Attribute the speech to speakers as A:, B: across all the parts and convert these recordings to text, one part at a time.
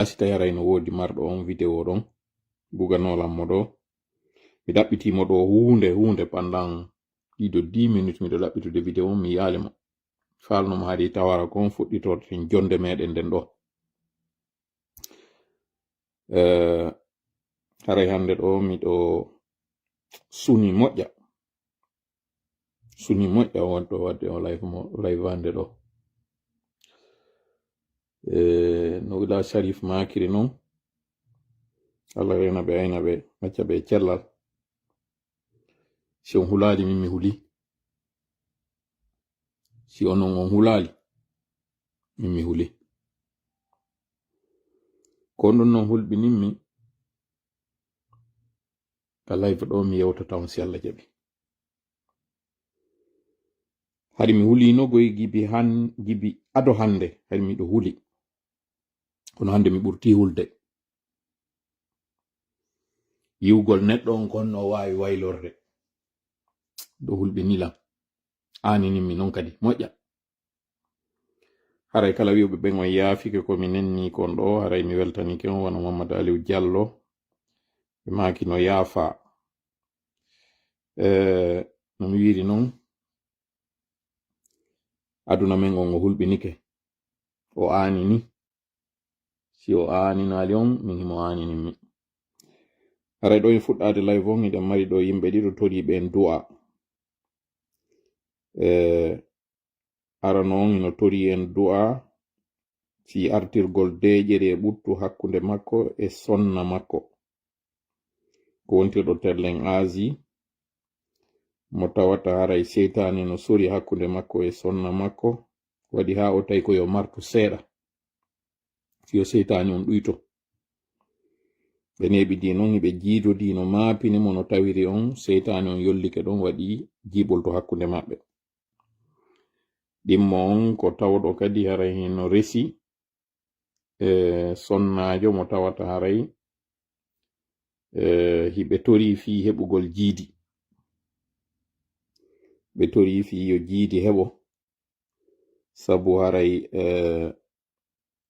A: asita yaray no wodi marɗo on vidéo ɗon buganolam mo ɗo mi ɗaɓɓitimo ɗo hunde pendant ɗiɗo 10 minutes miɗo ɗaɓɓitude vidéo mi yaali mo falnomo haadi tawara kon fuɗɗitorten jonde meɗen nden ɗo haray hande ɗo miɗo suni moƴƴa wonto wadde o live hande ɗo no wila sharif makiri noon Allah rena ɓe ayna ɓe macca ɓe cellal si on hulali min mi huli si onon on hulali min mi huli ko ɗon non hulɓininmi ka live ɗo mi yewtata on si Allah jaɓi hari mi hulino goy gibi ado hande hari miɗo huli kono hande mi ɓurti hulde yiwgol neɗɗo on kon no wawi waylorde ɗo hulɓinilam aninimmi non kadi moƴƴa haray kala wi'uɓe ɓen on yaafike komi nenni kon ɗo haray mi weltanike on wona Mamadou Aliou Diallo ɓe maki no yaafa no mi wiri noon aduna men on o hulɓinike o anini si o aninali on min himo aninimmi haray ɗo e fuɗɗade live on iɗen mari ɗo yimɓe ɗiɗo toriɓe en du'a arano on ino tori en du'a si artirgol deƴere e ɓuttu hakkunde makko e sonna makko ko wontirɗo terlen Asie mo tawata haray seytane no sori hakkunde makko e sonna makko waɗi ha o tawi ko yo martu seeɗa fiyo seytane on ɗuyto ɓe neɓi di noon hiɓe jiidodi no maapini mo no tawiri on seytane on yollike ɗon waɗi jiɓol to hakkunde maɓɓe ɗimmo on ko tawɗo kadi haray hino resi sonnajo mo tawata haray hiɓe tori fi heɓugol jiidi ɓe tori fi yo jiidi heɓo sabu haray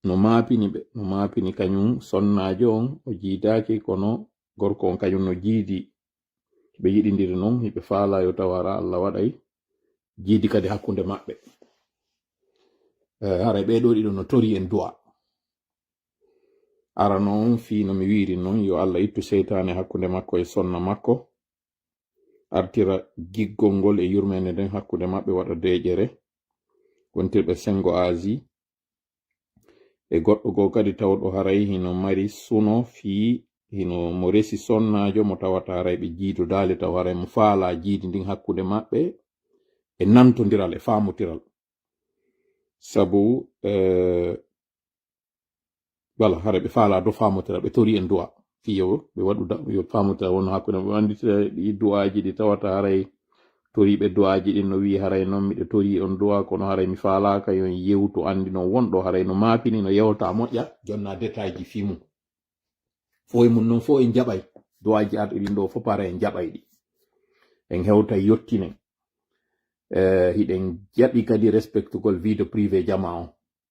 A: no maapini kañum sonnajo on o jiidaki kono gorko on kañum no jiidi ɓe yiɗidiri noon hiɓe faala yo tawara Allah waɗay jiidi kadi hakkunde maɓɓe haray ɓeɗo ɗiɗo no tori en du'a ara noon fi no mi wiri noon yo Allah ittu seytane hakkunde makko e sonna makko artira giggol ngol e yurmede nden hakkunde maɓɓe waɗa deƴere wontirɓe sengo Asie e goɗɗo go kadi tawɗo haray hino mari suno fi hino mo resi sonnajo mo tawata haray ɓe jiido dali taw haray mo faala jiidi ndin hakkunde maɓɓe e nantodiral e famotiral sabu wala haray ɓe faala do famotiral ɓe tori en du'a fiyo ɓe waɗu yo famotiral wonno hakkunde ɓe anditira ɗi du'aji ɗi tawata haray toriɓe du'aji ɗin no wi haray noon miɗo tori on du'a kono haray mi faalaka yon yewtu andi no wonɗo haray no maapini no yewta moƴƴa jonna détail fi mum fo e mum noon fo en jaɓay du'aji arɗiɗin ɗo fof para en jaɓay ɗi en hewta yottinen hiɗen jaɓi kadi respectugol vie privé jama on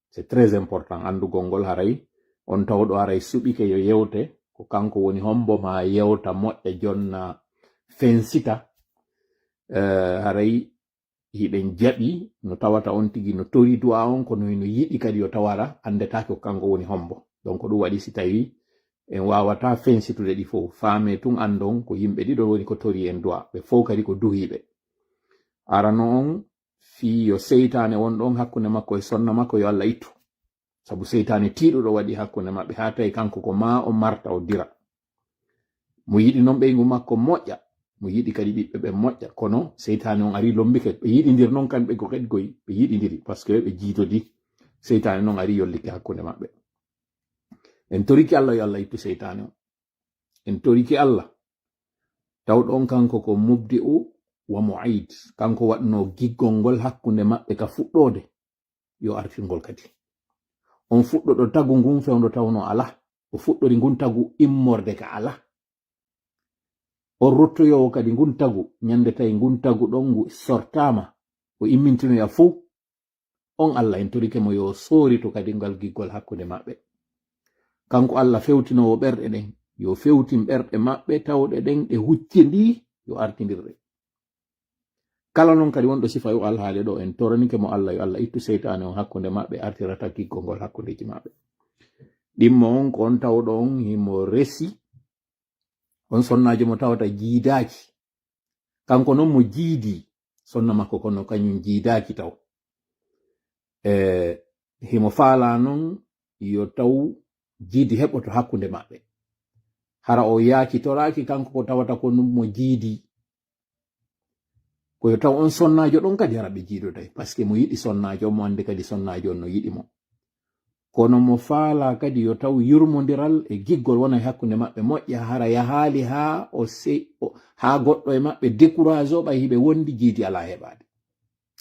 A: c'est très important andugol ngol haray on tawɗo haray suɓike yo yewte ko kanko woni hombo ma yewta moƴƴa jonna fensita haray hiɓen jaɓi no tawata on tigi no tori du'a on kono no yiɗi kadi yo tawara andetake ko kanko woni hombo donc ɗum waɗi si tawi en wawata fensitude ɗi fof faame tun andon ko yimɓe ɗiɗo woni ko tori en du'a ɓe fof kadi ko duhiɓe arano on fi yo seytane won ɗon hakkunde makko e sonna makko yo Allah ittu sabu seytane tiɗuɗo waɗi hakkunde maɓɓe ha tawi kanko ko ma o marta o dira mo yiɗi noon ɓeygu makko moƴƴa mo yiɗi kadi ɓiɓɓe ɓe moƴƴa kono seytane on ari lombike ɓe yiɗidir noon kamɓe ko kadi goyi ɓe yiɗidiri par ce que ɓe jiidodi seytane noon ari yollike hakkunde maɓɓe en toriki Allah yo Allah ittu seytane on en toriki Allah tawɗon kanko ko mubdi u wa mu'id kanko waɗno giggol ngol hakkunde maɓɓe ka fuɗɗode yo artirgol kadi on fuɗɗoɗo tagu ngun fewndo tawno ala o fuɗɗori ngun tagu immorde ka ala on rottoyowo kadi ngun tagu ñande tawi ngun tagu ɗon ngu sortama o immintinoya fuu on Allah en torike mo yo soori to kadi ngal giggol hakkunde maɓɓe kanko Allah fewtinowo ɓerɗe ɗen yo fewtin ɓerɗe maɓɓe tawɗe ɗen ɗe huccindi yo artidirɗe. Kala non kadi wonɗo sifa yo alhaali ɗo en toranike mo Allah yo Allah ittu seytane on hakkunde maɓɓe artirata kiggol ngol hakkundeji maɓɓe. Ɗimmo on ko on tawɗo on himo resi on sonnajo mo tawata jiidaki, kanko non mo jiidi sonna makko kono kañum jiidaki taw. Himo faala non yo taw jiidi heɓoto hakkunde maɓɓe. Hara o yaaki toraki kanko ko tawata ko mo jiidi ko yo taw on sonnajo ɗon kadi hara ɓe jiidoday par ce que mo yiɗi sonnajo mo ande kadi sonnajo on no yiɗi mo. Kono mo faala kadi yo taw yurmodiral e giggol wona e hakkunde maɓɓe moƴƴa hara yahaali ha ha goɗɗo e maɓɓe décourage o ɓay hiɓe wondi jiidi ala heɓade.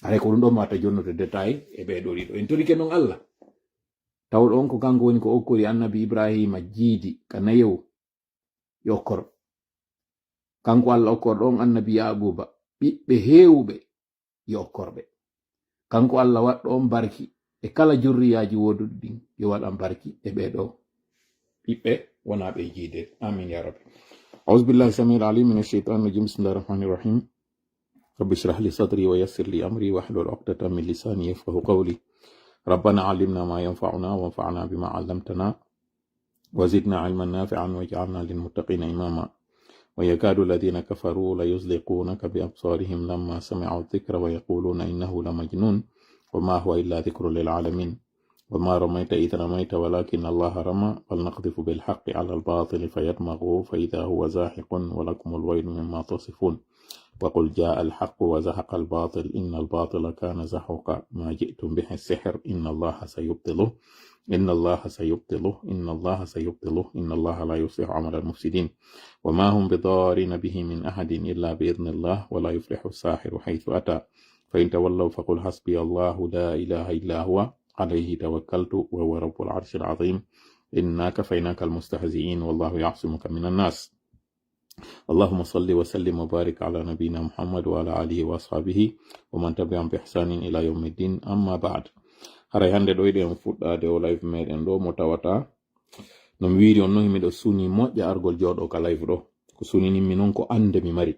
A: Aray ko ɗum ɗon mata jonnoto détail e ɓeeɗo ɗiɗo en torike non Allah tawɗo on ko kanko woni ko okkori annabi Ibrahima jiidi ka nayewu yo okkoro. Kanko Allah okkorɗo on annabi Yaquba ɓiɓɓe heewɓe yo okkorɓe. Kanko Allah waɗɗo on barki e kala jurriyaji woduɗi ɗin yo waɗan barki e ɓeeɗo ɓiɓɓe wonaɓe jiide. Amin ya rabbi. أعوذ بالله السميع العليم من الشيطان الرجيم بسم الله الرحمن الرحيم رب اشرح لي صدري ويسر لي أمري واحلل عقدة من لساني يفقهوا قولي ربنا علمنا ما ينفعنا وانفعنا بما علمتنا وزدنا علما نافعا واجعلنا للمتقين إماما ويكاد الذين كفروا ليزلقونك بأبصارهم لما سمعوا الذكر ويقولون إنه لمجنون وما هو إلا ذكر للعالمين وما رميت إذ رميت ولكن الله رمى فلنقذف بالحق على الباطل فيدمغه فإذا هو زاحق ولكم الويل مما تصفون وقل جاء الحق وزهق الباطل إن الباطل كان زحوقا ما جئتم به السحر إن الله سيبطله إن الله سيبطله إن الله سيبطله إن الله لا يصلح عمل المفسدين وما هم بضارين به من أحد إلا بإذن الله ولا يفلح الساحر حيث أتى فإن تولوا فقل حسبي الله لا إله إلا هو عليه توكلت وهو رب العرش العظيم إنا كفيناك المستهزئين والله يعصمك من الناس اللهم صل وسلم وبارك على نبينا محمد وعلى آله وأصحابه ومن تبعهم بإحسان إلى يوم الدين أما بعد haray hande ɗo yiɗi en fuɗɗade o live meɗen ɗo mo tawata no mi wiiri on noon miɗo suni moƴƴa argol jooɗo ka live ɗo ko suninimmi noon ko ande mi mari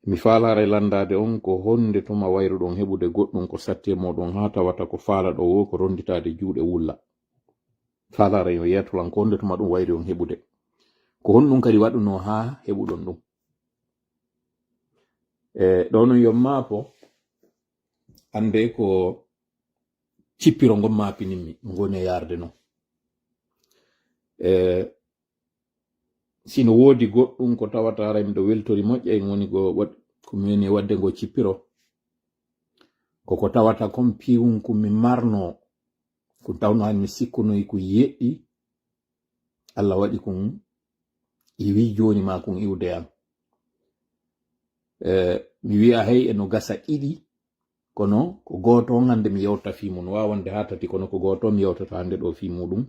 A: mi faalare landade on ko honde tuma wayru ɗon heɓude goɗɗum ko satti e moɗon ha tawata ko faala ɗo wo ko ronditade juuɗe wulla faalare yo yiyatulan ko honde tuma ɗum wayri on heɓude ko honɗum kadi waɗuno ha heɓuɗon ɗum ɗo non yomma po ande ko cippiro ngon mapininmi ngoni yarde non sino woodi goɗɗum ko tawata hara miɗo weltori moƴƴa en woni ko mi woni wadde ngo cippiro koko tawata comme piwum kumi marno ko tawno han mi sikkunoyi ko yeɗɗi Allah waɗi kum iwi joni ma kum iwde am mi wi'a hey eno gasa ɗiɗi kono ko goto on hande mi yewta fi mun wawande ha tati kono ko goto mi yewtata hande ɗo fi muɗum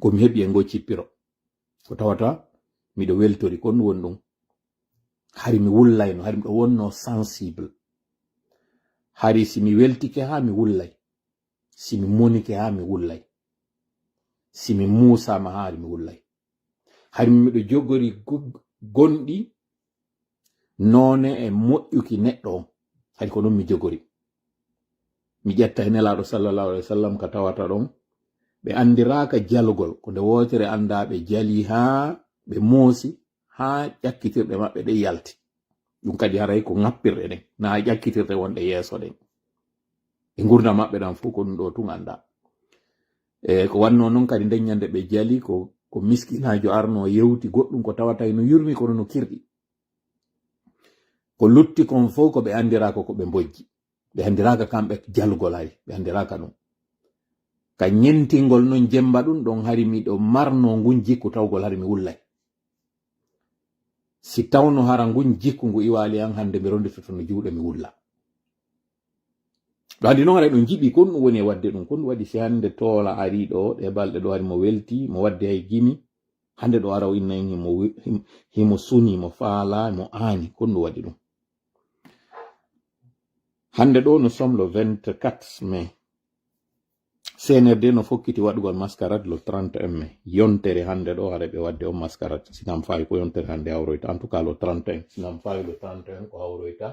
A: ko mi heɓi e ngo cippiro ko tawata miɗo weltori kon won ɗum hari mi wullayno hari miɗo wonno sensible hari si mi weltike ha mi wullay si mi monike ha mi wullay si mi musama ha mi wullay hari miɗo jogori gonɗi none e moƴƴuki neɗɗo on hay ko non mi jogori mi ƴetta e nelaɗo sallallahu alaihi wasallam ka tawata ɗon ɓe andiraka jalugol ko nde wotere andaɓe jali ha ɓe moosi ha ƴakkitirɗe maɓɓe ɗe yalti ɗum kadi haray ko ŋappirɗe ɗen na ƴakkitirɗe wonɗe yeeso ɗen e gurda maɓɓe ɗan fuu ko ɗum ɗo tun anda ko wanno non kadi nden ñande ɓe jali ko miskinajo arno yewti goɗɗum ko tawata no yurmi kono no kirɗi ko lutti kon fof ko ɓe andiraka ko ɓe mbojji ɓe andiraka kamɓe jalugol hay ɓe andiraka ɗum ka ñentingol non jemba ɗum ɗon hari miɗo marno ngun jikku tawgol hari mi wullay si tawno hara ngun jikku ngu iwali an hande mi ronditoto no juuɗe mi wulla ɗo andi noon haray ɗum jiɓi kon ɗum woni e wadde ɗum kon ɗum waɗi si hande Tolah ari ɗo ɗe balɗe ɗo hari mo welti mo wadde hay gimi hande ɗo ara o inna en himo suni mo faala mo aani kon ɗum waɗi ɗum hande ɗo nous sommes le 24 mai CNRD no fokkiti waɗugol mascarade le 31 mai yontere hande ɗo haɗa ɓe wadde on mascarade sinam fawi ko yontere hande hawroyta en tout cas le 31 sinam fawi le 31 ko hawroyta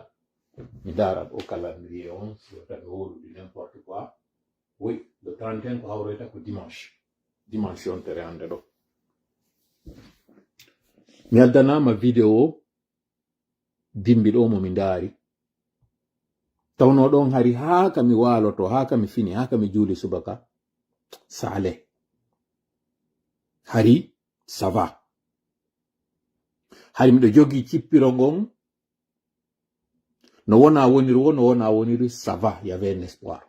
A: mi dara ɗo calendrier on si tawi horuɗi n'importe quoi oui le 31 ko hawroyta ko dimanche yontere hande ɗo mi addanama vidéo dimbi ɗo mo mi daari tawno ɗon hari haa ka mi waaloto haa ka mi fini haa ka mi juuli subaka sale hari ça va hari miɗo jogi cippiro ngon no wona woniri ça va y avait un espoir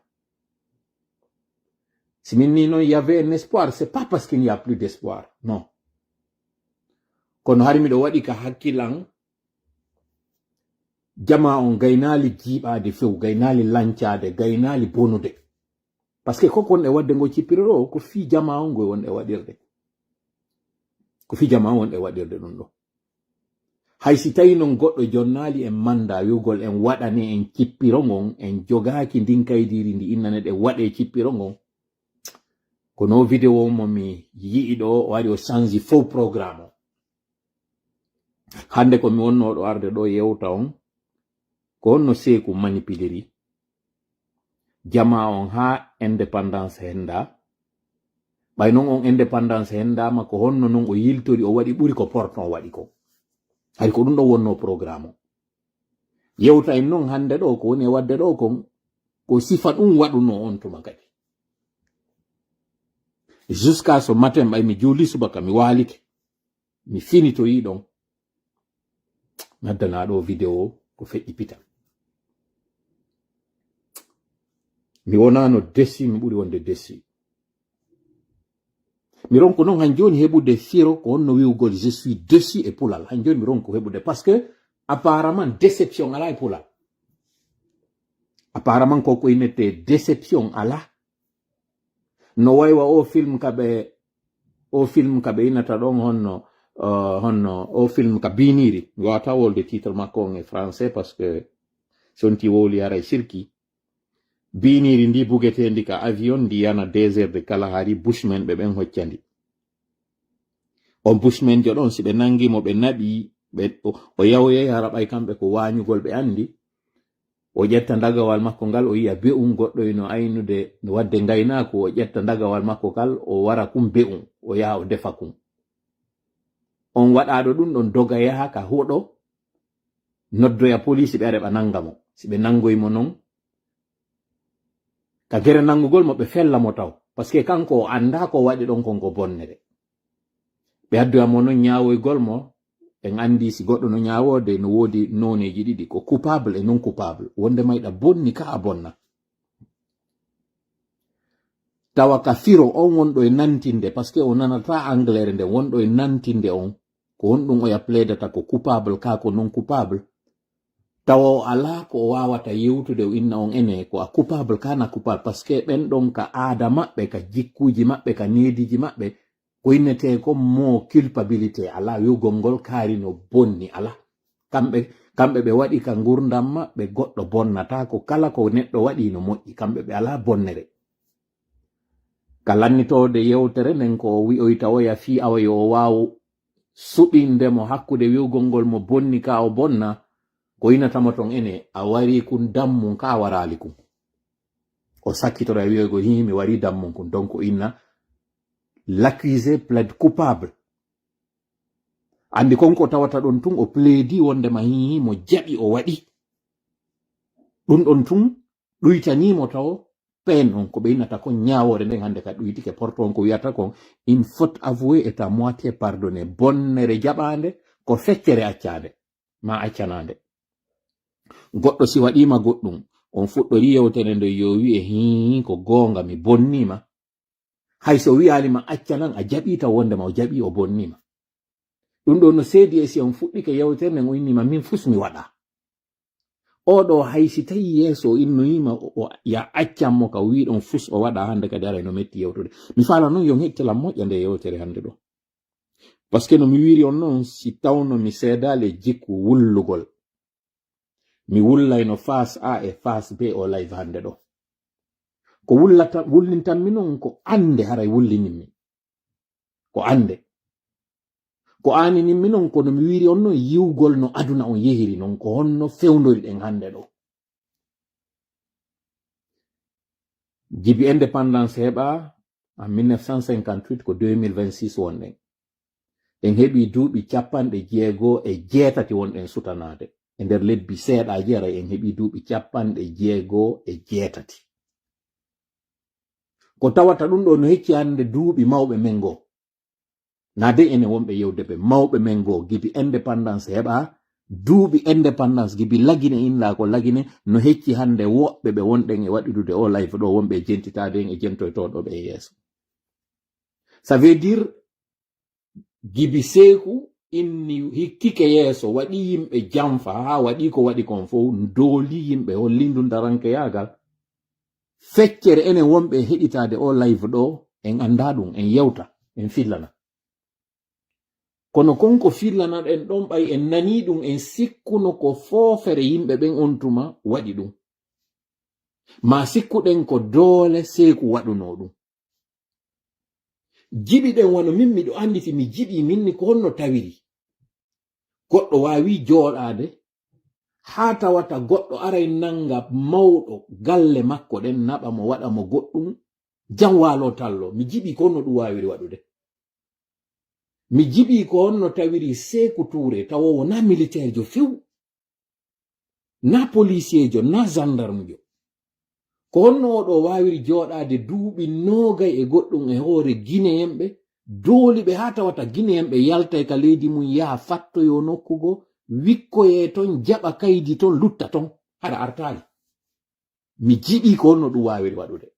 A: si min ni non y avait un espoir c'est pas parce qu'il n'y a plus d'espoir non kono hari miɗo waɗi ka hakkilan jama on gaynali jiiɓade few gaynali lancade gaynali bonude parce que koko wonɗe wadde ngo cippiroro ko fi jama on ngo wonɗe waɗirde ɗum ɗo hay si tawi non goɗɗo jonnali en manda wi'ugol en waɗani en cippiro ngon en jogaki ndin kaydiri ndi innane ɗe waɗe cippiro ngon ko no vidéo mo mi yi'i ɗo o wari o change faux programme o hande ko mi wonnoɗo arde ɗo yewta on ko honno seeku manipuleri jama on ha indépendance henda ɓay non on indépendance hendama ko honno non o yiltori o waɗi ɓuri ko porton o waɗi ko hay ko ɗum ɗo wonno programme o yewta en non hande ɗo ko woni e wadde ɗo kon ko sifa ɗum waɗuno on tuma kadi jusqu'à ce matin ɓay mi juuli subaka mi waalike mi finitoyi ɗon mi addana ɗo vidéo ko feƴƴi pita mi wonano dessi mi ɓuri wonde dessi mi ronko noon han joni heɓude firo ko honno wi'ugol je suis dessus e pulal han joni mi ronko heɓude par ce que apparemment déception ala e pulal apparemment koko innete déception ala no waywa o film kaɓe innata ɗon honno o film ka biniri mi wawata wolde titre makko on e français parce que sonti wowli haray sirki biniri ndi bugetendi ka avion ndi yana désert de Kalahari bushmen ɓe ɓen hoccandi on bushmen jo ɗon si ɓe nangimo ɓe naɓi o yawye hara ɓay kamɓe ko wanyugol ɓe andi o ƴetta ndagawal makko ngal o yiya be'um goɗɗo no aynude no wadde ngaynako o ƴetta ndagawal makko kal o wara kum be'um o yaha o defa kum on waɗaɗo ɗum ɗon doga yaha ka huɗo noddoya police ɓe are ɓa nangamo si ɓe nangoymo non ka gere nangugol mo ɓe fellamo taw parce que kanko o anda ko waɗi ɗon konko bonnere ɓe addoyamo non ñawoygol mo en andi si goɗɗo no ñawode no wodi noneji ɗiɗi ko coupable e non coupable wonde mayɗa bonni ka a bonna tawa ka firo on wonɗo e nantinde parce que o nanata anglais nde wonɗo e nantinde on ko honɗum o ya plaidata ko coupable ka ko non coupable tawa o ala ko o wawata yewtude o inna on ene ko a coupable kana coupable parce que ɓen ɗon ka aada maɓɓe ka jikkuji maɓɓe ka nediji maɓɓe ko innete ko mo culpabilité ala wi'ugol ngol kaari no bonni ala kamɓe ɓe waɗi ka gurdam maɓɓe goɗɗo bonnata ko kala ko neɗɗo waɗi no moƴƴi kamɓe ɓe ala bonnere ka lannitode yewtere nden ko wi'oyta o ya fi awa yo o waw suɓindemo hakkude wi'ugol ngol mo bonni ka o bonna ko innatamo ton ene a wari kun dammum ka a warali kum o sakkitoɗo e wi'oygol mi wari dammum kun donc o inna l'accusé plaide coupable andi konko tawata ɗon tun o plaidi wondema mo jaɓi o waɗi ɗum ɗon tun ɗuytanimo taw peine on ko ɓe innata kon ñawore nden hande ka ɗuytike porte on ko wiyata kon une faute avouée est à moitié pardonné bonnere jaɓande ko feccere accade ma accanande goɗɗo si waɗima goɗɗum on fuɗɗori yewtere nde yo wi'e ko gonga mi bonnima hay so wiyalima accanan a jaɓi taw wondema o jaɓi o bonnima ɗum ɗo no seedi e si on fuɗɗike yewtere nden o innima min fus mi waɗa oɗo hay si tawi yeeso o innoyima ya accanmo ka wiɗon fus o waɗa hande kadi ara no metti yewtude mi faala noon yon hectelam moƴƴa nde yewtere hande ɗo par ce que no mi wiri on noon si tawno mi seedale jikku wullugol mi wullayno face A e face B o live hande ɗo ko wullintan minon ko ande haray wullinin min ko ande ko aninin minon ko no mi wiri on no yiwgol no aduna on yehiri non ko honno fewndori ɗen hande ɗo jibi indépendance heɓa en 1958 ko 2026 wonɗen en heɓi duuɓi 67 wonɗen sutanade e nder lebbi seeɗaji ara en heɓi duuɓi 68 ko tawata ɗum ɗo no hecci hande duuɓi mawɓe men go na de ene wonɓe yewde ɓe mawɓe men go gibi indépendance heɓa duuɓi indépendance gibi lagine inla ko lagine no hecci hande woɓɓe ɓe wonɗen e waɗidude o life ɗo wonɓe e jentitade en e jentoytoɗo ɓe yeeso ça veut dire gibi seeku inni hikkike yeeso waɗi yimɓe jamfa ha waɗi ko waɗi kon fof dooli yimɓe holli ndu daranke yagal feccere enen wonɓe heɗitade o live ɗo en anda ɗum en yewta en fillana kono konko fillana ɗen ɗon ɓay en nani ɗum en sikkuno ko foofere yimɓe ɓen on tuma waɗi ɗum ma sikkuɗen ko doole seeku waɗuno ɗum jiɓi ɗen wano min miɗo anditi mi jiɓi minni ko honno tawiri goɗɗo wawi jooɗade ha tawata goɗɗo aray nanga mawɗo galle makko ɗen naɓa mo waɗa mo goɗɗum jam waalo tallo mi jiɓi ko honno ɗum wawiri waɗude mi jiɓi ko honno tawiri Sékou Touré tawowo na militaire jo few na policier jo na gendarme jo ko honno oɗo wawiri jooɗade duuɓi 20 e hoore guinéenɓe dooliɓe ha tawata guinéenɓe yaltay ka leydi mum yaha fattoyo nokkugo wikkoye ton jaɓa kaydi ton lutta ton haɗa artali mi jiɓi ko honno ɗum wawiri waɗude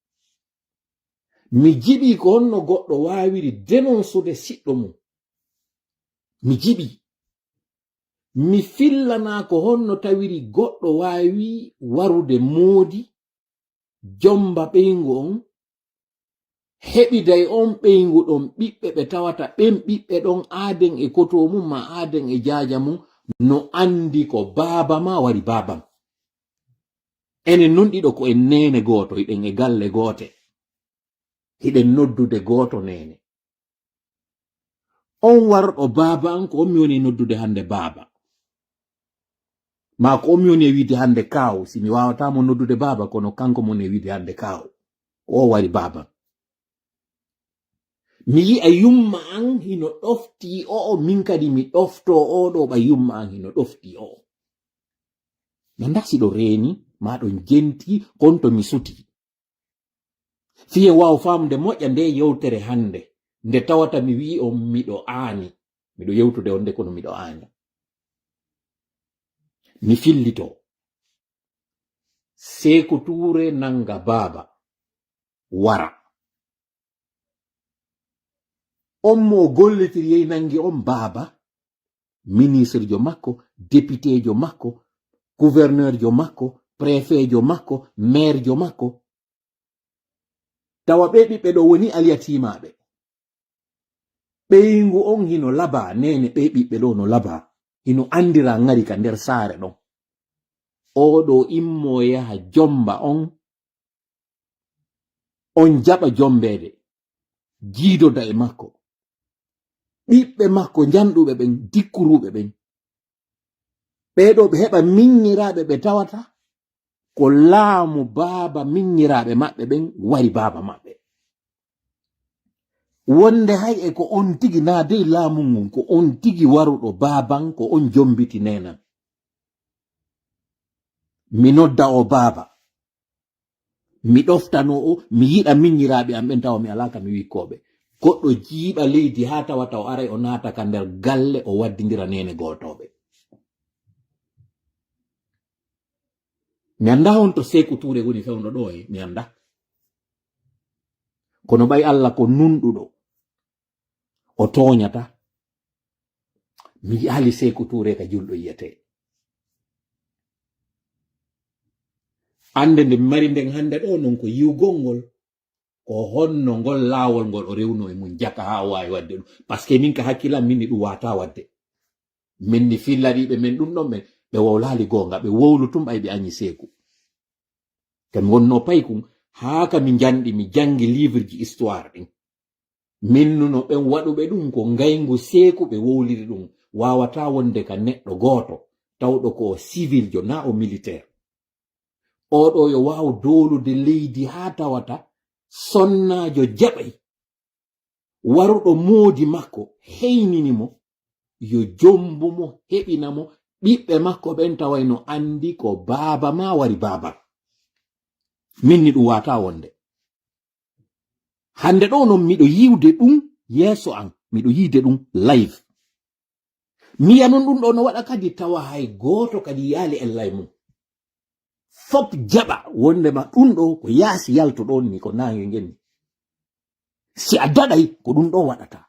A: mi jiɓi ko honno goɗɗo wawiri dénonsude siɗɗo mum mi jiɓi mi fillana ko honno tawiri goɗɗo wawi warude moodi jomba ɓeygu on heɓiday on ɓeygu ɗon ɓiɓɓe ɓe tawata ɓen ɓiɓɓe ɗon aaden e koto mum ma aaden e jaaja mum no andi ko baaba ma wari baabam enen non ɗiɗo ko en nene gooto hiɗen e galle goote hiɗen noddude gooto nene on warɗo baaba an ko on mi woni noddude hande baaba ma ko on mi woni e wiide hande kaawu si mi wawatamo noddude baaba kono kanko mon e wiide hande kaawu o wari baaba mi yi'a yumma an hino ɗofti o min kadi mi ɗofto oɗo ɓa yumma an hino ɗofti o mi anda siɗo reeni ma ɗon jenti konto mi suti fiye waw famde moƴƴa nde yewtere hande nde tawata mi wi on miɗo aani miɗo yewtude on nde kono miɗo aani mi fillito Sékou Touré nanga baaba wara on mo gollitiri yey nangi on baaba ministre jo makko député jo makko gouverneur jo makko préfet jo makko maire jo makko tawa ɓe ɓiɓɓe ɗo woni aliyatimaɓe ɓeygu on hino laba nene ɓe ɓiɓɓe ɗo no laba hino andira ngari ka nder saare ɗon oɗo immo yaha jomba on jaɓa jombede jiidoda e makko ɓiɓɓe makko janɗuɓe ɓen dikkuruɓe ɓen ɓeɗo ɓe heɓa miññiraɓe ɓe tawata ko laamu baaba miññiraɓe maɓɓe ɓen wari baaba maɓɓe wonde hay e ko on tigi na dey laamu ngun ko on tigi waruɗo baaban ko on jombiti nenan mi nodda o baaba mi ɗoftano o mi yiɗa miññiraɓe am ɓen tawa mi alaka mi wikkoɓe goɗɗo jiiɓa leydi ha tawata o aray o naata ka nder galle o waddidira nene gotoɓe mi anda on to Sékou Touré woni fewno ɗo e mi anda kono ɓay Allah ko nunɗuɗo o toñata mi yaali Sékou Touré ka julɗo yiyete ande nde mari nden hande ɗo non ko yiwgol ngol ko honno ngol laawol ngol o rewno e mum jaka ha o wawi wadde ɗum par ce que min ka hakkilam minni ɗum wata wadde min ni fillariɓe men ɗum ɗon ɓe wowlali gonga ɓe wowlu tum ɓay ɓe añi Sékou ken wonno pay kum haka mi jangi livre ji histoire ɗin minnuno ɓen waɗuɓe ɗum ko ngayngu seeku ɓe wowliri ɗum wawata wonde ka neɗɗo gooto tawɗo ko civil jo na o militaire oɗo yo waw dolude leydi ha tawata sonnajo jaɓay waruɗo moodi makko heyninimo yo jombumo heɓinamo ɓiɓɓe makko ɓen tawayno andi ko baaba ma wari baaba minni ɗum wata wonde hande ɗo non miɗo yiwde ɗum yeeso an miɗo yiide ɗum live miya non ɗum ɗo no waɗa kadi tawa hay gooto kadi yaali ellay mum fop jaɓa wondema ɗum ɗo ko yaasi yalto ɗon ni ko nange ngenni si a daɗay ko ɗum ɗo waɗata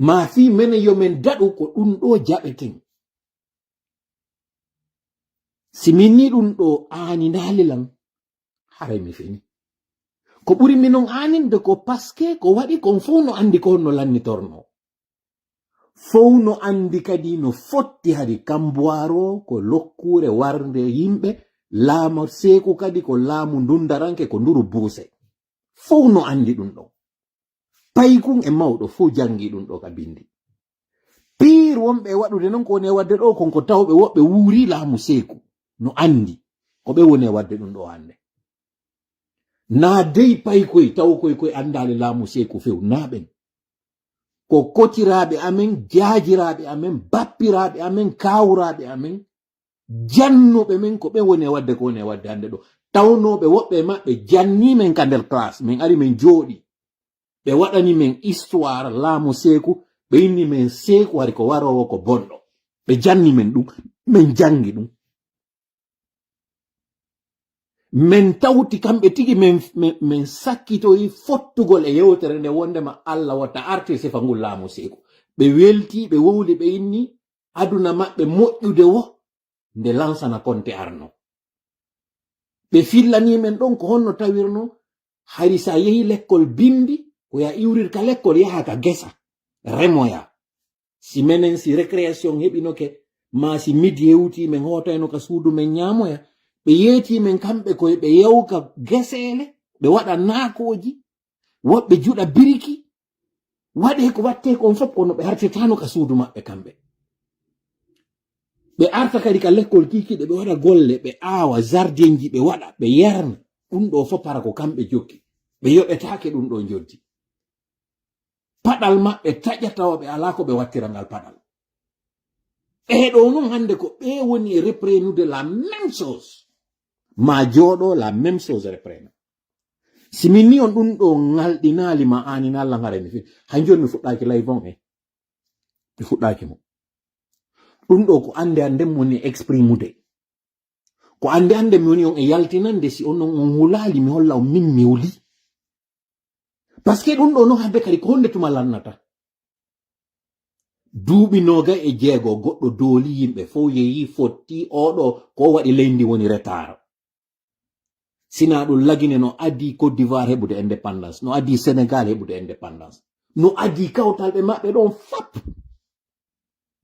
A: ma fi menen yo men daɗu ko ɗum ɗo jaɓeten si min ni ɗum ɗo aani ndaalilan haray mi fini ko ɓuri minon aaninde ko paske ko waɗi kon fof no andi ko no lannitorno fof no andi kadi no fotti hadi kamboiro ko lokkure warde yimɓe laama seeku kadi ko laamu ndundaranke ko nduru buuse fof no andi ɗum ɗo paykun e mawɗo fof jangi ɗum ɗo ka bindi piir wonɓe waɗude noon ko woni e wadde ɗo konko tawɓe woɓɓe wuuri laamu seeku no andi ko ɓe woni e wadde ɗum ɗo hande na dey paykoy taw koy andale laamu seeku few na ɓen ko kotiraɓe amen jaajiraɓe amen bappiraɓe amen kawraɓe amen jannuɓe men ko ɓe woni e wadde ko woni e wadde hande ɗo tawnoɓe woɓɓe maɓɓe janni men ka nder classe min ari min jooɗi ɓe waɗani men histoire laamu seeku ɓe inni men seeku wari ko warowo ko bonɗo ɓe janni men ɗum min jangi ɗum min tawti kamɓe tigi min sakkitoyi fottugol e yewtere nde wondema Allah watta arte sifa ngol laamu seeku ɓe welti ɓe wowli ɓe inni aduna maɓɓe moƴƴude wo nde lansana konte arno ɓe fillani men ɗon ko honno tawirno hari sa yehi lekkol bindi ko ya iwrirka lekkol yaha ka gesa remoya si menen si récréation heɓinoke ma si midi yewti men hotayno ka suudu men ñamoya ɓe yeeti men kamɓe koye ɓe yewka geseele ɓe waɗa naakoji woɓɓe juɗa biriki waɗe ko watte kon fof kono ɓe hartetano ka suudu maɓɓe kamɓe ɓe arta kadi ka lekkol kikiɗe ɓe waɗa golle ɓe aawa jardin ji ɓe waɗa ɓe yerna ɗum ɗo fof para ko kamɓe jokki ɓe yoɓetake ɗum ɗo joddi paɗal maɓɓe taƴatawa ɓe ala ko ɓe wattira ngal paɗal ɗo non hande ko ɓe woni e reprenude la même chose ma jooɗo la même chose reprena si min ni on ɗum ɗo ngalɗinali ma anina Allah ngarani fi hay joni mi fuɗɗaki layvon mi fuɗɗaki mo ɗum ɗo ko ande ande woni exprimude ko ande ande mi woni on e yaltinande si on on hulali mi holla on min mi wuli parce que ɗum ɗo no hande kadi ko honde tuma lannata duuɓi noga e jeego goɗɗo dooli yimɓe fo yeyi fotti oɗo ko waɗi leydi woni retard sina ɗum lagine no adi Côte d'Ivoire heɓude indépendance no adi Sénégal heɓude indépendance no adi kawtalɓe maɓɓe ɗon fap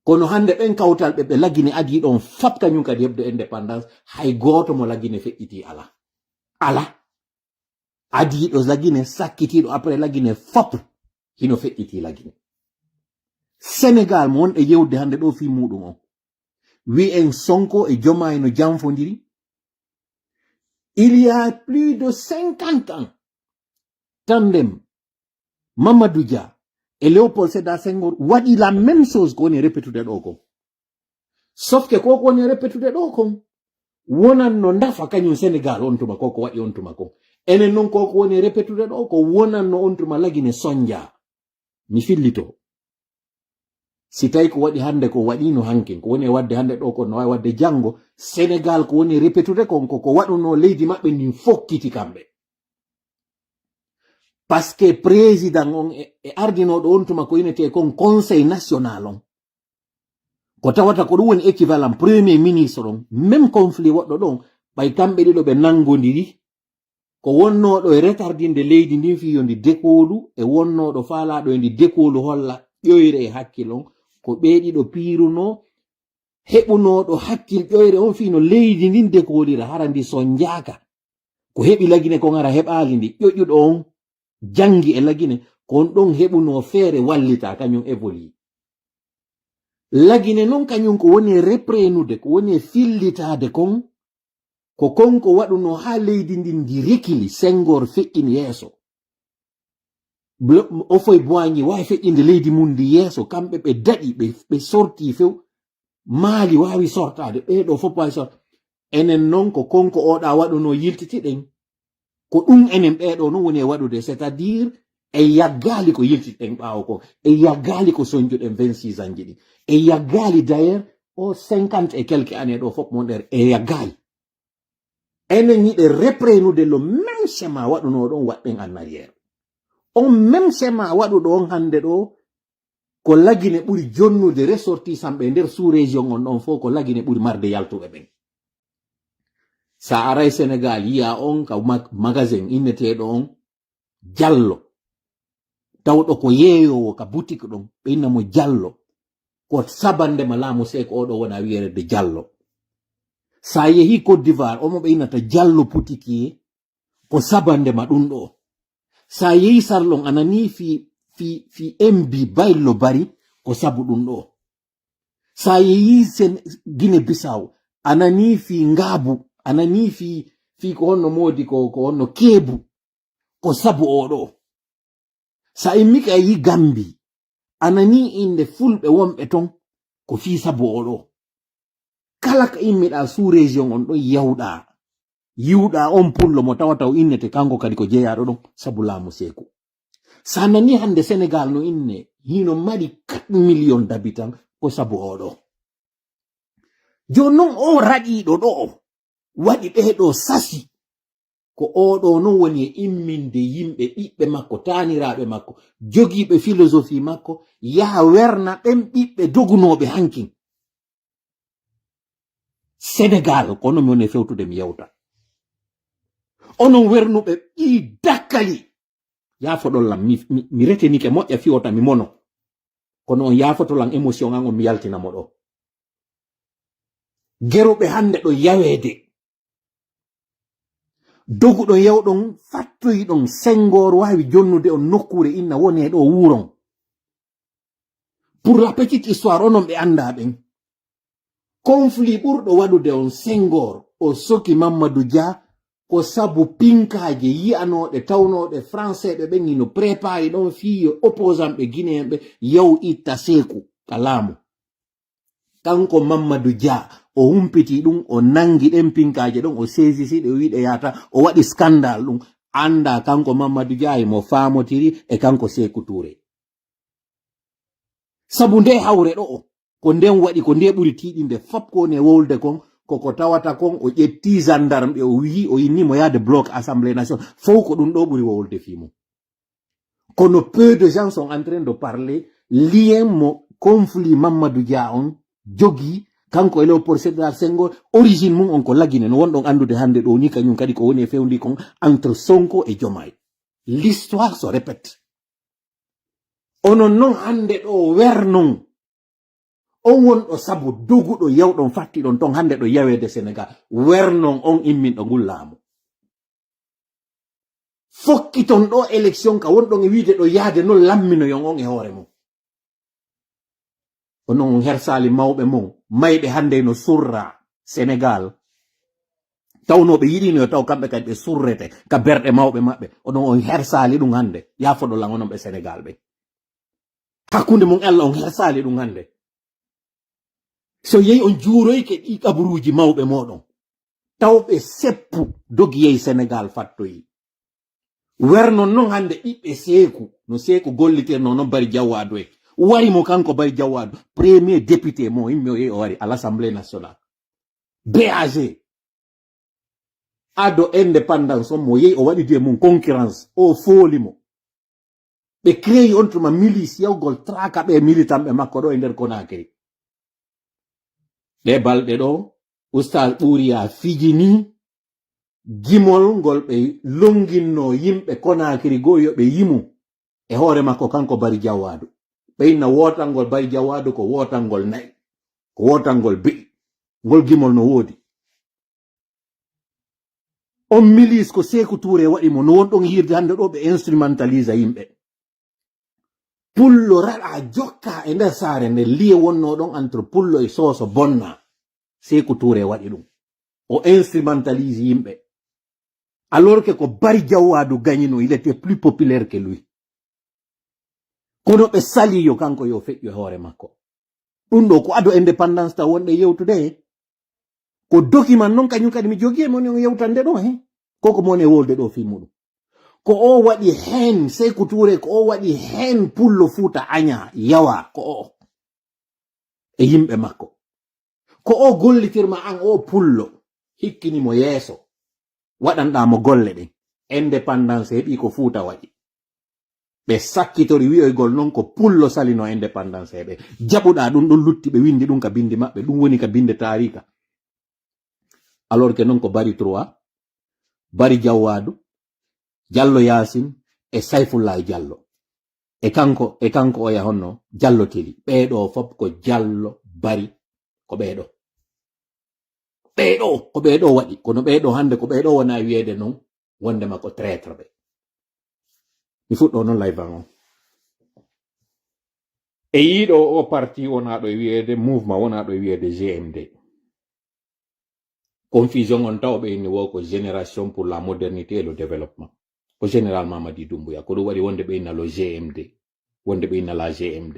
A: kono hande ɓen kawtalɓe ɓe lagine adi ɗon fap kañum kadi heɓde indépendance hay goto mo lagine feƴƴiti ala adiɗo lagine sakkitiɗo après lagine fap hino feƴƴiti lagine Sénégal mo wonɗe yewde hande ɗo fi muɗum on wi en Sonko e Diomaye no janfodiri il y a plus de 50 ans tandem Mamadou Dia et Léopold Sédar Senghor waɗi la même chose ko woni répétude ɗo kon sauf que koko woni répétude ɗo kon wonan no ndafa kañum Sénégal on tuma koko waɗi on tuma kon enen noon koko woni répétude ɗo ko wonan no on tuma lagine sonja mi fillito si tawi ko waɗi hande ko waɗino hankin ko woni e wadde hande ɗo kon no wawi wadde janngo Sénégal ko woni répétude kon koko waɗuno leydi maɓɓe ndin fokkiti kamɓe parce que président on e ardinoɗo on tuma ko inete kon conseil national on ko tawata ko ɗum woni équivalent premier ministre on même conflit woɗɗo ɗon ɓay kamɓe ɗiɗo ɓe nangodiri ko wonnoɗo e retardinde leydi ndin fiyo ndi dekolu e wonnoɗo faalaɗo e ndi dekolu holla ƴoyre e hakkil on ko ɓeeɗiɗo piiruno heɓunoɗo hakkil ƴoyre on fino leydi ndin dekolira hara ndi son jaaka
B: ko heɓi lagine ko ngara heɓali ndi ƴoƴƴuɗo on jangi e lagine kon ɗon heɓuno feere wallita kañum évolue. Lagine non kañum ko woni reprenude ko woni fillitade kon ko konko waɗuno ha leydi ndin ndi rekili Senghor feƴƴini yeeso o foye boigny wawi feƴƴinde leydi mum ndi yeeso kamɓe ɓe daɗi ɓe sorti few maali wawi sortade ɓeɗo fof wawi sorta enen non ko konko oɗa waɗuno yiltitiɗen ko ɗum enen ɓeɗo non woni e waɗude c'est à dire e yaggali ko yiltitiɗen ɓawo ko e yaggali ko soñjuɗen 26 ans jiɗi e yaggali d'ailleurs o 50 et quelques années ɗo fof mon nder e yaggali enen yiɗe reprenude le même schéma waɗuno ɗon waɗɗen en arrière on même schéma waɗuɗo on hande ɗo ko lagine ɓuri jonnude ressortissant ɓe nder sous région on ɗon fof ko lagine ɓuri marde yaltuɓe ɓen sa aray Sénégal yiya on ka magasin inneteɗo on Diallo tawɗo ko yeeyowo ka boutique ɗon ɓe innamo Diallo ko sabandema laamu Seko oɗo wona wiyerede Diallo sa yehi Côte d'Ivoire omo ɓe innata Diallo boutiquier ko sabandema ɗum ɗo sa yehi Sarlon anani fi MB Baylo Bari ko sabu ɗum ɗo sa yehi Guinée Bissau anani fi Ngabu anani fi ko honno modi ko honno Kebu ko sabu oɗo sa immika yi Gambi anani inde fulɓe wonɓe ton ko fi sabu oɗo kala ka immiɗa sous région on ɗon yawɗa yiwɗa on pullo mo tawata o innete kanko kadi ko jeeyaɗo ɗon sabu laamu Seku sa nani hande Sénégal no inne hino mari 4 millions d'habitants ko sabu oɗo joni non o raɗiɗo ɗo waɗi ɓeɗo sasi ko oɗo non woni e imminde yimɓe ɓiɓɓe makko taniraɓe makko jogiiɓe philosophie makko yaha werna ɓen ɓiɓɓe dogunoɓe hankin Sénégal kono mi woni fewtude mi yewta onon wernuɓe ɓi dakkali yafoɗollam mi retenike moƴƴa fiwota mi mono kono on yafotolan émotion an on mi yaltinamo ɗo geroɓe hande ɗo yawede doguɗon yawɗon fattoyiɗon Senghor wawi jonnude on nokkure inna woni ɗo wuron pour la petite histoire onon ɓe anda ɓen conflit ɓurɗo waɗude on Senghor o soki Mamadou Dia ko sabu pinkaje yiyanoɗe tawnoɗe français ɓe ɓen ino prépari ɗon fiyo opposant ɓe guinéen ɓe yaw itta Seku ka laamu kanko Mamadou Dia o humpiti ɗum o nangi ɗen pinkaje ɗon o saisisi ɗe o wiɗe yata o waɗi scandale ɗum anda kanko Mamadou Dia mo famotiri e kanko Seku Touré sabu nde hawre ɗo ko nden waɗi ko nde ɓuri tiɗinde fop ko ne wolde kon koko tawata kon o ƴetti gendarme ɓe o wi o yinnimo yaade bloc assemblée nationale fof ko ɗum ɗo ɓuri wolde fimo kono peu de gens sont en train de parler lien mo conflit Mamadou Dia on jogi kanko e Léopold Sédar Senghor origine mum on ko lagine no wonɗon andude hande ɗo ni kañum kadi ko woni e fewndi kon entre Sonko et Diomaye l'histoire se répète onon non hande ɗo wernon on wonɗo sabu doguɗo yawɗon fattiɗon ton hande ɗo yawede Sénégal wernon on imminɗo ngol laamu fokkiton ɗo élection ka wonɗon e wiide ɗo yaade non lamminoyon on e hoore mum onon hersali mawɓe mon mayɓe hande no surra Sénégal tawnoɓe yiɗino yo taw kamɓe kadi ɓe surrete ka berɗe mawɓe maɓɓe onon on hersali ɗum hande yafoɗolan onon ɓe Sénégal ɓe hakkunde mum Allah on hersali ɗum hande so yehi on juuroyke ɗi kabaruji mawɓe moɗon tawɓe seppu dogi yehi Sénégal fattoyi wernon non hande ɓiɓɓe Seku no Seku gollitirno non Bari Jawadu e wari mo kanko Bari Jawadu premier député mo yimɓe o yehi o wari à l'Assemblée nationale BAG ado indépendance on mo yehi o waɗi de mum concurrence o fooli mo ɓe créé on tuma milice yawgol traka ɓe militant ɓe makko ɗo e nder Conakry ɗe balɗe ɗo Oustaz Ɓuriya fijini gimol ngol ɓe longinno yimɓe Conakry go yoɓe yimu e hoore makko kanko Bari Jawadu ɓe inna wotalngol Bari Jawadu ko wotalngol nayi ko wotalngol be'i ngol gimol no woodi on milis ko Sékou Touré waɗi mo no wonɗon hirde hande ɗo ɓe instrumentalisa yimɓe pullo raɗa jokka e nder saare nde liye wonno ɗon entre pullo e soso bonna Sékou Touré waɗi ɗum o instrumentalise yimɓe alors que ko Bari Jawadu gagnino il était plus populaire que lui kono ɓe sali yo kanko yo feƴƴo hoore makko ɗum ɗo ko ado indépendance ta wonɗe yewtude ko document non kañum kadi mi jogi e mon yewtande ɗo he koko mon e wolde ɗo fi muɗum ko o waɗi hen Sékou Touré ko o waɗi hen pullo Fuuta Aña yawa ko o e yimɓe makko ko o gollitirma an o pullo hikkinimo yeeso waɗanɗamo golle ɗen indépendance heɓi ko Fuuta waɗi ɓe sakkitori wi'oygol non ko pullo salino indépendance heɓe jaɓuɗa ɗum ɗon lutti ɓe windi ɗum ka bindi maɓɓe ɗum woni ka binde tarika alors que non ko Bari 3 Bari Jawadu Diallo Yasin e Sayfullahi Diallo e kanko o yahonno Diallo Teli ɓeɗo fop ko Diallo Bari ko ɓeɗo ko ɓeɗo waɗi kono ɓeɗo hande ko ɓeɗo wona wiyeede non wondema ko traître ɓe mi fuɗɗo noon layban on e yiɗo o parti wona ɗo e wiyeede mouvement wona ɗo e wiyeede GMD confusion on taw ɓe inni wo ko génération pour la modernité et le développement ko général Mamadi Doumbouya ko ɗum waɗi wonde ɓe inna lo GMD wonde ɓe inna la GMD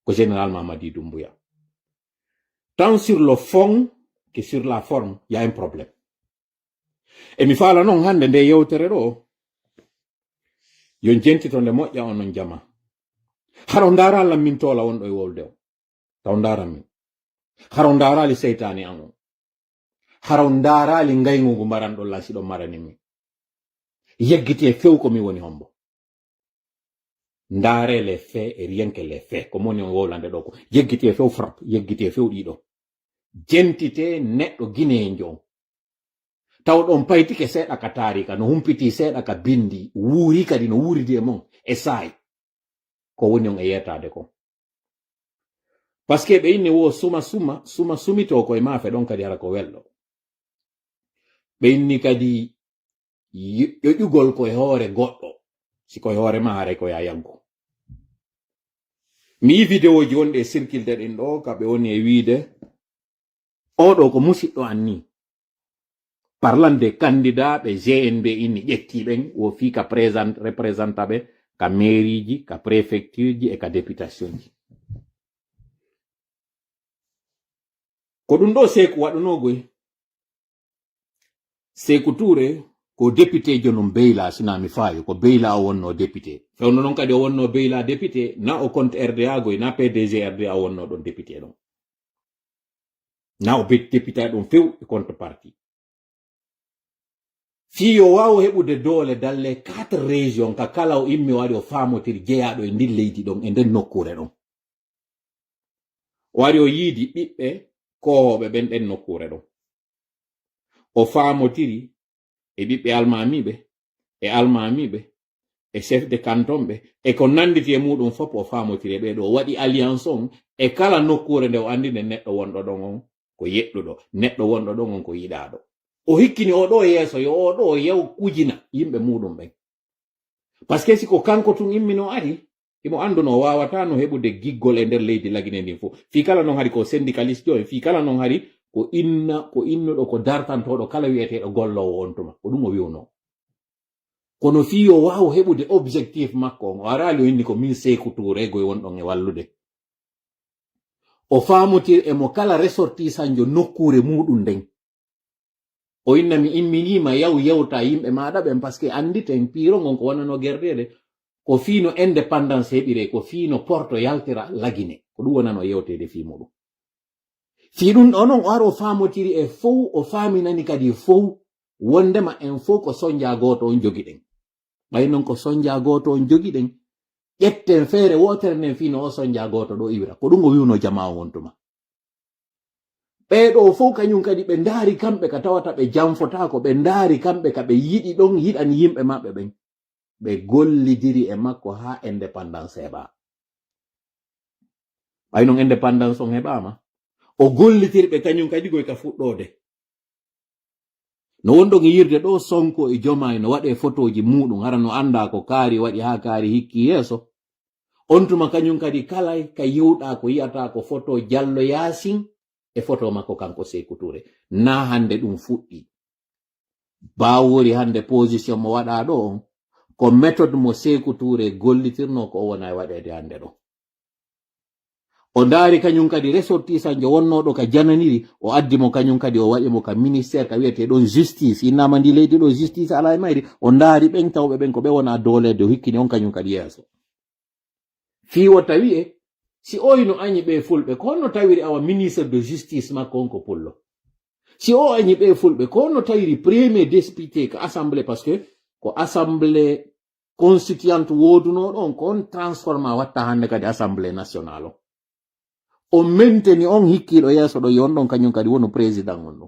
B: ko général Mamadi Doumbouya tant sur le fond que sur la forme il y a un problème e mi faala noon hande nde yewtere ɗo yon jentito nde moƴƴa onon jama haro ndaara min Tola wonɗo e wolde o taw ndaara min haro ndaarali seytani an o haro ndaarali ngaygugu mbaranɗo lasiɗo marani min yeggiti e few ko mi woni hombo ndaare les faits et rien que les faits ko moni on wolande ɗo ko yeggiti e few frappe yeggiti e few ɗiɗo jentite neɗɗo guinejo taw ɗon paytike seeɗa ka tarika no humpiti seeɗa ka bindi wuuri kadi no wuuridi e mon e saay ko woni on e yetade ko par ce que ɓe inni wo suma sumito koye maafe ɗon kadi hara ko welɗo ɓe inni kadi ƴoƴugol koye hoore goɗɗo si koye hoore ma haray ko ya yaggu mi yi vidéo ji wonɗe e circulde ɗin ɗo kaɓe woni e wiide oɗo ko musidɗo an ni parlant de candidat ɓe GNB inni ƴettiɓen wo fi ka représenta ɓe ka mairie ji ka préfecture ji e ka députation ji ko ɗum ɗo Sékou waɗunogoy Sékou Touré ko député jonom Beyla sinami fayo ko Beyla o wonno député fewno noon kadi o wonno Beyla député na o compte RDA goy na PDG RDA o wonno ɗon député ɗon na o député ɗum few e compte parti fiyo wawo heɓude doole dalle 4 région ka kala o immi waɗi o famotiri jeyaɗo e ndin leydi ɗon e nden nokkure ɗon o wari o yiidi ɓiɓɓe kowoɓe ɓen ɗen nokkure ɗon o famotiri e ɓiɓɓe almamiɓe e chef de canton ɓe e ko nanditi e muɗum fop o famotiri e ɓeɗo o waɗi alliance on e kala nokkure nde o andine neɗɗo wonɗo ɗon on ko yeɗɗuɗo neɗɗo wonɗo ɗon on ko yiɗaɗo o hikkini oɗo yeeso yo oɗo yew kujina yimɓe muɗum ɓen par ce que siko kanko tun immino ari imo anduno o wawata no heɓude giggol e nder leydi lagine ndin fof fi kala noon hari ko syndicaliste o e fi kala noon hari ko innuɗo ko dartantoɗo kala wiyeteɗo gollowo on tuma ko ɗum o wiwno kono fi o wawo heɓude objectif makko on o arali o inni ko min Sékou Touré goye wonɗon e wallude o famotir emo kala ressortisanjo nokkure muɗum nden o inna mi imminima yaw yewta yimɓe maɗa ɓen par ce que anditen piirongon ko wonano gerdede ko fiino indépendance heɓire ko fiino porto yaltira lagine ko ɗum wonano yewtede fi muɗum fi ɗum ɗo noon o ara o famotiri e fow o faminani kadi fow wondema en fow ko sonja goto on jogiɗen ɓay noon ko sonja goto on jogiɗen ƴetten feere wotere nden fino o sonja goto ɗo iwira ko ɗum o wiwno jama o wontuma ɓeɗo fow kañum kadi ɓe ndaari kamɓe ka tawata ɓe janfotako ɓe ndaari kamɓe ka ɓe yiɗi ɗon yiɗani yimɓe maɓɓe ɓen ɓe gollidiri e makko ha indépendance heɓa ɓay noon indépendance on heɓama o gollitirɓe kañum kadi goy ka fuɗɗode no wondo yirde do Sonko e Diomaye no wade photoji mudum hara no anda ko kaari wadi ha kaari hikki yeso on tuma kanyum kadi kala ka yiwda ko yiyata ko photo Jallo Yasin e photo makko kanko Sékou Touré na hande dum fuddi bawori hande position mo wada do ko méthode mo Sékou Touré gollitirno ko wona wadede hande do o daari kanyum kadi ressortissant jo wonno do ka jananiri o addi mo kanyum kadi o wadi mo ka ministère ka wiete don justice inama ndi leydi do justice ala e mayri o daari ben tawbe ben ko be wona dole de hikkini on kanyum kadi yeso fi o tawi si oyno anyi be fulbe ko no tawiri awa ministre de justice makko on ko pullo si o anyi be fulbe ko no tawiri premier député ka assemblée parce que ko assemblée constituante woduno don kon transforma watta hande kadi assemblée nationale o menteni on hikkiɗo yeso ɗo yonɗon kañum kadi wono président on ɗo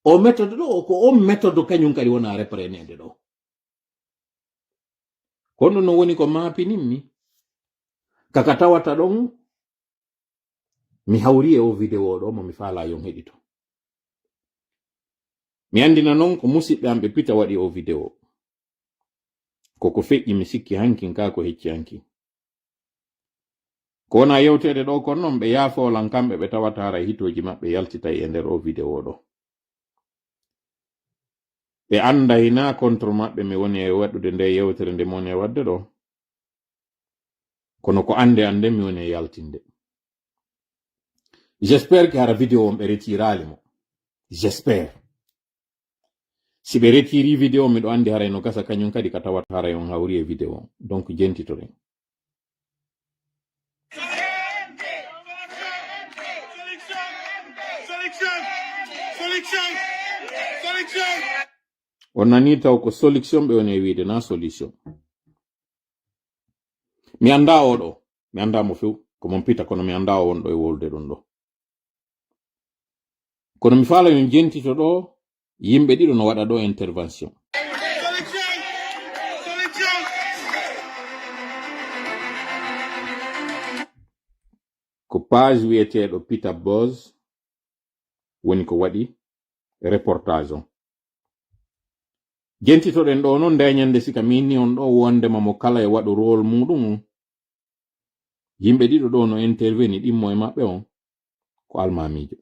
B: o méthode ɗo ko on méthode kañum kadi wona reprenede ɗo kono no woni ko maapinimmi kaka tawata ɗon mi hawri e o vidéo ɗo mo mi faala yon heɗito mi andina noon ko musidɓe am ɓe pita waɗi o vidéo koko feƴƴi mi sikki hankin ka ko hecci hankin ko wona yewtede ɗo kon noon ɓe yaafolan kamɓe ɓe tawata hara hitoji maɓɓe yaltita e nder o vidéo ɗo ɓe anday na contre maɓɓe mi woni e waɗude nde yewtere nde moni e wadde ɗo kono ko ande mi woni e yaltinde j'espère que hara vidéo on ɓe retirali mo j'espère si ɓe retiri vidéo miɗo andi haray no gasa kañum kadi ka tawata haray on hawri e vidéo donc jentitoren on nani taw ko solution ɓe woni e wiide na solution mi anda oɗo mi anda mo few ko mon pita kono mi anda o wonɗo e wolde ɗon ɗo kono mi faala yon jentito ɗo yimɓe ɗiɗo no waɗa ɗo intervention ko page wiyeteɗo Peter Buzz woni ko waɗi reportage on jentitoɗen ɗo noon ndeñande sika minni on ɗo wondema mo kala e waɗo rôle muɗum yimɓe ɗiɗo ɗo no interveni ɗimmo e maɓɓe on ko almamijo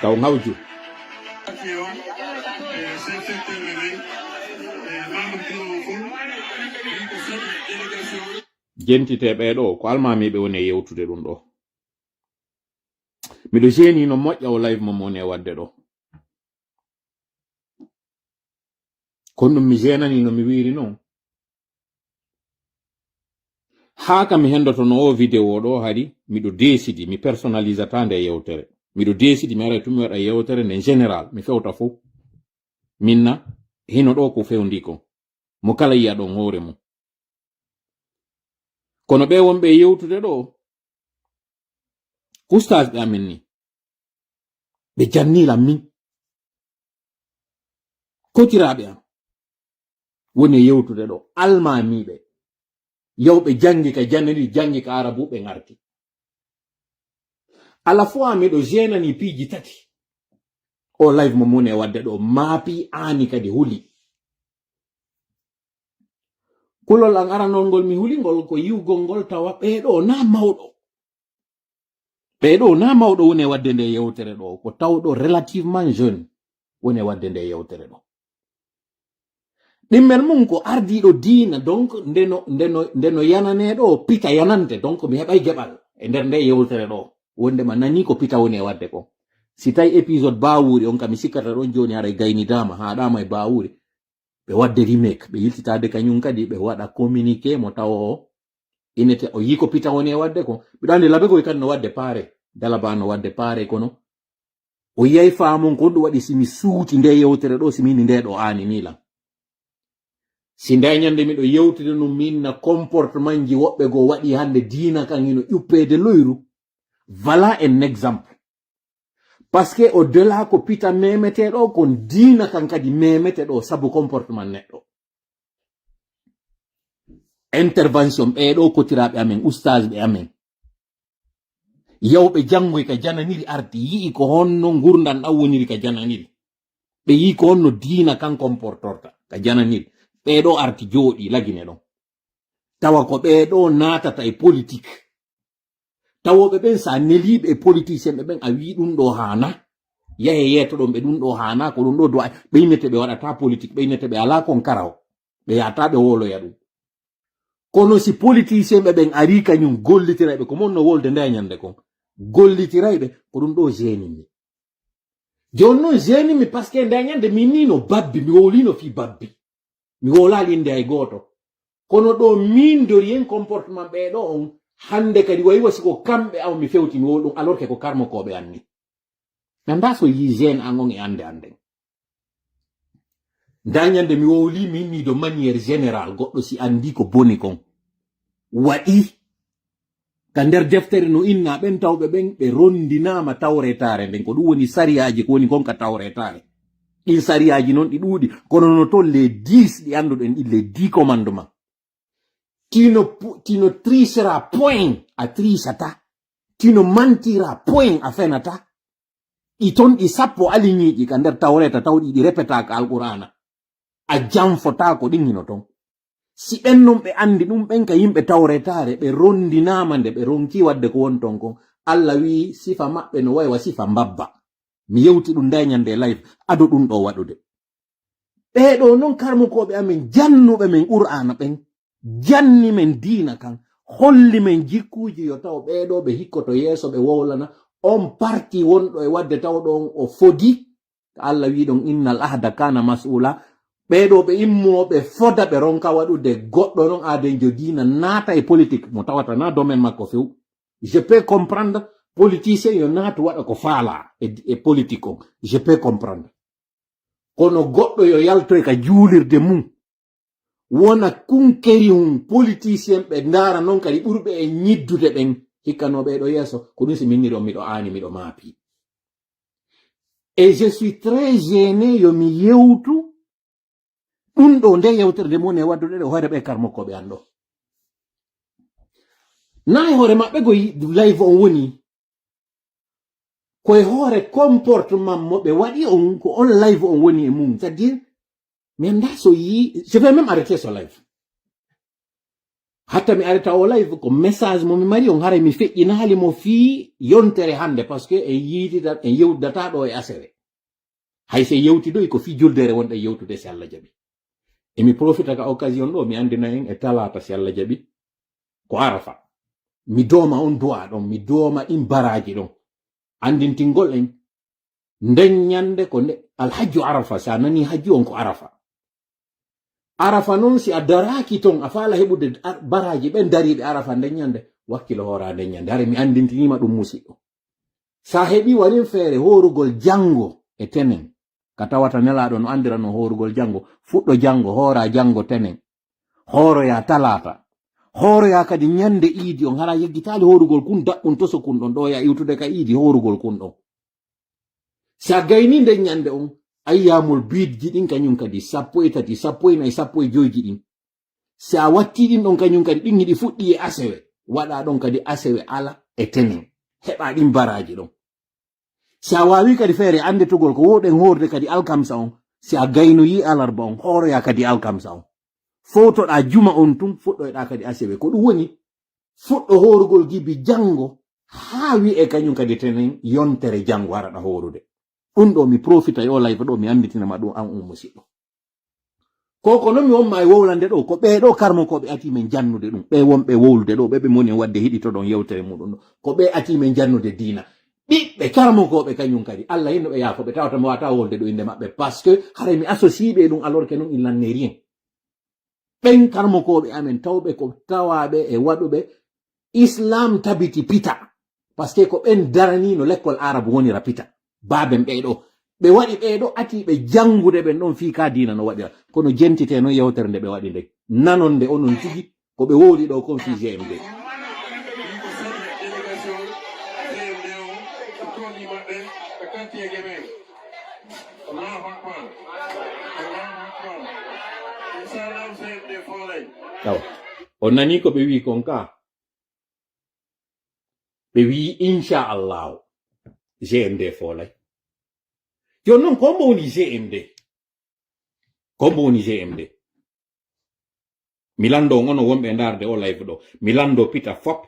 B: taw ngawju jentiteɓe ɗo ko almamiɓe woni e yewtude ɗum ɗo miɗo jeni no moƴƴa o live mo woni e wadde ɗo kono ɗum mi jenani no mi wiri noon haa ka mi hendoto no o vidéo ɗo hari miɗo décidi mi personnalisata nde yewtere miɗo décidi mi ara tumi waɗa yewtere nde général mi fewta fof minna hino ɗo ko fewndi ko mo kala yiya ɗon hoore mum kono ɓe wonɓe yewtude ɗo ustage ɓe amin ni ɓe jannilam min kotiraɓe am woni yewtude ɗo almamiɓe yawɓe jangi ka janniri jangi ka arabu ɓe ngarti ala fois miɗo jenani piiji tati o live mo mone wadde ɗo maapi ani kadi huli kulol an aranol ngol mi hulingol ko yiwgol ngol tawa ɓeɗo na mawɗo woni wadde nde yewtere ɗo ko tawɗo relativement jeune woni wadde nde yewtere ɗo ɗimmel mum ko ardiɗo diina donc ndeno yananeɗo pita yanante donc mi heɓay geɓal e nder nde yewtere ɗo wondema nani ko pita woni wadde ko si tawi épisode bawuri on kam mi sikkata ɗon joni haray gaynidama haɗama e bawuri ɓe wadde remake ɓe yiltitade kañum kadi ɓe waɗa communiqué mo tawa o inete o yi ko pita woni wadde ko mbiɗa andi laɓegoy kadi no wadde paare dalaba no wadde paare kono o yiyay faamon ko ɗum waɗi simi suuti nde yewtere ɗo simini nde ɗo ani nilam si ndayñande miɗo yewtide no min na comportement ji woɓɓe go waɗi hande diina kan ino ƴuppede loyru. Voilà un exemple. Parce que au delà ko pita memeteɗo kon diina kan kadi memeteɗo sabu comportement neɗɗo. Intervention ɓeɗo kotiraɓe amen oustage ɓe amen yawɓe jangoy ka jananiri arti yii ko honno gurdan ɗan woniri ka jananiri ɓe yii ko honno diina kan comportorta ka jananiri ɓeɗo arti jooɗi lagine ɗon tawa ko ɓeɗo natata e politique tawoɓe ɓen sa neliɓe e politicien ɓe ɓen a wi ɗum ɗo hana yahe yeto ɗon ɓe ɗum ɗo hana ko ɗum ɗo doa ɓeynete ɓe waɗata politique ɓeynete ɓe ala kon karaw ɓe yata ɓe woloya ɗum kono si politicien ɓe ɓen ari kañum gollitirayɓe ko monno wolde ndeñande kon gollitirayɓe ko ɗum ɗo genimi joni noon genimi par ce que ndeñande min ni no babbi mi wolino fi babbi mi wolalinde hay goto kono ɗo min dori hen comportement ɓeɗo on hande kadi wayi wasi ko kamɓe aw mi fewti mi wol ɗum alors que ko karmokoɓe anni mi anda so yi gene an on e ande anden dañande mi wowli min ni de manière générale goɗɗo si andi ko boni kon waɗi ka nder deftere no inna ɓen tawɓe ɓen ɓe rondinama tawretare nden ko ɗum woni sariyaji ko woni kon ka tawretare ɗin sariyaji noon ɗi ɗuuɗi kono no toon les 10 ɗi anduɗen ɗi les 10 commandement tino trichera point a trichata tino mantira point a fenata ɗi ton ɗi sappo aliñiɗi ka nder tawreta tawɗi ɗi repetaka alqur'ana a janfotako ɗin hino ton si ɓen non ɓe andi ɗum ɓen ka yimɓe tawretare ɓe rondinama nde ɓe ronki wadde ko won ton kon Allah wi sifa maɓɓe no waywa sifa mbabba mi yewti ɗum dañande live ado ɗum ɗo waɗude ɓeɗo non karmukoɓe amen jannuɓe men qur'ana ɓen janni men diina kan holli men jikkuji yo taw ɓeɗo ɓe hikkoto yeeso ɓe wowlana on parti wonɗo e wadde tawɗon o fodi Allah wi ɗon innal ahda kana mas'ula ɓeɗo ɓe immoɓe foda ɓe ronka waɗude goɗɗo non adenjo diina naata e politique mo tawata na domaine makko few je peux comprendre politicien yo naatu waɗa ko faala e politique on je peux comprendre kono goɗɗo yo yaltoy ka juulirde mum wona kunkeri hum politicien ɓe ndara non kadi ɓurɓe e ñiddude ɓen hikkanoɓe ɗo yeeso ko ɗum si minniri on miɗo aani miɗo maapi et je suis très gêné yo mi yewtu ɗum ɗo nde yewtere nde moni e wadduɗe ɗe hoore ɓe karmokkoɓe an ɗo na e hoore maɓɓe go live on woni koye hoore comportement mo ɓe waɗi on ko on live on woni e mum c'est à dire mi anda so yi je vais même arrêter so live hatta mi arrêta o live ko message mo mi mari on haray mi feƴƴinaali mo fii yontere hande par ce que en yiidita en yewdata ɗo e asewe hay se yewtidoy ko fii juldere wonɗe yewtude si Allah jaɓi e mi profita ka occasion ɗo mi andina en e talata si Allah jaɓi ko arafa mi dooma on du'a ɗon mi dooma ɗin baraji ɗon andintingol en nden ñande ko alhajju arafa sa nani hajju on ko arafa arafa noon si a daraki ton a faala heɓude baraji ɓen dariɓe arafa nden ñande wakkilo hoora nden ñande hare mi andintinima ɗum musidɗo sa heɓi warin feere horugol jango e tenen ka tawata nelaɗo no andirano horugol jango fuɗɗo jango hoora jango tenen horoya talata horoya kadi ñande iidi on hara yeggitali horugol kun daɓɓum toso kun ɗon ɗo ya iwtude ka iidi horugol kun ɗon sa gayni nden ñande on ayyamul biidji ɗin kañum kadi 13 14 15 ɗin si a watti ɗin ɗon kañum kadi ɗin hiɗi fuɗɗi e asewe waɗa ɗon kadi asewe ala e tenen heɓa ɗin baraji ɗon si a wawi kadi feere andetugol ko woɗen horde kadi alkamsa on si a gayno yi alarba on horoya kadi alkamsa on fotoɗa juma on tun fuɗɗoyɗa kadi asewe ko ɗum woni fuɗɗo horugol gibi jango ha wi e kañum kadi tenen yontere jango haraɗa horude ɗum ɗo mi profita yo live ɗo mi ambitinama ɗum an musidɗo koko noon mi wonma e wowlande ɗo ko ɓeɗo karmokoɓe ati men jannude ɗum ɓe wonɓe wowlude ɗo ɓeɓe moni wadde hiɗito ɗon yewtere muɗum ɗo ko ɓe ati men jannude diina ɓiɓɓe karmokoɓe kañum kadi Allah hinno ɓe yaafo ɓe tawata mi wata wolde ɗo inde maɓɓe parce que haray mi associe ɓe ɗum alors que non il n'en est rien ɓen karmokoɓe amen tawɓe ko tawaɓe e waɗuɓe islam tabiti pita parce que ko ɓen daranino l'école arabe wonira pita baben ɓeɗo ɓe waɗi ɓeeɗo ati ɓe jangude ɓen ɗon fii ka dina no waɗira kono jentite no yewtere nde ɓe waɗi nde nanon nde onon tigi ko ɓe wowli ɗo kon fii GMD on nani ko ɓe wi kon ka ɓe wi inchallahu GMD folay joni noon kombo woni GMD kombo woni GMD mi lando ono wonɓe darde o live ɗo mi lando pita fop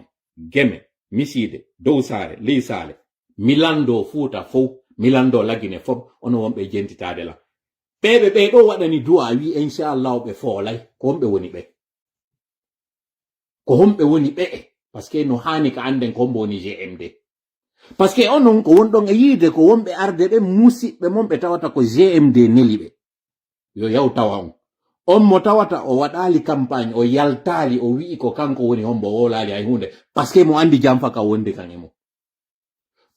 B: geme miside dow saare ley saale mi lando fuuta fof mi lando lagine fop ono wonɓe jentitade la ɓeɓe ɗo waɗani du'a wi inchallahu ɓe folay ko homɓe woni ɓe ko homɓe woni ɓe parce que no hani ka anden ko hombo woni GMD parce que onon ko wonɗon e yiide ko wonɓe arde ɓe musiɓɓe mon ɓe tawata ko GMD neli ɓe yo yaw tawa on mo tawata o waɗali campagne o yaltali o wi'i ko kanko woni hombo wolali hay hunde parce que mo andi jamfa ka wonde kan e mo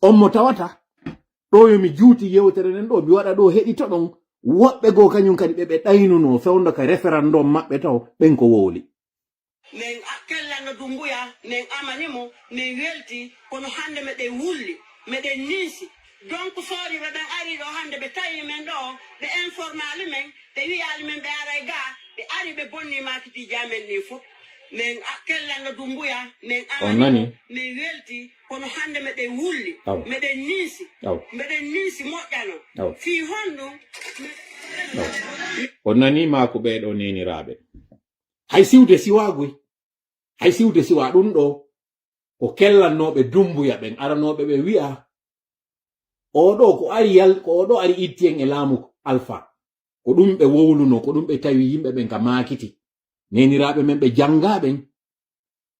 B: on mo tawata ɗo yomi juuti yewtere nden ɗo mi waɗa ɗo heɗito ɗon woɓɓe goo kañum kadi ɓe ɗaynuno fewndo ka référendum maɓɓe taw ɓen ko wowli
C: nen kellanga dumbuya nen amanimo nen welti kono hande meɗen wulli meɗen niisi donc sooriɓe ɓen ari ɗo hande ɓe tawi men ɗo ɓe informali men ɓe wiyali men ɓe aray ga ɓe ari ɓe bonni makitiji amen ni fof nen kellanga dumbuya nen amanimo nen welti kono hande meɗen wulli meɗen niisi moƴƴano fi honɗum
B: on nani mako ɓeɗo neniraɓe hay siwde siwagoy hay siwde siwa ɗum ɗo ko kellannoɓe dumbuya ɓen aranoɓe ɓe wi'a oɗo ko oɗo ari ittien e laamu alpha ko ɗum ɓe wowluno ko ɗum ɓe tawi yimɓe ɓen ka makiti neniraɓe men ɓe jangaɓen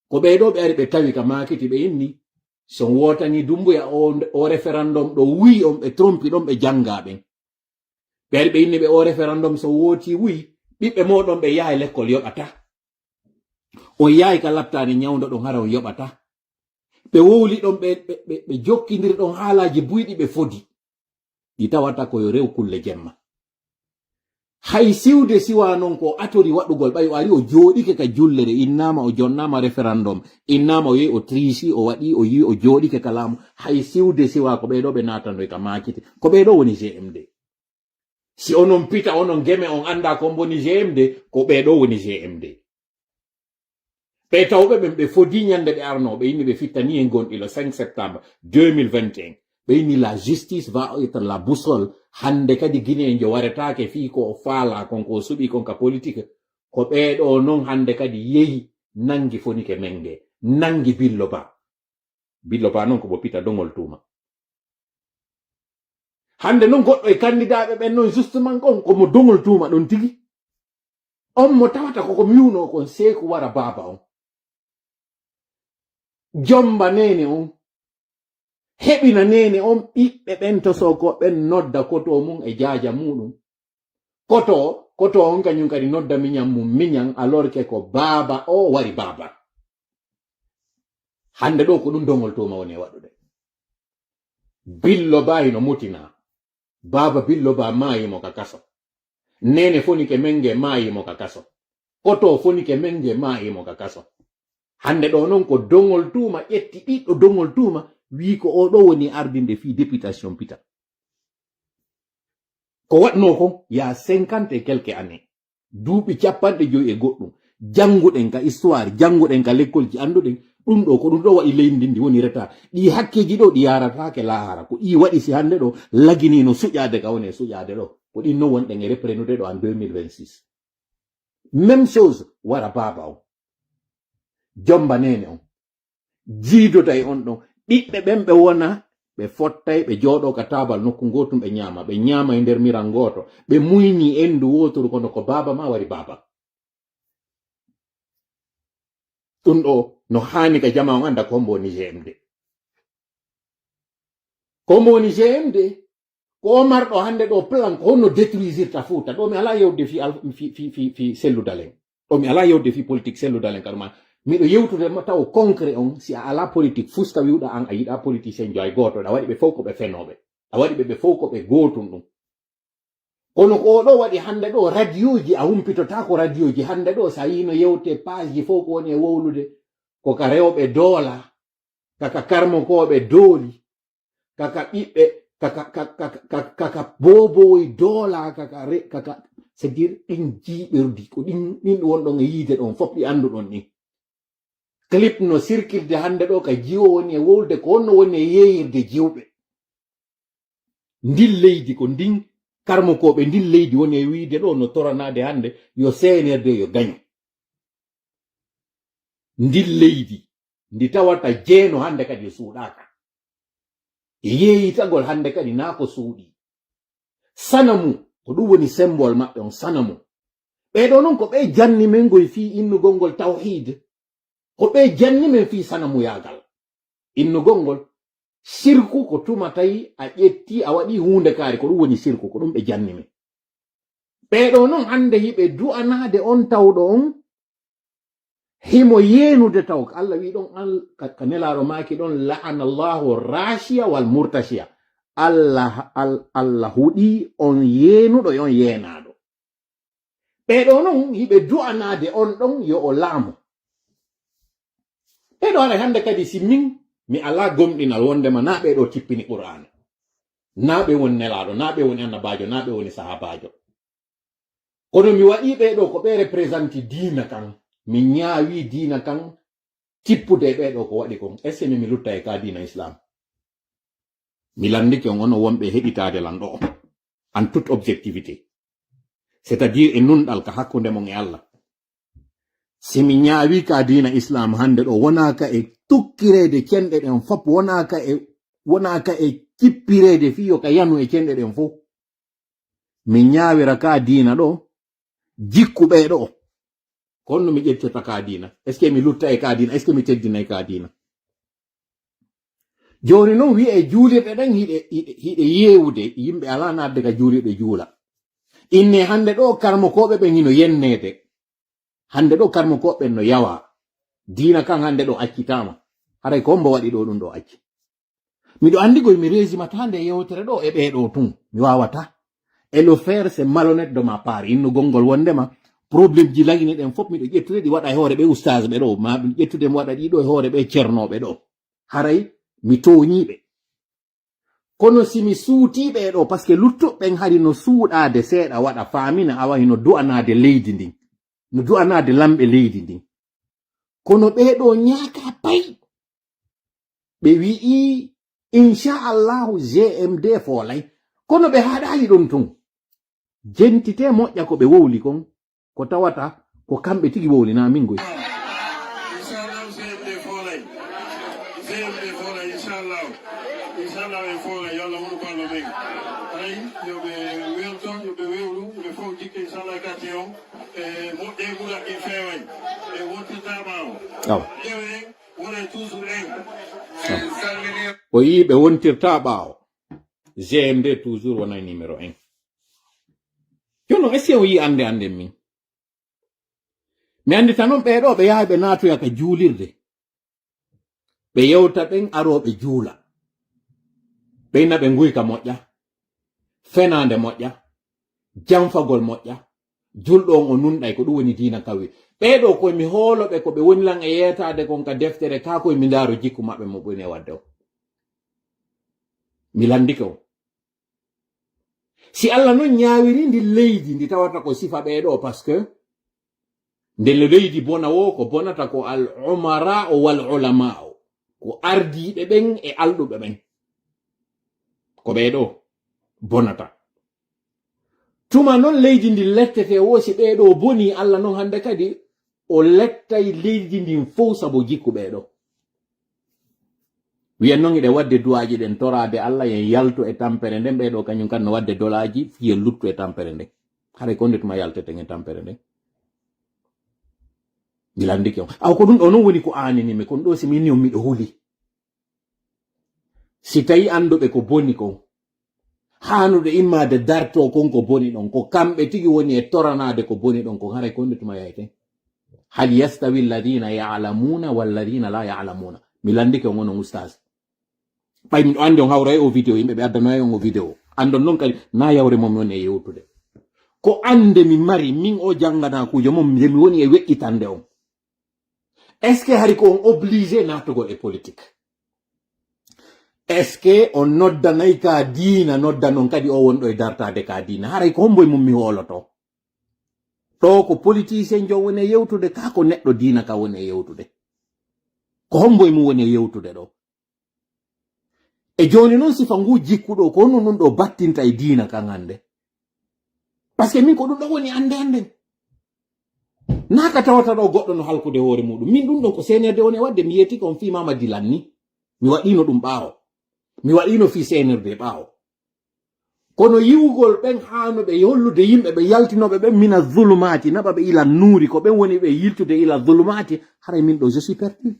B: ko ɓeɗo ɓe ari ɓe tawi ka makiti ɓe inni so wotani dumbuya o référendum ɗo wi on ɓe trompi ɗon ɓe jangaɓen ɓe ari ɓe inni ɓe o référendum so woti wi ɓiɓɓe moɗon ɓe yaha l'école yoɓata on yahi ka laɓtani ñawdo ɗon hara on yoɓata ɓe wowli ɗon ɓe jokkidir ɗon haalaji buyɗi ɓe fodi ɗi tawata koyo rew kulle jemma hay siwde siwa non ko atori waɗugol ɓay o ari o jooɗike ka jullere innama o jonnama référendum innama o yehi o trici o waɗi o yi o jooɗike ka laamu hay siwde siwa ko ɓeɗo ɓe natandoy ka makite ko ɓeɗo woni GMD si onon pita onon geme on anda ko mboni GMD ko ɓeɗo woni GMD ɓe tawɓe ɓen ɓe fodi ñande ɓe arno ɓe inni ɓe fittani en gonɗi le 5 septembre 2021 ɓe inni la justice va être la boussole hande kadi guinéen jo waretake fi ko o faala konko o suɓi kon ka politique ko ɓeɗo non hande kadi yehi nangi fonike menge nangi Billo Bah non ko bo pita dongol tuma hande non goɗɗo e candidat ɓen non justement kon komo dongol tuma ɗon tigi on mo tawata koko miwno kon Seeku wara baba on jomba nene on heɓina nene on ɓiɓɓe ɓen to soko ɓen nodda koto mum e jaaja muɗum koto on kañum kadi nodda miñan mum miñan alors que ko baba o wari baba hande ɗo ko ɗum dongol tuma woni e waɗude Billo Bah no mutina baba Billo Bah mayimo ka kaso nene fonike menge mayimo ka kaso koto fonike menge mayimo ka kaso hande ɗo non ko dongol tuma ƴetti ɓiɗɗo dongol tuma wi ko oɗo woni ardinde fi députation pita ko waɗno kon ya 50 et quelques années duuɓi 50 e goɗɗum janguɗen ka histoire janguɗen ka lekkolji anduɗen ɗum ɗo ko ɗum ɗo waɗi leydi ndi woni reta ɗi hakkeji ɗo ɗi yaratake lahara ko ɗi waɗi si hande ɗo laginino suƴade ka woni e suƴade ɗo ko ɗin no wonɗen e reprenude ɗo en 2026 même chose wara baba o jomba nene on jiidota e on ɗon ɓiɓɓe ɓen ɓe wona ɓe fottay ɓe jooɗo ka tabal nokku gotum ɓe ñama e nder miran goto ɓe muyni endu wotoru kono ko baba ma wari baba ɗum ɗo no hani ka jama on anda ko hombo woni GMD ko hombo woni GMD ko o marɗo hande ɗo plan ko honno détruisirta Fouta ɗo mi ala yewde fi selludalen ɗo mi ala yewde fi politique selludalen kaduma miɗo yewtude taw concret on si a ala politique fusta wiwɗa an a yiɗa politicien jo ay goto ɗa waɗi ɓe fof ko ɓe fenoɓe a waɗi ɓe fof ko ɓe gotum ɗum kono ko ɗo waɗi hande ɗo radio ji a humpitota ko radio ji hande ɗo sa yino yewte page ji fof ko woni e wowlude ko ka rewɓe doola kaka karmokoɓe dooli kaka ɓiɓɓe kaka boboy doola kaka c'est dire ɗin jiiɓerdi ko ɗin wonɗon e yiide ɗon fof ɗi anduɗon ɗin clip no circuilde hande ɗo ka jiwo woni e wowlude ko honno woni e yeyirde jiwɓe ndin leydi ko ndin karmokoɓe ndin leydi woni e wiide ɗo no toranade hande yo CNRD yo gaño ndin leydi ndi tawata jeeno hande kadi suuɗaka yeeyitagol hande kadi naa ko suuɗi sanamu ko ɗum woni symbole maɓɓe on sanamu ɓeɗo noon ko ɓe janni men goy fii innugol ngol tawhid ko ɓe janni men fii sanamu yagal innugol ngol sirku ko tuma tawi a ƴetti a waɗi hunde kaari ko ɗum woni sirku ko ɗum ɓe janni men ɓeɗo noon hande hiɓe du'anade on tawɗo on himo yeenude taw ko Allah wi ɗon ka nelaɗo maaki ɗon la'anallahu rashiya wal murtashiya Allah huɗi on yeenuɗo e on yeenaɗo ɓeɗo noon hiɓe du'anade on ɗon yo o laamo ɓeɗo ara hande kadi si min mi ala gomɗinal wondema na ɓeɗo tippini qur'ana na ɓe woni nelaɗo na ɓe woni annabajo na ɓe woni sahabajo kono mi waɗi ɓeɗo ko ɓe représente diina kan mi ñaawi diina kan tippude ɓeɗo ko waɗi kon est ce que mi lutta e ka diina islam mi landike on ono wonɓe heɗitade lanɗo en toute objectivité c'est à dire e nunɗal ka hakkunde mon e Allah si mi ñaawi ka diina islam hande ɗo wonaka e tukkirede cenɗe ɗen fop wonaka e cippirede fiyo ka yanu e cenɗe ɗen fof mi ñaawira ka diina ɗo jikkuɓe ɗo konno mi ƴettota ka diina est ce que mi lutta e ka diina est ce que mi teddina e ka diina joni noon wi'e juulirɗe ɗen hiɗe yewude yimɓe ala nadde ka juulirɗe juula inne hande ɗo karmokoɓe ɓen hino yennede hande ɗo karmokoɓe no yawa diina kan hande ɗo accitama haray ko mbo waɗi ɗo ɗum ɗo acci miɗo andigoy mi résimata nde yewtere ɗo e ɓeɗo tun mi wawata et le faire c'est malhonnête de ma part innugol ngol wondema probléme ji lagine ɗen fof miɗo ƴettude ɗi waɗa e hoore ɓe oustage ɓe ɗo ma ƴettude mi waɗa ɗiɗo e hoore ɓe ceernoɓe ɗo haray mi toñiɓe kono simi suutiɓe ɗo par ce que luttuɓɓen hari no suuɗade seeɗa waɗa faamina awa hino du'anade leydi ndin no du'anade lamɓe leydi ndin kono ɓeɗo ñaaka pay ɓe wi'i inchallahu GMD foolay kono ɓe haɗali ɗum tun jentite moƴƴa ko ɓe wowli kon ko tawata ko kamɓe tigi wowlina min goy o yi ɓe wontirta ɓaawo GMD toujours wonay numéro 1 jono est ce que o yi ande min mi andi tan on ɓeɗo ɓe yaha ɓe naatoya ka juulirde ɓe yewta ɓen aroɓe juula ɓeyna ɓe nguyka moƴƴa fenande moƴƴa janfagol moƴƴa julɗo on o nunɗay ko ɗum woni diina kawi ɓeɗo koyemi hooloɓe ko ɓe woni lan e yetade kon ka deftere ka koyemi ndaaro jikku maɓɓe mo ɓoni e wadde o mi landike o si Allah non ñaawiri ndi leydi ndi tawata ko sifa ɓeɗo par ce que nde leydi bona wo ko bonata ko al umara o wal ulama o ko ardiɓe ɓen e alɗuɓe ɓen ko ɓeɗo bonata tuma non leydi ndi lettete wo si ɓeɗo boni Allah non hande kadi o lettay leydi ndin fof sabo jikku ɓeɗo wiyen noon iɗe wadde duwaji ɗen torade Allah yen yaltu e tampere nden ɓeɗo kañum kan no wadde dolaji fiyen luttu e tampere nden haɗa ko ndetuma yalteten e tampere nden mi landike on aw ko ɗum ɗo noon woni ko aaninimi kono ɗo si min on miɗo huli si tawi anduɓe ko boni kon hanude immade darto kon ko boni ɗon ko kamɓe tigi woni e toranade ko boni ɗon kon haray ko ndetuma yayten hal yastawi alladina ya'lamuna walladina la ya'lamuna mi landike on onon oustage ɓay min ɗo andi on hawra o vidéo yimɓe ɓe addanayi on o vidéo andon noon kadi na yawre mom on e yewtude ko ande mi mari min o jangana kujo mom nde mi woni e weƴƴitande on est ce que hari ko on obligé natugo e politique est ce que on noddanayi ka diina nodda non kadi o wonɗo e dartade ka diina haray ko homboye mum mi holoto ɗo ko politicien jo woni e yewtude ka ko neɗɗo diina ka woni e yewtude ko homboye mum woni e yewtude ɗo e joni noon sifa ngu jikkuɗo ko honno nun ɗo battinta e diina kan hande par ce que min ko ɗum ɗo woni ande anden naka tawata ɗo goɗɗo no halkude hoore muɗum min ɗum ɗon ko senerde woni wadde mi yeti kon fimama dilan ni mi waɗino ɗum ɓaawo mi waɗino fi senerde ɓaawo kono yiwugol ɓen hanuɓe hollude yimɓe ɓe yaltinoɓe ɓen mina zulumati naɓa ɓe ila nuuri ko ɓen woni ɓe yiltude ila zulumati haray min ɗo je suis perdu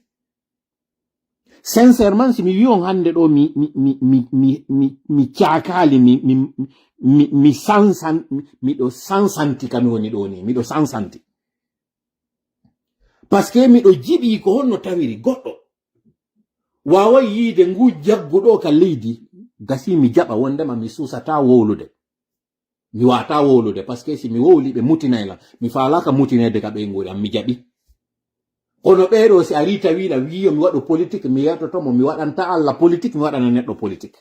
B: sincèrement si mi wi on hande ɗo mi cakali miɗo sansanti kami woni ɗo ni miɗo sansanti par ce que miɗo jiɓi ko honno tawiri goɗɗo wawai yiide ngu jagguɗo ka leydi gasi mi jaɓa wondema mi susata wowlude mi wata wowlude par ce que si mi wowli ɓe mutinayla mi falaka mutinede ka ɓe nguri am mi jaɓi kono ɓeɗo si ari tawiɗa wiyo mi waɗo politique mi yetotomo mi waɗanta Allah politique mi waɗana neɗɗo politique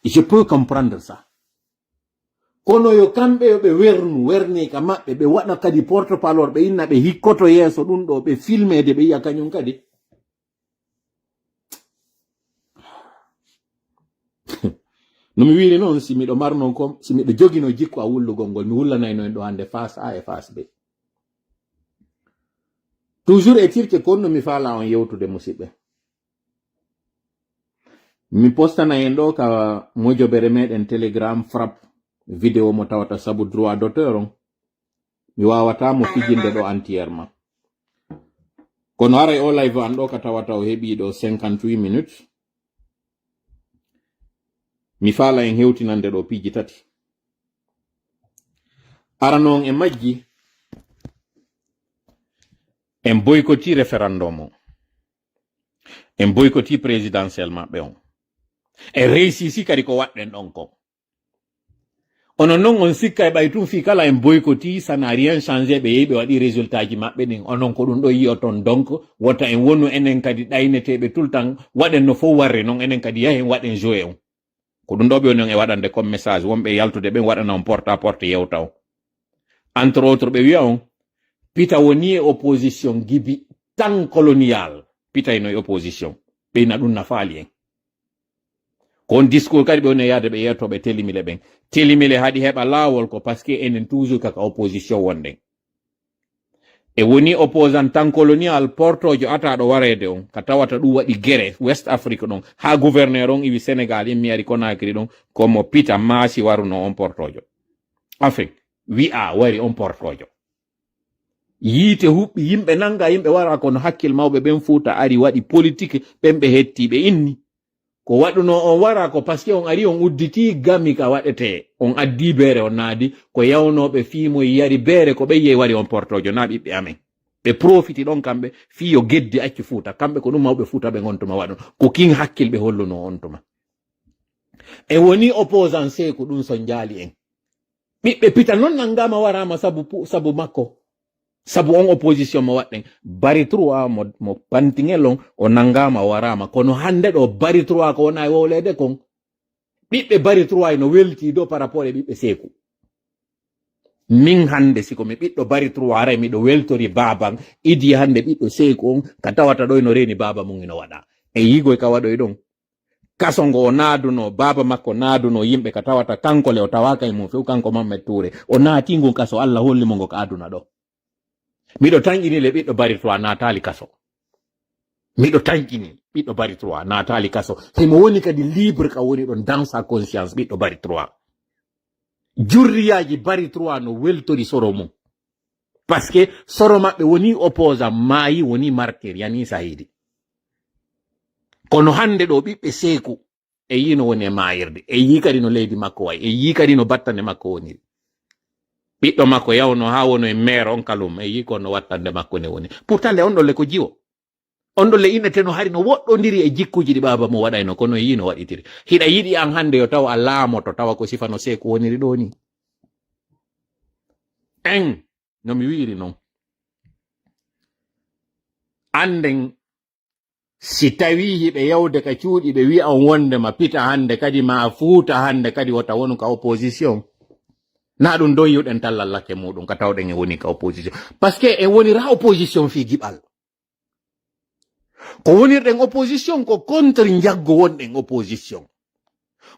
B: je peux comprendre ça kono yo kamɓe yo ɓe werni ka maɓɓe ɓe waɗa kadi porte parole ɓe inna ɓe hikkoto yeeso ɗum ɗo ɓe filmede ɓe yiya kañum kadi no mi wiri noon si miɗo marno kom si miɗo jogino jikku a wullugol ngol mi wullanayno en ɗo hande face A e face B toujours est-il que konno mi faala on yewtude musidɓe mi postana en ɗo ka mojobere meɗen telegram frappe vidéo mo tawata sabu droit d'auteur on mi wawata mo fijinde ɗo entièrement kono aray o live an ɗo ka tawata o heɓi ɗo 58 minutes mi faala en hewtinande ɗo piiji tati aranon e majji en boykoti référendum o en boykoti présidentiel maɓɓe on en réussisi kadi ko waɗɗen ɗon ko onon noon on sikka e ɓay tum fi kala en boykoti ça n'a rien changé ɓe yehi ɓe waɗi résultat ji maɓɓe ɗin onon ko ɗum ɗo yiyoton donc wota en wonu enen kadi ɗayneteɓe tout le temps waɗen no fof warre noon enen kadi yahen waɗen joué on ko ɗum ɗo ɓe woni on e waɗande comme message wonɓe yaltude ɓen waɗana on porte à porte yewta o entre autres ɓe wiya on pita woni e opposition gibi tan colonial pitayno e opposition ɓeyna ɗum nafaali en ko on discours kadi ɓe woni e yaade ɓe yettoɓe telimile ɓen telimile haɗi heɓa laawol ko par ce que enen toujours kaka opposition wonɗen e woni opposant tan colonial portojo ataɗo warede on ka tawata ɗum waɗi guerre west afrique ɗon ha gouverneur on iwi sénégal immi ari conakry ɗon komo pita maasi waruno on portojo afrique wi'a wari on portojo yiite huɓɓi yimɓe nanga yimɓe wara kono hakkil mawɓe ɓen fuuta ari waɗi politique ɓen ɓe hettiɓe inni ko waɗuno on wara ko par ce que on ari on udditi gami ka waɗete on addi beere on naadi ko yawnoɓe fiimo yari beere ko ɓe yehi wari on portojo na ɓiɓɓe amen ɓe profiti ɗon kamɓe fiyo geddi acci fuuta kamɓe ko ɗum mawɓe fuuta ɓe gontuma waɗon ko king hakkil ɓe holluno on tuma e woni opposant seeko ɗum son jaali en ɓiɓɓe pita noon nangama warama sabu makko sabu on opposition mo waɗɗen bari trois mo pantiŋel on o nangama warama kono hande ɗo bari trois ko wona e wowlede kon ɓiɓɓe bari trois no welti do par rapport e ɓiɓɓe seeku min hande siko mi ɓiɗɗo bari trois aray miɗo weltori baban idi hande ɓiɗɗo seeku on ka tawata ɗo no reni baba mum ino waɗa e yigoy ka waɗoy ɗon kaso ngo o naaduno baba makko naaduno yimɓe ka tawata kanko le o tawaka e mum few kanko Mamed Touré o naati ngon kaso Allah hollimo ngo ka aduna ɗo miɗo tañƴini le ɓiɗɗo bari trois naatali kaso miɗo tañƴini ɓiɗɗo bari trois naatali kaso himo woni kadi libre ka woni ɗon dans sa conscience ɓiɗɗo bari trois jurriyaji bari trois no weltori soro mum par ce que soro maɓɓe woni opposant maayi woni martyr yani sahidi kono hande ɗo ɓiɓɓe seeku e yi no woni e mayirde e yi kadi no leydi makko way e yi kadi no battande makko woniri ɓiɗɗo makko yawno ha wono e maire on kalum e yi kono wattande makko ne woni pourtant le on ɗo le ko jiwo ondo le ina teno hari no woddo ndiri e jikkuji di baba mo wadayno kono yino waditiri hida yidi an hande yo taw alamo to tawa ko sifano seku woniri do ni no mi wiri non anden si tawi hiɓe yawde ka cuuɗi ɓe wi an wonde ma pita hande kadi ma fuuta hande kadi wota wonu ka opposition na ɗum don yuɗen tallallake muɗum ka tawɗen e woni ka opposition parce que e wonira opposition fi giɓal ko wonirɗen opposition ko contre jaggo wonɗen opposition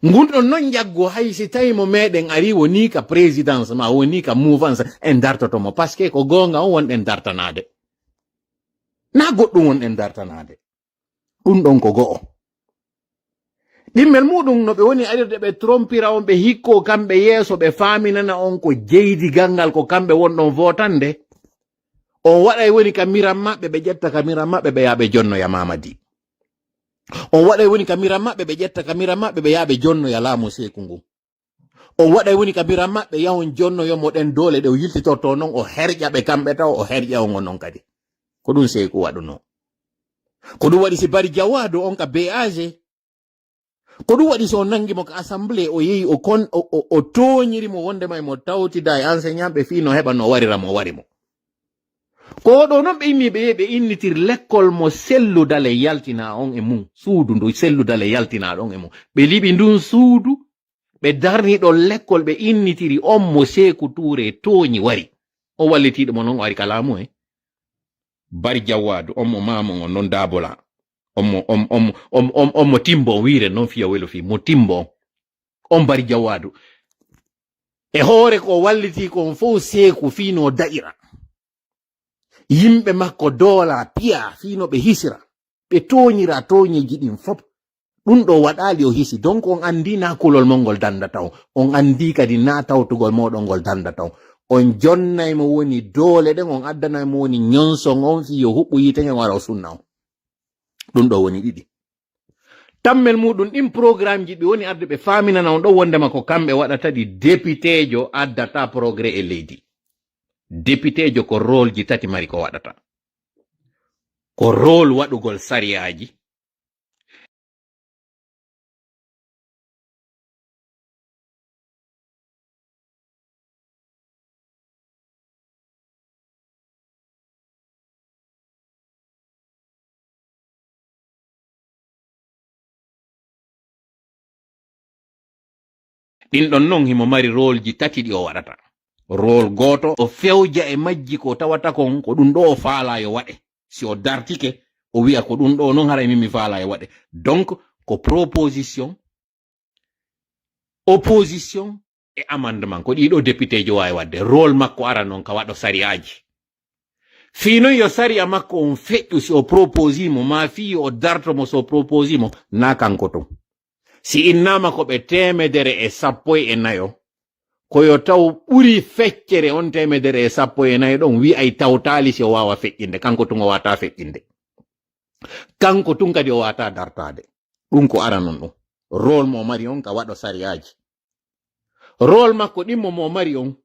B: ngunɗon non jaggo hay si tawi mo meɗen ari woni ka présidence ma woni ka mouvance en dartotomo parce que ko gonga on wonɗen dartanade na goɗɗum wonɗen dartanade ɗum ɗon ko go'o ɗimmel muɗum no ɓe woni arirde ɓe trompira on ɓe hikko kamɓe yeeso ɓe faaminana on ko jeydi gangal ko kamɓe wonɗon votande on waɗay woni ka miram maɓɓe ɓe ƴetta ka miram maɓɓe ɓe yaaɓe jonnoya mamadi on waɗay woni ka miram maɓɓe ɓe ƴetta ka miram maɓɓe ɓe yaaɓe jonnoya laamu seeku ngu on waɗay woni ka miram maɓɓe yahon jonnoyo moɗen doole ɗe o yiltitorto noon o herƴa ɓe kamɓe taw o herƴa on o noon kadi ko ɗum seeku waɗuno ko ɗum waɗi si bari jawado on ka béage ko ɗum waɗi so nangimo ka assemblée o yehi o toñiri mo wondema mo tawtida e enseignant ɓe fino heɓa no warira mo wari mo ko ɗo noon ɓe inni ɓe ɓe innitir l'école mo selludale yaltina on e mum suudu ndu selludale yaltina ɗon e mum ɓe liɓi ndun suudu ɓe darniɗo l'école ɓe innitiri on mo Sékou Touré toñi wari o wallitiɗo mo noon o ari kalamu e bari jawadu on mo mamon on non dabola on mo timbo wiire non fiya welo fi mo timbo on bari jawadu e hoore ko walliti kon fof Sékou fino da'ira yimɓe makko doola piya fino ɓe hisira ɓe toñira toñeji ɗin fop ɗum ɗo waɗali o hisi donc on andi na kulol mon ngol dandata on andi kadi na tawtugol moɗon ngol dandata on jonnay mo woni doole ɗen on addanay mo woni nyonson on fi yo huɓɓu yiten wara o sunna on ɗum ɗo woni ɗiɗi tammel muɗum ɗin programme ji ɓe woni arde ɓe faminana on ɗo wondema ko kamɓe waɗata ɗi députéjo addata progrès e leydi députéjo ko rôle ji tati mari ko waɗata ko rôle waɗugol sariyaji ɗin ɗon non himo mari rôle ji tati ɗi o waɗata rôle goto o fewja e majji ko tawata kon ko ɗum ɗo o faala yo waɗe si o dartike o wi'a ko ɗum ɗo non haray mimi faala yo waɗe donc ko proposition opposition e amendement ko ɗiɗo député jo wawi wadde rôle makko ara noon ka waɗo sariyaji finon yo sariya makko on feƴƴu si o proposimo ma fi o dartomo so proposimo na kanko ton si innama ko ɓe 114 koyo taw ɓuri feccere on 114 ɗon wi ay tawtali si o wawa feƴƴinde kanko tun o wata feƴƴinde kanko tun kadi o wata dartade ɗum ko ara non ɗum rôle mo mari on ka waɗo sariyaji rôle makko ɗimmo mo mari on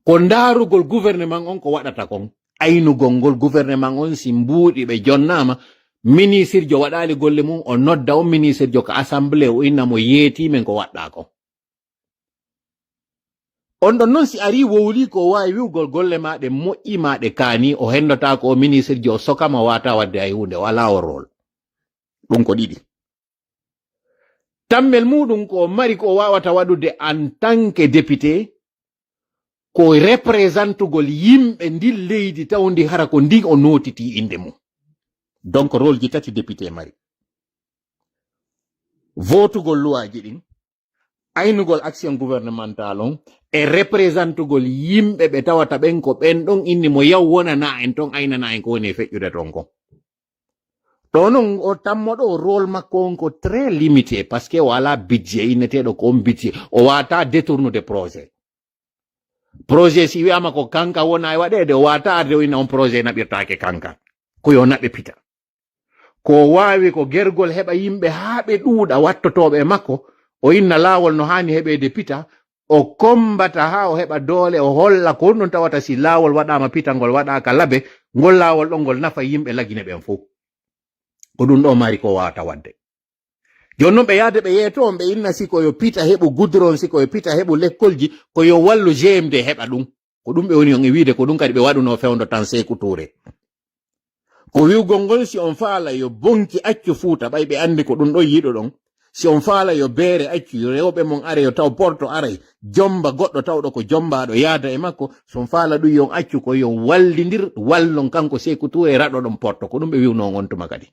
B: ko ndarugol gouvernement on ko waɗata kon aynugol ngol gouvernement on si mbuuɗi ɓe jonnama ministre jo waɗali golle mum o nodda on ministre jo ka assemblée o inna mo yeetimen ko waɗɗa ko on ɗon noon si ari wowli ko wawi wiwgol golle maɗe moƴƴi maɗe kaani o hendota ko o ministre jo sokama wata wadde ay hunde o ala o rôle ɗum ko ɗiɗi tammel muɗum ko mari ko wawata waɗude en tant que député ko représentugol yimɓe ndin leydi taw ndi hara ko ndin o notiti inde mum donc rôle ji tati député mari votugol luwaji ɗin aynugol action gouvernemental on e représentugol yimɓe ɓe tawata ɓen ko ɓen ɗon inni mo yaw wonana en ton aynana en ko woni e feƴƴude ton kon ɗo noon o tammoɗo rôle makko on ko très limité par ce que o ala budget inneteɗo ko on budget o wata détournude projet si wiyama ko kanka wona e waɗede o wata arde o inna on projet naɓirtake kanka koyo naɓe pita ko wawi ko gergol heɓa yimɓe haa ɓe ɗuuɗa wattotoɓe makko o inna laawol no hani heɓede pita o kombata ha o heɓa doole o holla ko ɗum tawata si laawol waɗama pitangol waɗaka laabe ngol laawol ɗon ngol nafa yimɓe lagine ɓen fof ko ɗum ɗo mari ko wawata wadde. Joni non ɓe yahde ɓe yeeto on ɓe inna si ko yo pita heɓu goudron, si ko yo pita heɓu lekkolji, ko yo wallu GMD heɓa ɗum. Ko ɗum ɓe woni on e wiide ko ɗum kadi ɓe waɗuno fewndo tan Sékou Touré. Ko wiwgol ngol si on faala yo bonki accu Fuuta ɓay ɓe andi ko ɗum ɗon yiɗo ɗon. Si on faala yo beere accu, yo rewɓe mon are yo taw porto aray, jomba goɗɗo tawɗo ko jombaɗo yaada e makko, so on faala ɗum yon accu ko yo wallidir wallon kanko Sékou Touré raɗo ɗon porto, ko ɗum ɓe wiwno on tuma kadi.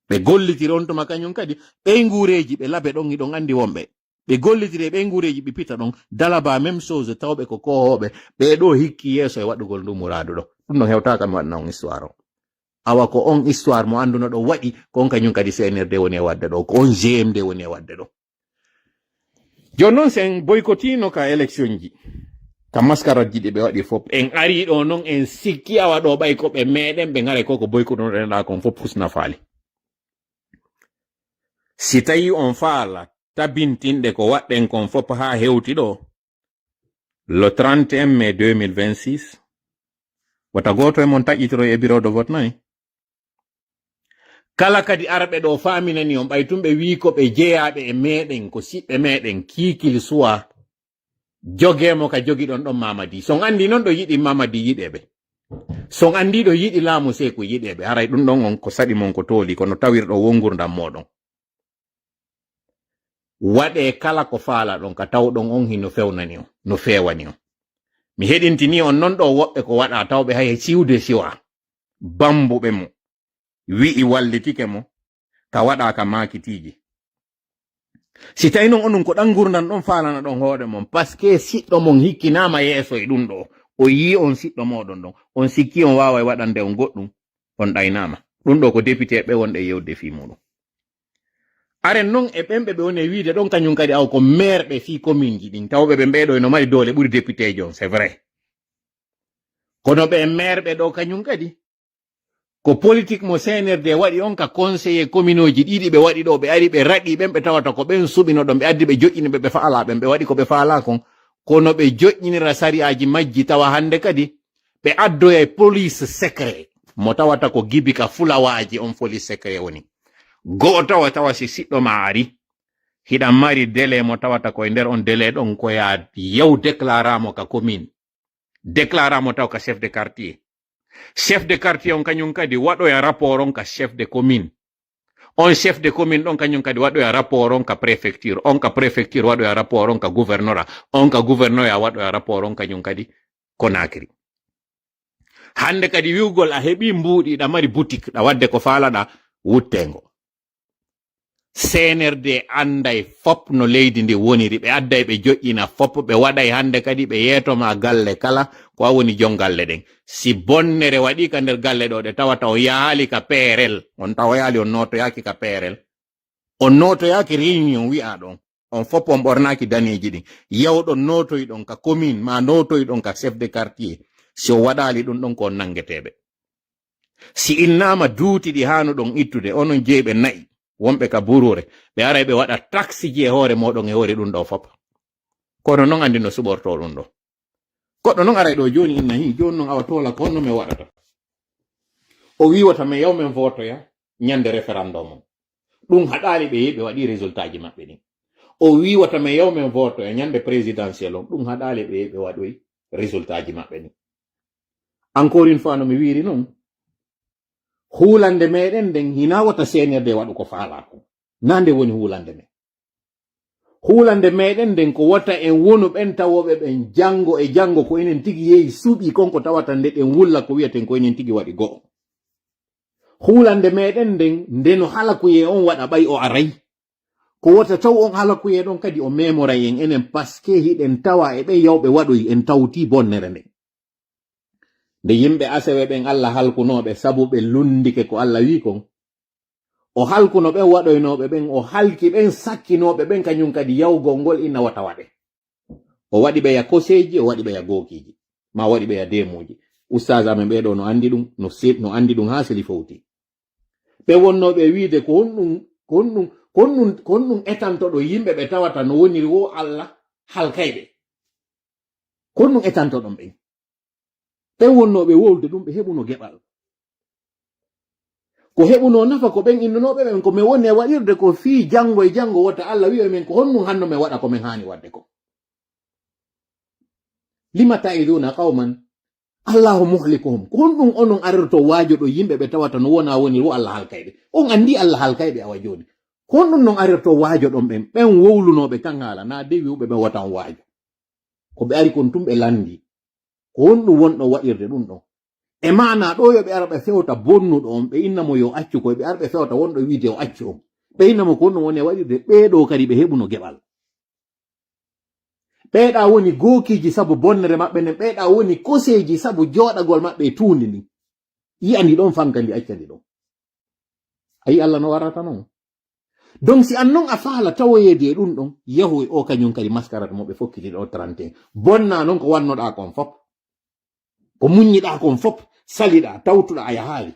B: Ɓe gollitiri on tuma kañum kadi, ɓey nguureji ɓe labe ɗon iɗon andi wonɓe. Ɓe gollitiri ɓey nguureji ɓe pita ɗon, dalaba même chose tawɓe ko kohoɓe, ɓe ɗo hikki yeeso e waɗugol ndu muradu ɗo. Ɗum ɗon hewtaka mi waɗna on histoire o. Awa ko on histoire mo anduno ɗo waɗi, ko on kañum kadi CNRD woni e wadde ɗo, ko on GMD woni e wadde ɗo. Joni noon sen boykotino ka élection ji, ka mascarade ji ɗi ɓe waɗi fop, en ari ɗo noon en sikki awa ɗo ɓay ko ɓe meɗen ɓe ngare koko boykotonoɗen kon fop pusna faali. Si tawi on faala tabintinɗe ko waɗɗen kon fop ha hewti ɗo, le 31 mai 2026, wata goto e mon taƴitiro e bureau de vote nani. Kala kadi arɓe ɗo faminani on ɓay tumɓe wi ko ɓe jeeyaɓe e meɗen ko siɓɓe meɗen qu'il soit jogemo ka jogi ɗon Mamadi. Son andi non ɗo yiɗi Mamadi yiɗeɓe. Son andi ɗo yiɗi laamu Sékou yiɗeɓe. Haray ɗum ɗon on ko saɗi mon ko tooli kono tawirɗo wongurdam moɗon. Waɗe kala ko faala ɗon ka tawɗon on hino fewnani on, no fewani on. Mi heɗintini on non ɗo woɓɓe ko waɗa tawɓe hay siwde siwa bambuɓe mo wi'i wallitike mo ka waɗa ka makitiji. Si tawi non onon ko ɗan gurdan ɗon faalana ɗon hoore mon parce que siɗɗo mon hikkinama yeeso e ɗum ɗo, o yi on siɗɗo moɗon ɗon, on sikki on wawa waɗande on goɗɗum, on ɗaynama. Ɗum ɗo ko député ɓe wonɗe yewde fi muɗum. Aren non e ɓemɓe ɓe woni e wiide ɗon kañum kadi aw ko maire ɓe fi commune ji ɗin, tawɓe ɓe ɓeɗo no mari doole ɓuri député jon, c'est vrai. Kono ɓe maire ɓe ɗo kañum kadi ko politique mo CNRD waɗi on ka conseiller commune ji ɗiɗi ɓe waɗi ɗo, ɓe ari ɓe raɗi ɓen ɓe tawata ko ɓen suɓino ɗon, ɓe addi ɓe joƴƴini ɓe faala ɓen, ɓe waɗi ko ɓe faala kon, kono ɓe joƴƴinira sariyaji majji tawa hande kadi ɓe addoya e police secret mo tawata ko gibi ka fulawaji on police secret woni. Go'o tawa si siɗɗo ma ari hiɗan mari délai mo tawata koye nder on délai ɗon ko ya yew déclaramo ka commune, déclaramo taw ka chef de quartier. Chef de quartier on kañum kadi waɗoya rapport on ka chef de commune. On chef de commune ɗon kañum kadi waɗoya rapport on ka préfecture. On ka préfecture waɗoya rapport on ka gouverneur. On ka gouverneur ya waɗoya rapport on kañum kadi Conakry. Hande kadi wiwgol a heɓi mbuuɗi ɗa mari boutique ɗa wadde ko faalaɗa wuttengo. CNRD anday fop no leydi ndi woniri, ɓe adday ɓe joƴƴina fop, ɓe waɗay hande kadi ɓe yeetoma galle kala ko a woni jon galle ɗen. Si bonnere waɗi ka nder galle ɗo ɗe tawata o yaali ka PRL, on tawa yaali on notoyaki ka PRL, on notoyaki réunion wi'a ɗon, on fop on ɓornaki daneji ɗin, yawɗon notoyɗon ka commune ma notoyɗon ka chef de quartier. Si o waɗali ɗum ɗon ko on nangeteɓe. Si innama duuti ɗi hanuɗon ittude, onon jeeɓe nayi wonɓe ka burure, ɓe aray ɓe waɗa taxe ji e hoore moɗon e hoore ɗum ɗo fop. Kono non andi no suɓorto ɗum ɗo. Goɗɗo non aray ɗo joni inna hi, joni non awa Tolah ko honno mi waɗata. O wiwata men yaw men votoya ñande référendum. Ɗum haɗali ɓe yehi ɓe waɗi résultat ji maɓɓe ɗin. O wiwata men yaw men votoya ñande présidentiel on. Ɗum haɗali ɓe yehi ɓe waɗoy résultat ji maɓɓe ɗin. Encore une fois no mi wiri non, hulande meɗen nden hina wata CNRD waɗu ko faala ko. Nande woni hulande men. Hulande meɗen nden ko wata en wonu ɓen tawoɓe ɓen jango e jango ko enen tigi yehi suuɓi konko tawata nde ɗen wulla ko wiyaten ko enen tigi waɗi go'o. Hulande meɗen nden ndeno halakuye on waɗa ɓay o aray. Ko wata taw on halakuye ɗon kadi o memoray en enen paske hiɗen tawa e ɓen yawɓe waɗoy en tawti bonnere nden. Nde yimɓe asewe ɓen Allah halkunoɓe sabu ɓe lundike ko Allah wi kon, o halkuno ɓen waɗoynoɓe ɓen, o halki ɓen sakkinoɓe ɓen kañum kadi yawgol ngol ina wata waɗe. O waɗi ɓe ya koseji, o waɗi ɓe ya gokiji, ma waɗi ɓe ya demuji. Ustaz amen ɓeɗo no andi ɗum, no andi ɗum ha seli fowti. Ɓe wonnoɓe wiide ko honɗum etantoɗo yimɓe ɓe tawata no woniri wo Allah halkayɓe. Ko honɗum etantoɗon ɓen. Ɓe wonnoɓe wolde ɗum ɓe heɓuno geɓal. ko heɓuno nafa ko ɓen innunoɓe ɓen ko min woni e waɗirde ko fii jango e jango wota Allah wi'a men ko honɗum hanno min waɗa ko min hani wadde ko. lima ta'iduna qawman Allahu muhlikuhum, ko honɗum onon arerto waajo ɗo yimɓe ɓe tawata no wona woni wo Allah halkayɓe. On andi Allah halkayɓe awa joni. Ko honɗum non arerto waajo ɗon ɓen wowlunoɓe kan haala na de wi'uɓe ɓen watan waajo. Ko ɓe ari kon tum ɓe landi. Ko honɗum wonɗo waɗirde ɗum ɗon. E mana ɗo yo ɓe ara ɓe fewta bonnuɗo on ɓe innamo yo accu koye ɓe ara ɓe fewta wonɗo wiide o accu on. Ɓe innamo ko honɗum woni e waɗirde ɓeeɗo kadi ɓe heɓuno geɓal. ɓeeɗa woni gookiji sabu bonnere maɓɓe nden ɓeeɗa woni koseji sabu jooɗagol maɓɓe e tuundi ndin. Yi'andi ɗon famka ndi accandi ɗon. Ayi Allah no warata noon. Donc si an non a faala tawoyeede e ɗum ɗon yahu e o kañum kadi maskarata mo ɓe fokkiti ɗo 31. Bonna noon ko wannoɗa kon fop. Ko muññiɗa kon fop saliɗa tawtuɗa a yahaali.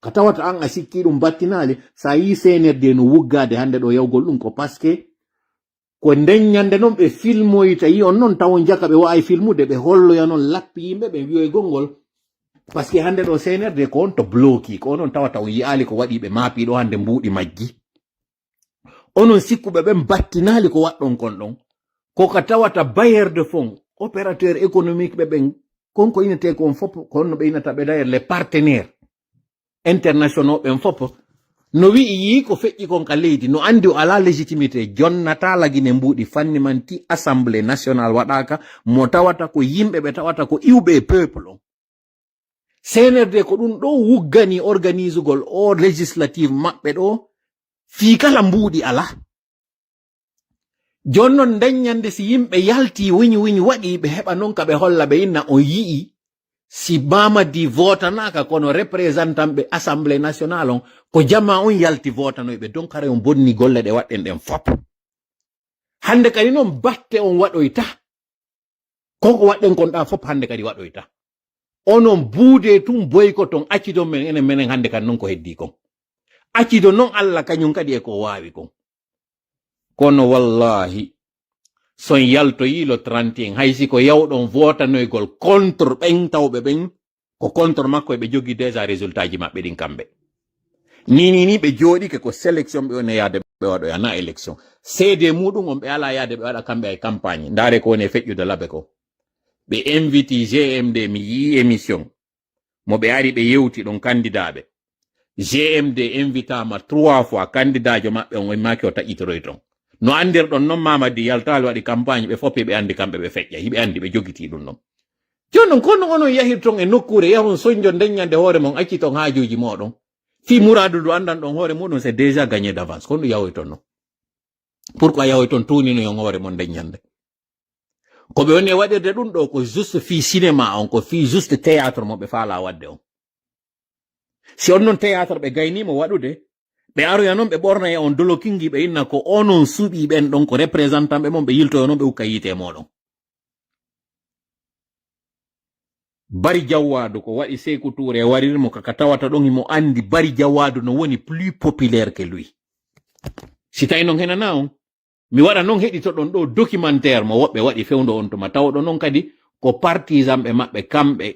B: Ka tawata an a sikki ɗum battinaali sa yi senerde no wuggade hande ɗo yawgol ɗum ko paske ko ndeññande noon ɓe filmoyta yi on noon tawon jaka ɓe wawi filmude ɓe holloya noon lappi yimɓe ɓe wiyoygol ngol par ce que hande ɗo senerde ko on to bloki ko onon tawata on yi'ali ko waɗi ɓe maapi ɗo hande mbuuɗi majji onon sikkuɓe ɓen battinali ko waɗɗon kon ɗon ko ka tawata bailleur de fonds opérateur économique ɓe ɓen konko inete kon fop konno ɓe inata ɓe d'ailleurs les partenaires internationaux ɓen fop no wi'i yi ko feƴƴi kon ka leydi no andi o ala légitimité jonnata lagine mbuuɗi fanni man ti assemblée nationale waɗaka mo tawata ko yimɓe ɓe tawata ko iwɓe e peuple on CNRD ko ɗum ɗo wuggani organisugol o législative maɓɓe ɗo fii kala mbuuɗi ala jonnon daññande si yimɓe yalti wiñi waɗi ɓe heɓa non ka ɓe holla ɓe inna on yi'i si Mamadi votanaka kono représentant ɓe assemblée nationale on ko jama on yalti votanoyɓe donc kare on bonni golle ɗe waɗɗen ɗen fop hande kadi noon batte on waɗoyta koko waɗɗen kon ɗa fop hande kadi waɗoyta onon buude tum boyko ton accidon men enen menen hande kan non ko heddi kon accido non Allah kañum kadi e ko wawi kon kono wallahi son yaltoyi lo 31 haysi ko yawɗon votanoygol contre ɓen tawɓe ɓen ko contre makko ɓe jogi déjà résultat ji maɓɓe ɗin kamɓe ni ɓe jooɗike ko sélection ɓe one yaade ɓe waɗoya na élection seede muɗum on ɓe ala yaade ɓe waɗa kamɓe ay campagne ndaare ko woni feƴƴude laɓe ko ɓe inviti GMD mi yi émission mo ɓe ari ɓe yewti ɗon candidat ɓe GMD invitama 3 fois candidat jo maɓɓe on maki o taƴitoroy ton no andirɗon noon Mamadi yaltali waɗi campagne ɓe foppe ɓe andi kamɓe ɓe feƴƴa hiɓe andi ɓe jogiti ɗum ɗon joni noon kono onon yahir ton e nokkure yahon soñjo deññande hoore mon acci ton haajuji moɗon fi mouradu du andan ɗon hoore muɗum c'est déjà gagné d'avance kono ɗum yahoy ton noon pourquoi yahoy ton tuninoyon hoore mon deññande ko ɓe woni e waɗirde ɗum ɗo ko juste fi cinéma on ko fi juste théâtre mo ɓe faala wadde on si on noon théâtre ɓe gaynimo waɗude ɓe aroya noon ɓe ɓorna e on dolokingi ɓe inna ko onon suuɓi ɓen ɗon ko représentant ɓe mon ɓe yiltoyo noon ɓe hukka yiite moɗon Bari Jawadu ko waɗi Sékou Touré warirmo kaka tawata ɗon imo andi Bari Jawadu no woni plus populaire que lui si tawi noon henana on mi waɗa noon heɗito ɗon ɗo documentaire mo woɓɓe waɗi fewndo on tuma tawɗo noon kadi ko partisan ɓe maɓɓe kamɓe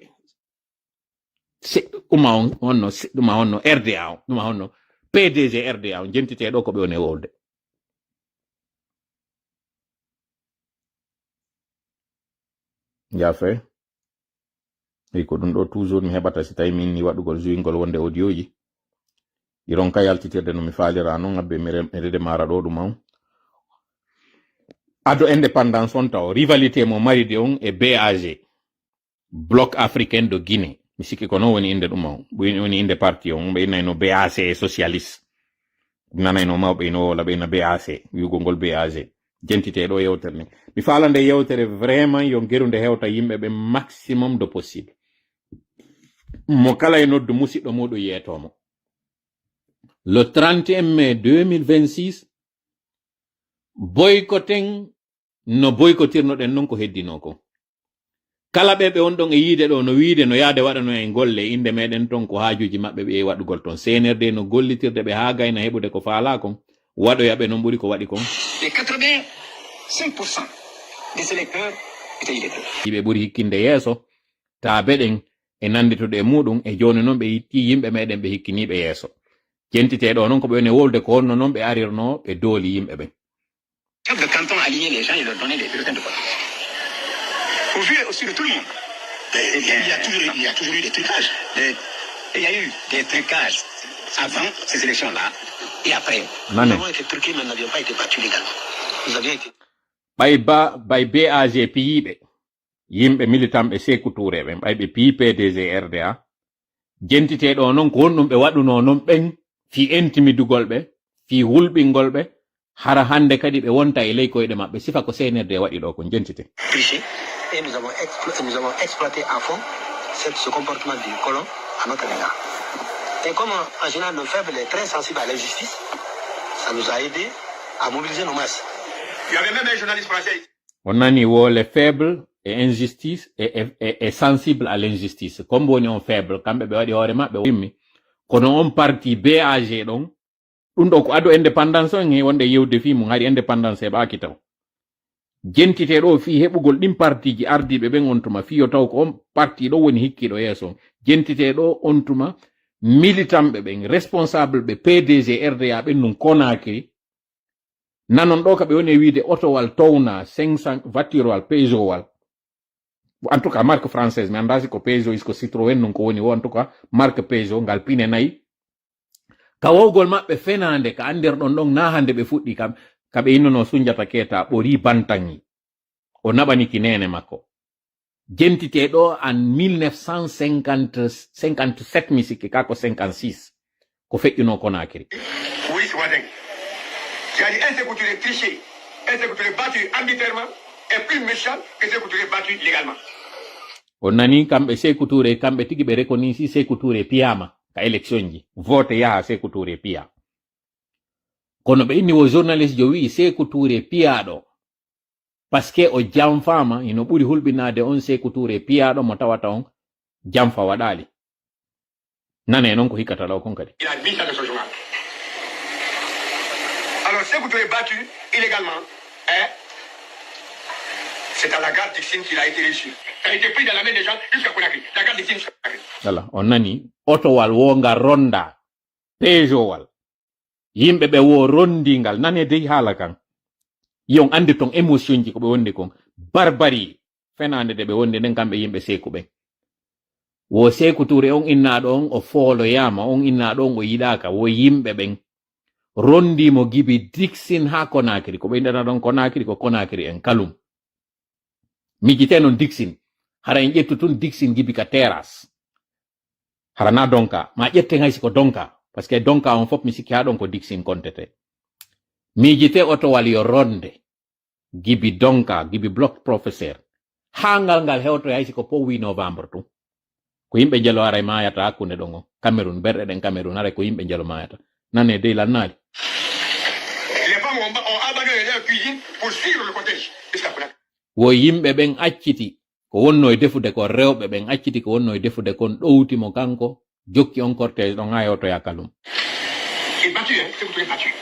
B: ɗuma honno RDA on ɗuma honno PDG RDA on jentite ɗo ko ɓe woni wolde jafe ei ko ɗum ɗo toujours mi heɓata si tawi min ni waɗugol juyngol wonde audio ji iron ka yaltitirde no mi faalira noon abbe mi redemara ɗo ɗum on ado indépendance on taw rivalité mo maride on e BAG bloc africain de Guinée mi sikki ko noon woni inde ɗum on woni inde parti on ɓe innayno BAC socialiste nanayno mawɓe ino wola ɓe inna BAC wiugol ngol BAG jentite ɗo yewtere ni mi faala nde yewtere vraiment yo gerude hewta yimɓe ɓe maximum de possible mo kala e noddu musidɗo muɗum yeetomo le 31 mai 2026 boycotten no boycottirnoɗen noon ko heddino ko kala ɓe on ɗon e yiide ɗo no wiide no yaade waɗano en golle inde meɗen ton ko haajuji maɓɓe ɓe waɗugol ton CNRD no gollitirde ɓe haa gayna heɓude ko faala kon waɗoyaɓe noon ɓuri ko waɗi kon
D: 85% des électeurs étaient illettrés.
B: Yiɓe ɓuri hikkinde yeeso taa beɗen e nanditude e muɗum e joni noon ɓe yitti yimɓe meɗen ɓe hikkiniɓe yeeso jentiteɗo noon ko ɓe woni wolde ko honno noon ɓe arirno ɓe dooli yimɓe ɓen.
D: Chef de canton aligner les gens et leur donner des bulletins de vote. Au vu aussi de tout le monde. Il y a toujours eu des trucages. Il y a eu des trucages avant ces élections-là et après. Nous avons été truqués, mais nous n'avions pas été battus légalement. Nous avions été...
B: Bay BAG piyiɓe yimɓe militanɓe Sékou Touré ɓen ɓay ɓe piyi PDG RDA jentiteɗo noon ko honɗum ɓe waɗuno noon ɓen fi intimidugol ɓe fi hulɓingol ɓe hara hande kadi ɓe wonta e ley koyɗe maɓɓe sifa ko CNRD waɗi ɗo ko jentite.
D: Et nous avons exploité à fond ce comportement du colon à notre égard. Et comme en général le faible est très sensible à l'injustice, ça nous a aidé à mobiliser nos masses. Il y avait même un journaliste français.
B: On a ni le faible et injustice et sensible à l'injustice. Comme on est faible, quand on est wimmi kono on parti BAG ɗon ɗum ɗo ko ado indépendance on wonde yewde fi mum hari indépendance e ɓaaki taw jentiteɗo fi heɓugol ɗin partiji ardiɓe ɓen on tuma fiyo taw ko on parti ɗo woni hikkiɗo yeeso jentiteɗo on tuma militanɓe ɓen responsable ɓe PDG RDA ɓen num Conakry nanon ɗo ka ɓe woni wiide otowal towna 500 voiture wal Peugeot wal en tout cas marque française mi andasi ko Peugeot isko Citroën nun ko woni wo en tout cas marque Peugeot ngal pine nayi kawogol maɓɓe fenande ka andir ɗon ɗon na hande ɓe fuɗɗi kam kaɓe innono Sunjata Keita ɓori bantangi o naɓaniki nene makko jentiteɗo en 1957 mi sikki ka ko 56 ko feƴƴuno Conakry.
D: Oui, c'est dingue. J'ai dit un Sékou Touré triché, un Sékou Touré battu arbitrairement est plus méchant que Sékou Touré battu légalement.
B: On nani kamɓe Sékou Touré kamɓe tigi ɓe reconisi Sékou Touré piyama ka élection ji vote yaha Sékou Touré piya kono ɓe inni wo journaliste jo wi Sékou Touré piyaɗo parce que o jamfama ino ɓuri hulɓinade on Sékou Touré piyaɗo mo tawata on jamfa waɗali nane noon ko hikkata ɗo kon kadi.
D: Il a dit ça dans son journal. Alors Sékou Touré battu illégalement, c'est à la gare d'Ixine qu'il a été reçu. Il a été pris dans la main des gens jusqu'à Conakry. La gare d'Ixine jusqu'à Conakry.
B: Voilà, on nani otowal wonga ronda Peugeot wal yimɓe ɓe wo rondingal nane dey haala kan yon andi ton émotion ji ko ɓe wondi kon barbari fenande de ɓe wondi nden kamɓe yimɓe Sékou ɓen wo Sékou Touré on innaɗo on o fooloyama on innaɗo on o yiɗaka wo yimɓe ɓen rondimo gibi Dixine ha Conakry ko ɓe indata ɗon Conakry ko Conakry en kalum mijite non Dixine hara en ƴettu tun Dixine gibi ka terrasse hara na donka ma ƴetten haysi ko donka parce que donka on fop mi sikki ha ɗon ko Dixine kontete mijite otowal yo ronde gibi donka gibi bloc professeur ha ngal hewto haysi ko powi novembre tun ko yimɓe jelo haray mayata hakkunde ɗon o Cameroun berɗe ɗen Cameroun haray ko yimɓe jelo mayata nane dey lannali.
D: Les femmes ont abandonné leur cuisine pour suivre le cortège jusqu'à Conakry.
B: Wo yimɓe ɓen acciti ko wonno e defude ko rewɓe ɓen acciti ko wonno e defude kon ɗowtimo kanko jokki on cortège ɗon ha yewtoya kalum.
D: Il battu, hein, Sékou Touré battu.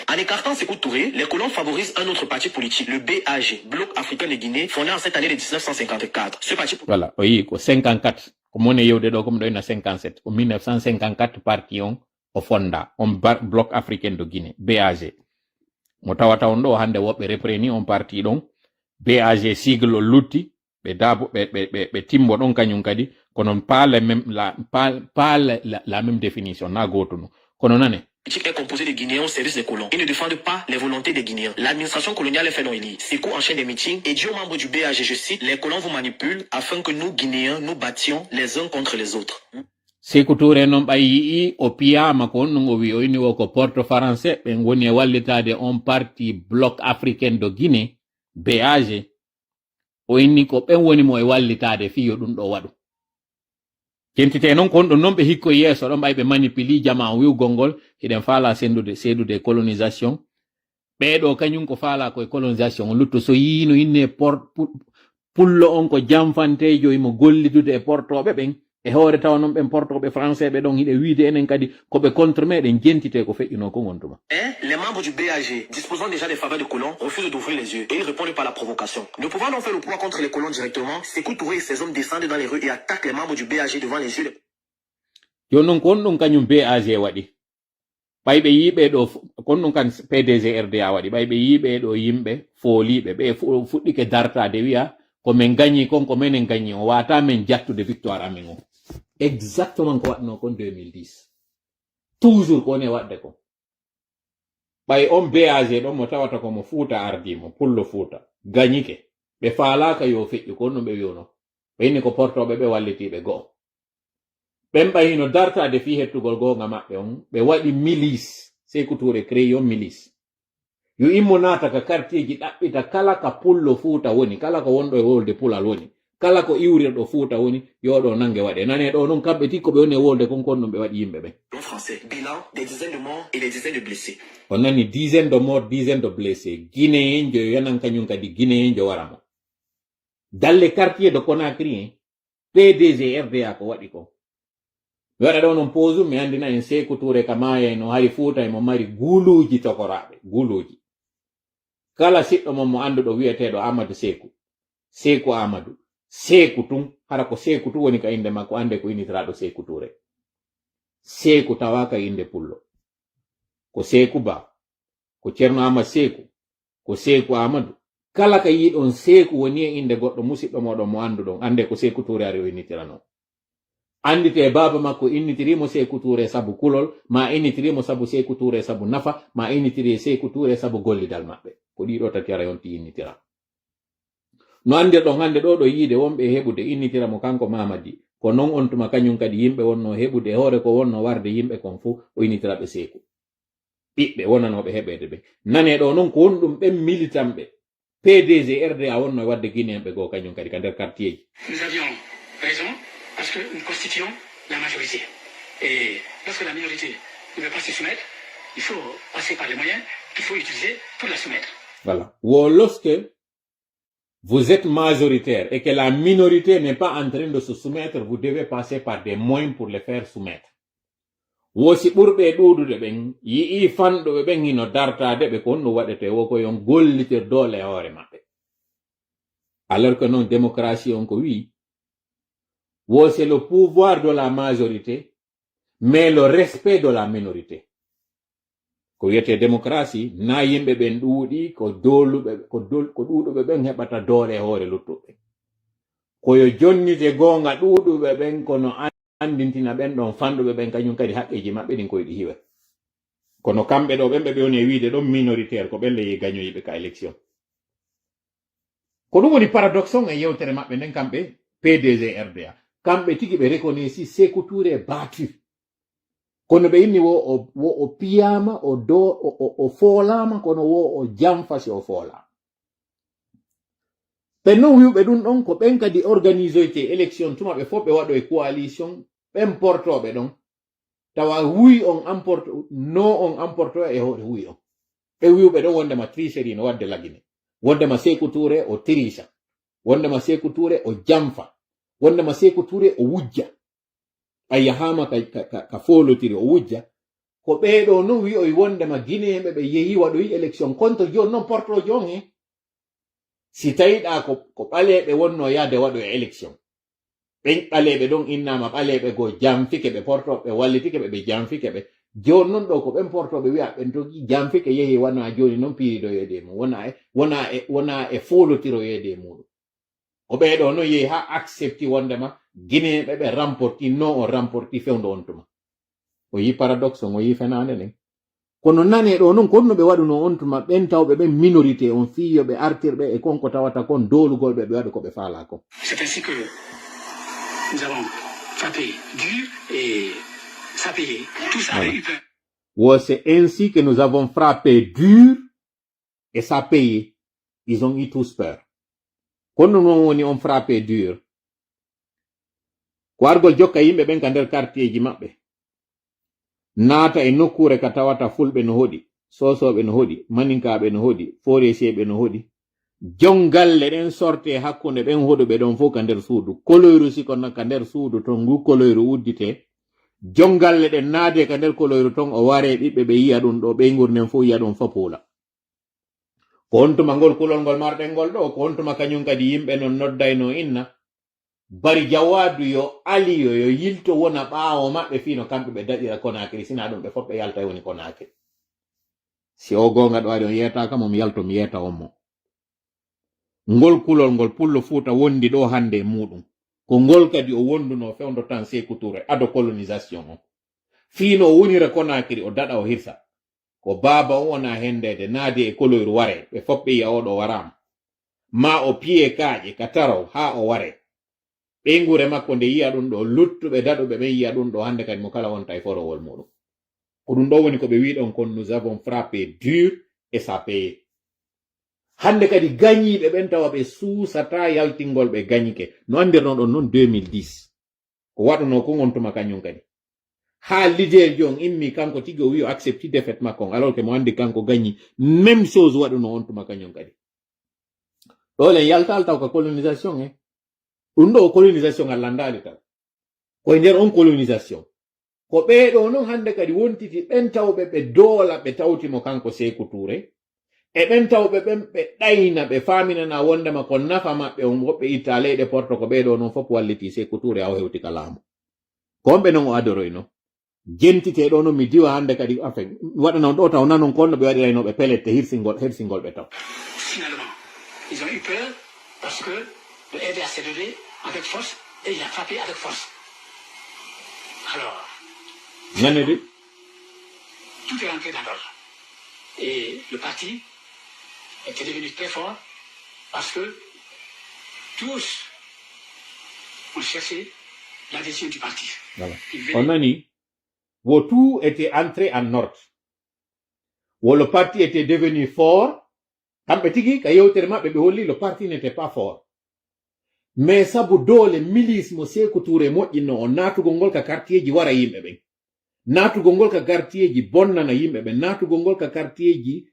D: En écartant Sékou Touré, les colons favorisent un autre parti politique, le BAG, Bloc africain de Guinée, fondé en cette année de 1954. Ce parti politique...
B: Voilà, oui, ko 54 ko mone yewde ɗo comme ɗo ina 57 ko 1954 parti on o fonda on Bloc africain de Guinée BAG mo tawata on ɗo hande woɓɓe repreni on parti ɗon BAG sigle o lutti ɓe timbo ɗon kañum kadi kono pas la même définition na goto no kono nane
E: est composé de Guinéens au service des colons. Ils ne défendent pas les volontés des Guinéens. L'administration coloniale est fait non-élire. Sékou enchaîne des meetings et dit aux membres du BAG, je cite, les colons vous manipulent afin que nous, Guinéens, nous battions les uns contre les autres.
B: Sékou Touré non ɓay yii o piyama ko honɗum o wi o inni wo ko porte français ɓen woni e wallitade on parti bloc africain de Guinée BAG o inni ko ɓen woni mo e wallitade fiyo ɗum ɗo waɗu kentite noon ko honɗum noon ɓe hikko yeeso ɗon ɓay ɓe manipuli jama o wiwgol ngol hiɗen faala seedude colonisation ɓeɗo kañum ko faala koye colonisation lutto so yino inne pullo on ko jamfantejo imo gollitude e portoɓe ɓen e hoore taw noon ɓen portoɓe français ɓe ɗon hiɗe wiide enen kadi koɓe contre meɗen jentite ko feƴƴuno ko gontuma.
E: Les membres du BAG, disposant déjà des faveurs des colons, refusent d'ouvrir les yeux et ils répondent par la provocation. Ne pouvant donc faire le poids contre les colons directement, Sékou Touré et ses hommes descendent dans les rues et attaquent les membres du BAG devant les yeux.
B: Yo non ko on ɗum kañum BAG waɗi ɓayɓe yiɓe ɗo kon ɗum kan PDG RDA waɗi ɓayɓe yiɓe ɗo yimɓe fooliɓe ɓe fuɗɗike dartade wiya ko min gagni kon ko minen gagni o wata min jattude victoire amin o exactement ko waɗno kon 2010 toujours ko woni waɗde ko ɓay on BAG ɗon mo tawata komo fuuta ardimo pullo fuuta gagnike ɓe faalaka yo feƴƴi kon ɗum ɓe wiyono ɓe inni ko portoɓe ɓe wallitiɓe go'o ɓen ɓayino dartade fi hettugol gonga maɓɓe on ɓe waɗi milice Sékou Touré créé on milice yo immo naata ka quartier ji ɗaɓɓita kala ka pullo fuuta woni kala ko wonɗo e wolde pulal woni kala ko iwrirɗo fuuta woni yo ɗo nange waɗe nane ɗo noon kamɓe tikko ɓe woni e wolde kon kon ɗum ɓe waɗi yimɓe ɓe
E: français bilan des dizaines de morts et des dizaines de blessés
B: on nani dizaine de morts dizaine de blessés guinéenjo yo yanan kañum kadi guinéenjo waramo dalle quartier de Conakry PDG RDA ko waɗi ko mi waɗa ɗo noon pose mi andina en Sékou Touré ka maya no hari fuuta e mo mari guluji tokoraɓe guluji kala siɗɗo mon mo anduɗo wiyeteɗo Amadou Sékou Amadou Sékou tun hara ko Sékou tu woni ka inde makko ande ko initiraɗo Sékou Touré Sékou tawaka inde pullo ko Sékou Bah ko Ceerno Amadou Sékou ko Sékou Amadou kala ka yiɗon Sékou woni e inde goɗɗo musidɗo moɗon mo anduɗon ande ko Sékou Touré ari o initirano andite baba makko innitirimo Sékou Touré sabu kulol ma innitirimo sabu Sékou Touré sabu nafa ma innitiri Sékou Touré sabu gollidal maɓɓe ko ɗiɗo tati ara yonti innitira no andirɗon hande ɗo ɗo yiide wonɓe heɓude innitira mo kanko Mamadi ko non on tuma kañum kadi yimɓe wonno heɓude hoore ko wonno warde yimɓe kon fu o innitiraɓe Sékou ɓiɓɓe wonanoɓe heɓede ɓe nane ɗo noon ko woni ɗum ɓen militanɓe PDG RDA wonno e wadde guinéenɓe goo kañum kadi ka nder quartier ji
D: Nous avions raison parce que nous constituons la majorité. Et lorsque la minorité ne veut pas se soumettre, il faut passer par les moyens qu'il faut utiliser pour la soumettre.
B: Voilà. Ou lorsque vous êtes majoritaire et que la minorité n'est pas en train de se soumettre, vous devez passer par des moyens pour les faire soumettre. Wosi ɓurɓe ɗuuɗude ɓen yi'i fanɗoɓe ɓen hino dartade ɓe ko no waɗete wo ko yon gollitir doole hoore maɓɓe. Alors que non démocratie on ko wi wo c'est le pouvoir de la majorité mais le respect de la minorité. Ko wiyete démocratie na yimɓe ɓen ɗuuɗi ko doluɓe ko ɗuuɗuɓe ɓen heɓata doole hoore luttuɓe. Koyo jonnite goonga ɗuuɗuɓe ɓen kono andintina ɓen ɗon fanɗuɓe ɓen kañum kadi haqqeji maɓɓe ɗin koyɗi hiwe kono kamɓe ɗo ɓen ɓe woni e wiide ɗon minoritaire ko ɓen leyi gañoyiɓe ka élection ko ɗum woni paradoxe on e yewtere maɓɓe nden kamɓe PDG RDA kamɓe tigi ɓe reconnaissi Sékou Touré battu kono ɓe inni wo o piyama o foolama kono wo o jamfasi o foolama ɓe non wiwɓe ɗum ɗon ko ɓen kadi organisoyte élection tuma ɓe fof ɓe waɗo e coalition ɓen portoɓe ɗon tawa wuy on emporte no on emporto e hoore wuy on ɓe wiwɓe ɗon wondema tricherie no wadde lagine wondema Sékou Touré o tricha wondema Sékou Touré o jamfa wondema Sékou Touré o wujja a yahama ka folotiri o wujja ko ɓeɗo non wi o wondema guinéeɓe ɓe yehi waɗoyi élection contre joni noon portojo on he si tawiɗa ko ɓaleɓe wonno yaade waɗo e élection ɓen ɓaleɓe ɗon innama ɓaleɓe goo jamfike ɓe portoɓe wallitike ɓe jamfike ɓe joni noon ɗo ko ɓen portoɓe wiya ɓen togi jamfike yehi wona joni noon piiridoyede mum wona e folotiroyede muɗum o ɓeɗo noon yehi ha accepti wondema guinéeɓe ɓe remporti non on remporti fewdo on tuma o yi paradoxe on o yi fenande nden kono nane ɗo noon konno ɓe waɗuno on tuma ɓen tawɓe ɓen minorité on fiyo ɓe artirɓe e konko tawata kon dolugol ɓe waɗi ko ɓe faala kon
D: C'est ainsi que nous avons frappé dur et ça a payé. Tout ça a eu peur.
B: Ouais, c'est ainsi que nous avons frappé dur et ça a payé. Ils ont eu tous peur. Kono non woni on frappé dur. Ko argol jokka yimɓe ɓen ka nder quartier ji maɓɓe naata e nokkure ka tawata fulɓe no hoɗi sosoɓe no hoɗi maninkaɓe no hoɗi forestier no hoɗi jongalle ɗen sorte hakkunde ɓen hoɗuɓe ɗon fof ka nder suudu koloyru sikon ka nder suudu ton ngu koloyru uddite jongalle ɗen naade ka nder koloyru ton o ware ɓiɓɓe ɓe yiya ɗum ɗo ɓe gurnen fof yiya ɗum fapula ko on tuma ngol kulol ngol marɗen ngol ɗo ko on tuma kañum kadi yimɓe non noddayno inna bari jawadu yo aliyo yo yilto wona ɓaawo maɓɓe fino kamɓe ɓe daƴira Conakry sina ɗum ɓe fof ɓe yalta woni Conakry. Si o gonga ɗo ari on yetaka mo mi yalto mi yeta on mo. Ngol kulol ngol pullo Fuuta wondi ɗo hande muɗum ko ngol kadi o wonduno fewndo tan Sékou Touré ado colonisation on fino o wonira Conakry o daɗa o hirsa ko baba on wona hendede naadi e koloyru ware ɓe fof ɓe yiya oɗo warama ma o piye kaaƴe ka taraw ha o ware ɓeygure makko nde yiya ɗum ɗo luttuɓe daɗuɓe ɓen yiya ɗum ɗo hande kadi mo kala wonta e forowol muɗum ko ɗum ɗo woni ko ɓe wiɗon kon nous avons frappé dur et ça paye. Hande kadi gañiɓe ɓen tawa ɓe suusata yaltingol ɓe gañike no andirno ɗon noon 2010 ko waɗuno ko gontuma kañum kadi ha leader jon immi kanko tigi o wi o accepti défaite makko alors que mo andi kanko gañi même chose waɗuno on tuma kañum kadi ɗolen yaltal taw ka colonisation ɗum ɗo colonisation allandali taw koye nder on colonisation ko ɓeeɗo noon hande kadi wontiti ɓen tawɓe ɓe doola ɓe tawtimo kanko Sékou Touré e ɓen tawɓe ɓen ɓe ɗayna ɓe faminana wondema ko nafa maɓɓe on woɓɓe itta leyɗe porto ko ɓeeɗo noon fof walliti Sékou Touré aw hewti ka laamu konɓe noon o adoroyno jentiteɗo noon mi diwa hande kadi afen waɗanon ɗo taw nanon konno ɓe waɗiraynoɓe pelette hersingol ɓe taw.
D: Finalement, ils ont eu peur parce que le RD a cédé avec force et il a frappé avec force. Alors, tout est rentré dans l'ordre. Et le parti était devenu très fort parce que tous ont cherché l'adhésion du parti.
B: Voilà. On a dit, où tout était entré en ordre, où le parti était devenu fort, le parti n'était pas fort. Mais ça boudo le milice Sékou Touré moƴƴinno on natugol ka quartier ji wara yimɓe ɓen natugol ka quartier ji bonnana yimɓe ɓen natugol ka quartier ji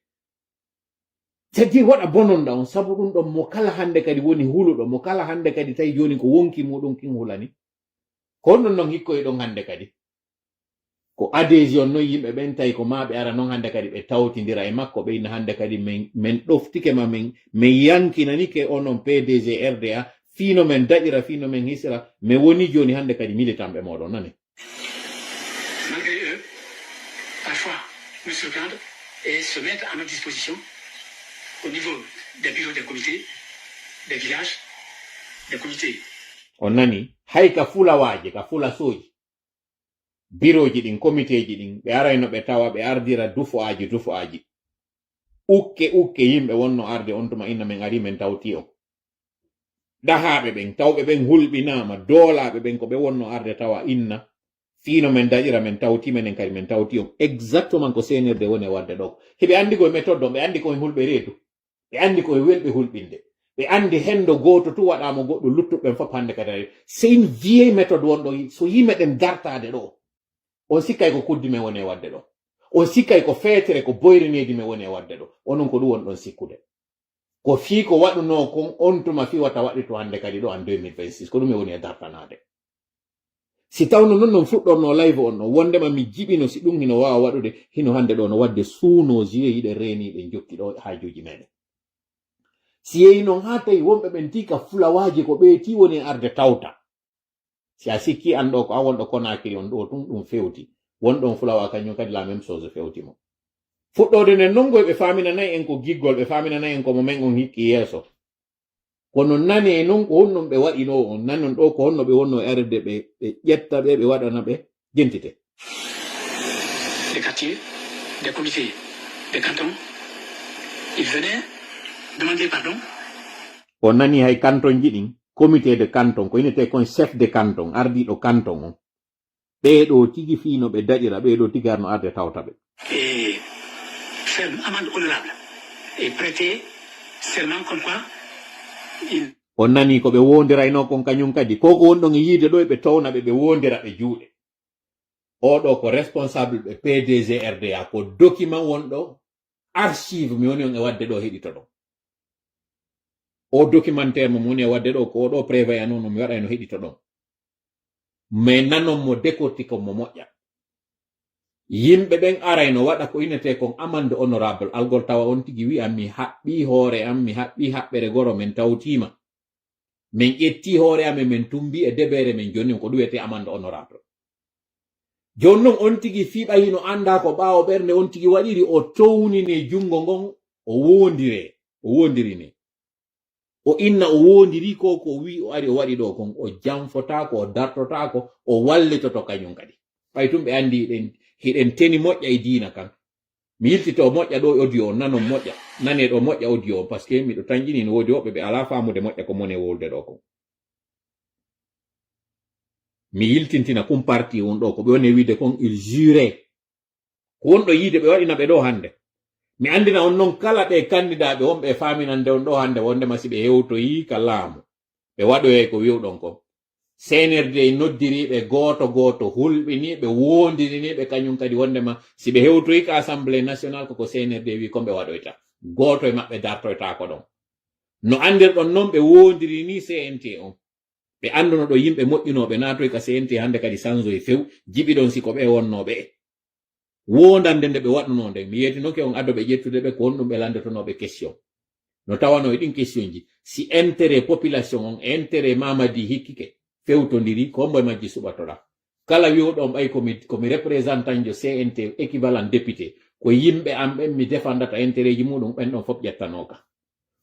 B: c'est-à-dire waɗa bononɗa on sabu ɗum ɗon mo kala hande kadi woni huluɗo mo kala hande kadi tawi joni ko wonki muɗum kin hulani ko non non hikkoye ɗon hande kadi ko adhésion noon yimɓe ɓen tawi ko maɓe ara noon hande kadi ɓe tawtidira e makko ɓeyna hande kadi min ɗoftike ma min yankinanike onon PDG RDA fino men daƴira fino men hisira mais woni joni hande kadi militant ɓe moɗon nani.
D: Malgré eux, parfois nous surprendre et se mettre à notre disposition au niveau des bureaux des comités, des villages, des comités.
B: On nani hay ka fulawaje ka fula soji biroji ɗin comiteji ɗin ɓe arayno ɓe tawa ɓe ardira dufo aji ukke yimɓe wonno arde on tuma inna men ari men tawti o dahaɓe ɓen tawɓe ɓen hulɓinama doolaɓe ɓen ko ɓe wonno arde tawa inna fino men daƴira men tawti menen kadi men tawti on exactement ko senirde woni wadde ɗo heɓe andi koye méthode ɗon ɓe andi koye hulɓe reedu ɓe andi koye welɓe hulɓinde ɓe andi hendo goto tu waɗama goɗɗo luttuɓen fof hande kadi c'est une vieille méthode wonɗo so yimɓe ɗen dartade ɗo on sikkay ko kuddi men woni wadde ɗo on sikkay ko feetere ko boyrineji men woni wadde ɗo onon ko ɗum wonɗon sikkude ko fii ko waɗuno kon on tuma fi wata waɗi to hande kadi ɗo en 2026 ko ɗum e woni e dartanade si tawno non non fuɗɗorno live on no wondema mi jiɓino si ɗum hino wawa waɗude hino hande ɗo no wadde suunoji yiɗe reniɓe jokki ɗo hajuji meɗen si yehi noon ha tawi wonɓe ɓen tika fulawaji ko ɓeyti woni arde tawta si a sikki an ɗo ko a wonɗo Conakry on ɗo ɗum fewti wonɗon fulawa kañum kadi la même chose fewtimo fuɗɗode nden non goy ɓe faminanayi en ko giggol ɓe faminanayi en ko mo men on hikki yeeso kono nani e non ko honnon ɓe waɗino on nanon ɗo ko honno ɓe wonno arde ɓe ƴetta ɓe ɓe waɗana ɓe jentite
D: des quartiers, des comités, des cantons, ils venaient demander pardon.
B: On nani hay canton ji ɗin comité de canton ko inete kon chef de canton ardiɗo canton on ɓeɗo tigi fino ɓe daƴira ɓeɗo tigi arno arde tawta ɓe
D: et faire une amende honorable et prêter serment comme quoi
B: on nani ko ɓe wondirayno kon kañum kadi koko wonɗon e yiide ɗo ɓe towna ɓe wondira ɓe juuɗe oɗo ko responsable ɓe PDG RDA ko document wonɗo archive mi woni on e wadde ɗo heɗito ɗo o documentaire mo woni e wadde ɗo ko oɗo prévoyant noon mi waɗa no heɗito ɗon mais nanon mo décortique mo moƴƴa yimɓe ɓen arayno waɗa ko inete kon amande honorable algol tawa on tigi wi am mi haɓɓi hoore am mi haɓɓi haɓɓere goro men tawtima min ƴetti hoore amen min tumbi e debere men joni ko ɗuwete amande honorable joni non on tigi fiiɓa hino anda ko ɓaawo ɓernde on tigi waɗiri o townine jungo ngon o wondirine o inna o wondiri ko wi o ari o waɗi ɗo kon o jamfotako o dartotako o wallitoto kañum kadi ɓay tum ɓe andi hiɗen teni moƴƴa e diina kan mi yiltito moƴƴa ɗo audio on nanon moƴƴa nane ɗo moƴƴa audio on par ce que miɗo tanƴini no woodi woɓɓe ɓe ala famude moƴƴa ko mone wolde ɗo kon mi yiltintina kum parti on ɗo ko ɓe woni wiide kon il jure ko wonɗo yiide ɓe waɗina ɓe ɗo hande mi andina on noon kala ɓe candidat ɓe wonɓe faminande on ɗo hande wondema si ɓe hewtoyi ka laamu ɓe waɗoye ko wiwɗon kon CNRD noddiriɓe goto hulɓiniɓe wondiriniɓe kañum kadi wondema si ɓe hewtoyi ka assemblée nationale koko CNRD wi komɓe waɗoyta goto e maɓɓe dartoytako ɗon no andirɗon noon ɓe wondirini CNT on ɓe anduno ɗo yimɓe moƴƴinoɓe natoy ka CNT hande kadi sanzoye few jiɓiɗon siko ɓe wonnoɓe wondande nde ɓe waɗuno nden mi yetinoke on addo ɓe ƴettude ɓe ko honɗum ɓe landetonoɓe question no tawano e ɗin question ji si intérêt population on intérêt mamadi hikkike fewtodiri ko mboye majji suɓatoɗa kala wiwɗon ɓay komi représentant jo CNT équivalent député ko yimɓe am ɓen mi défendata intérêt ji muɗum ɓen ɗon fof ƴettanoka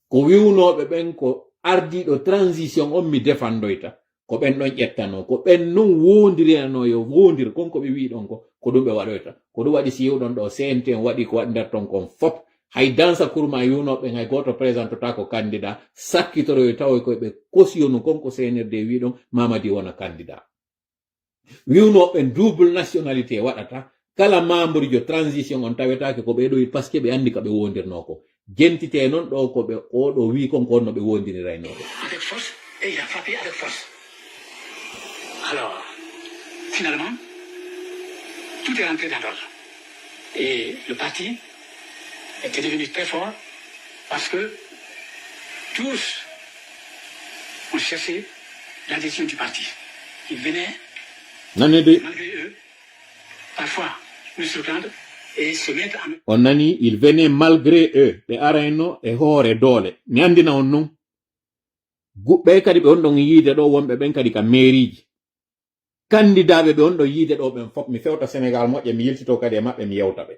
B: ko wiwnoɓe ɓen ko ardiɗo transition on mi défendoyta ko ɓen ɗon ƴettano ko ɓen non wondiranoyo wondir konko ɓe wi ɗon ko ɗum ɓe waɗoyta ko ɗum waɗi si yewɗon ɗo CNT on waɗi ko waɗi nder ton kon fof hay dansa kurma yiwnoɓe hay goto présentota ko candidat sakkitoroyo tawoy koye kosiyonu konko CNRD wi ɗon mamadi wona candidat wiwnoɓe double nationalité waɗata kala membre jo transition on tawetake ko ɓeɗo par ce que ɓe andi ka ɓe wondirno ko jentite noon ɗo ko ɓe oɗo wi konko honno ɓe wondiriraynoɓe
D: avec force et il a frappé avec force. Alors, finalement, tout est rentré dans l'ordre. Et le parti était devenu très fort parce que tous ont cherché l'adhésion du parti. Ils venaient, malgré eux, parfois nous surprendre et se mettre en...
B: On nani, ils venaient malgré eux, ɓe arayno e hoore doole. Mi andina on non. Ɓe kadi ɓe on ɗon yiide ɗo wonɓe ɓen kadi ka mairiji. Candidaɓe ɓe on ɗo yiide ɗo ɓen fof mi fewta Sénégal moƴƴe mi yiltito kadi e maɓɓe mi yewta ɓe.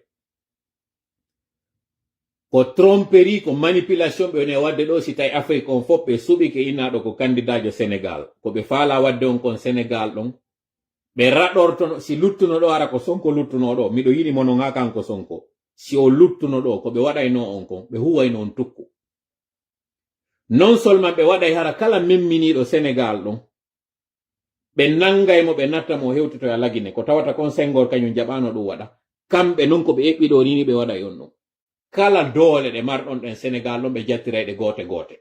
B: Ko tromperie ko manipulation ɓe woni wadde ɗo si tawi Afrique on fof ɓe suɓi ke innaɗo ko candidat jo Sénégal ko ɓe faala wadde on kon Sénégal ɗon ɓe raɗortono si luttuno ɗo ara ko Sonko luttuno ɗo miɗo yiɗi mono ha kanko Sonko si o luttuno ɗo ko ɓe waɗayno on kon ɓe huwayno on tukku non seulement ɓe waɗay hara kala memminiɗo Sénégal ɗon ɓe nangaymo ɓe nattamo hewtito e lagine ko tawata kon Senghor kañum jaɓano ɗum waɗa kamɓe non ko ɓe eɓɓiɗo nini ɓe waɗay on ɗum kala doole ɗe marɗon ɗen Sénégal ɗon ɓe jattirayɗe goote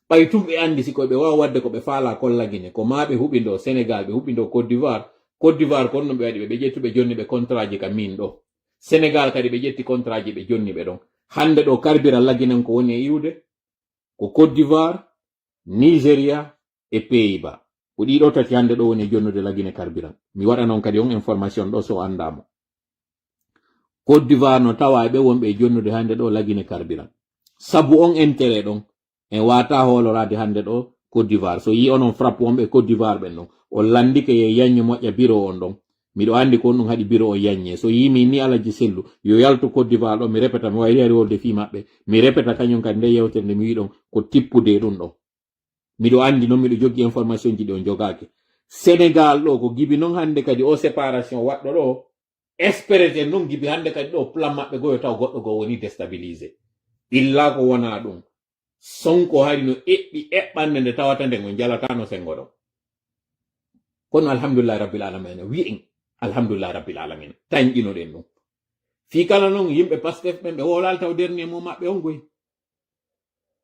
B: ɓay tum ɓe andi si koɓe wawa wadde ko ɓe faala kollagine ko ma ɓe huɓindo Sénégal ɓe huɓindo Côte d'Ivoire kon ɗum ɓe waɗi ɓe ƴettuɓe jonni ɓe contrat ji ka min ɗo Sénégal kadi ɓe ƴetti contrat ji ɓe jonni ɓe ɗon hande ɗo karbira laginen ko woni e iwde ko Côte d'Ivoire Nigeria e Pays-Bas ko ɗiɗo tati hande ɗo woni jonnude lagine carburant mi waɗa noon kadi on information ɗo so andamo Côte d'Ivoire no tawa ɓe wonɓe jonnude hande ɗo lagine carburant sabu on intérêt ɗon en wata holorade hande ɗo Côte d'Ivoire so yi onon frappe wonɓe Côte d'Ivoire ɓen ɗon o landike ye yañe moƴƴa bureau on ɗon miɗo andi ko on ɗum haɗi bureau o yañe so yimi ni alaji sellu yo yaltu Côte d'Ivoire ɗo mi répéta mi wayri ari wolde fi maɓɓe mi répéta kañum kadi nde yewtere nde mi wi ɗon ko tippude ɗum ɗon miɗo andi noon miɗo jogui information ji ɗi on jogake Sénégal ɗo ko gibi noon hande kadi o séparation waɗɗo ɗo espérete noon gibi hande kadi ɗo plan maɓɓe goyo taw goɗɗo go woni déstabilisé illa ko wona ɗum Sonko hari no eɓɓi eɓɓande nde tawata nde on jalatano sengo ɗo kono alhamdulillah rabbil alamin wi en alhamdulillah rabbil alamin tañƴinoɗen ɗum fi kala noon yimɓe PASTEF ɓen ɓe wolal taw dernier mot maɓɓe on goy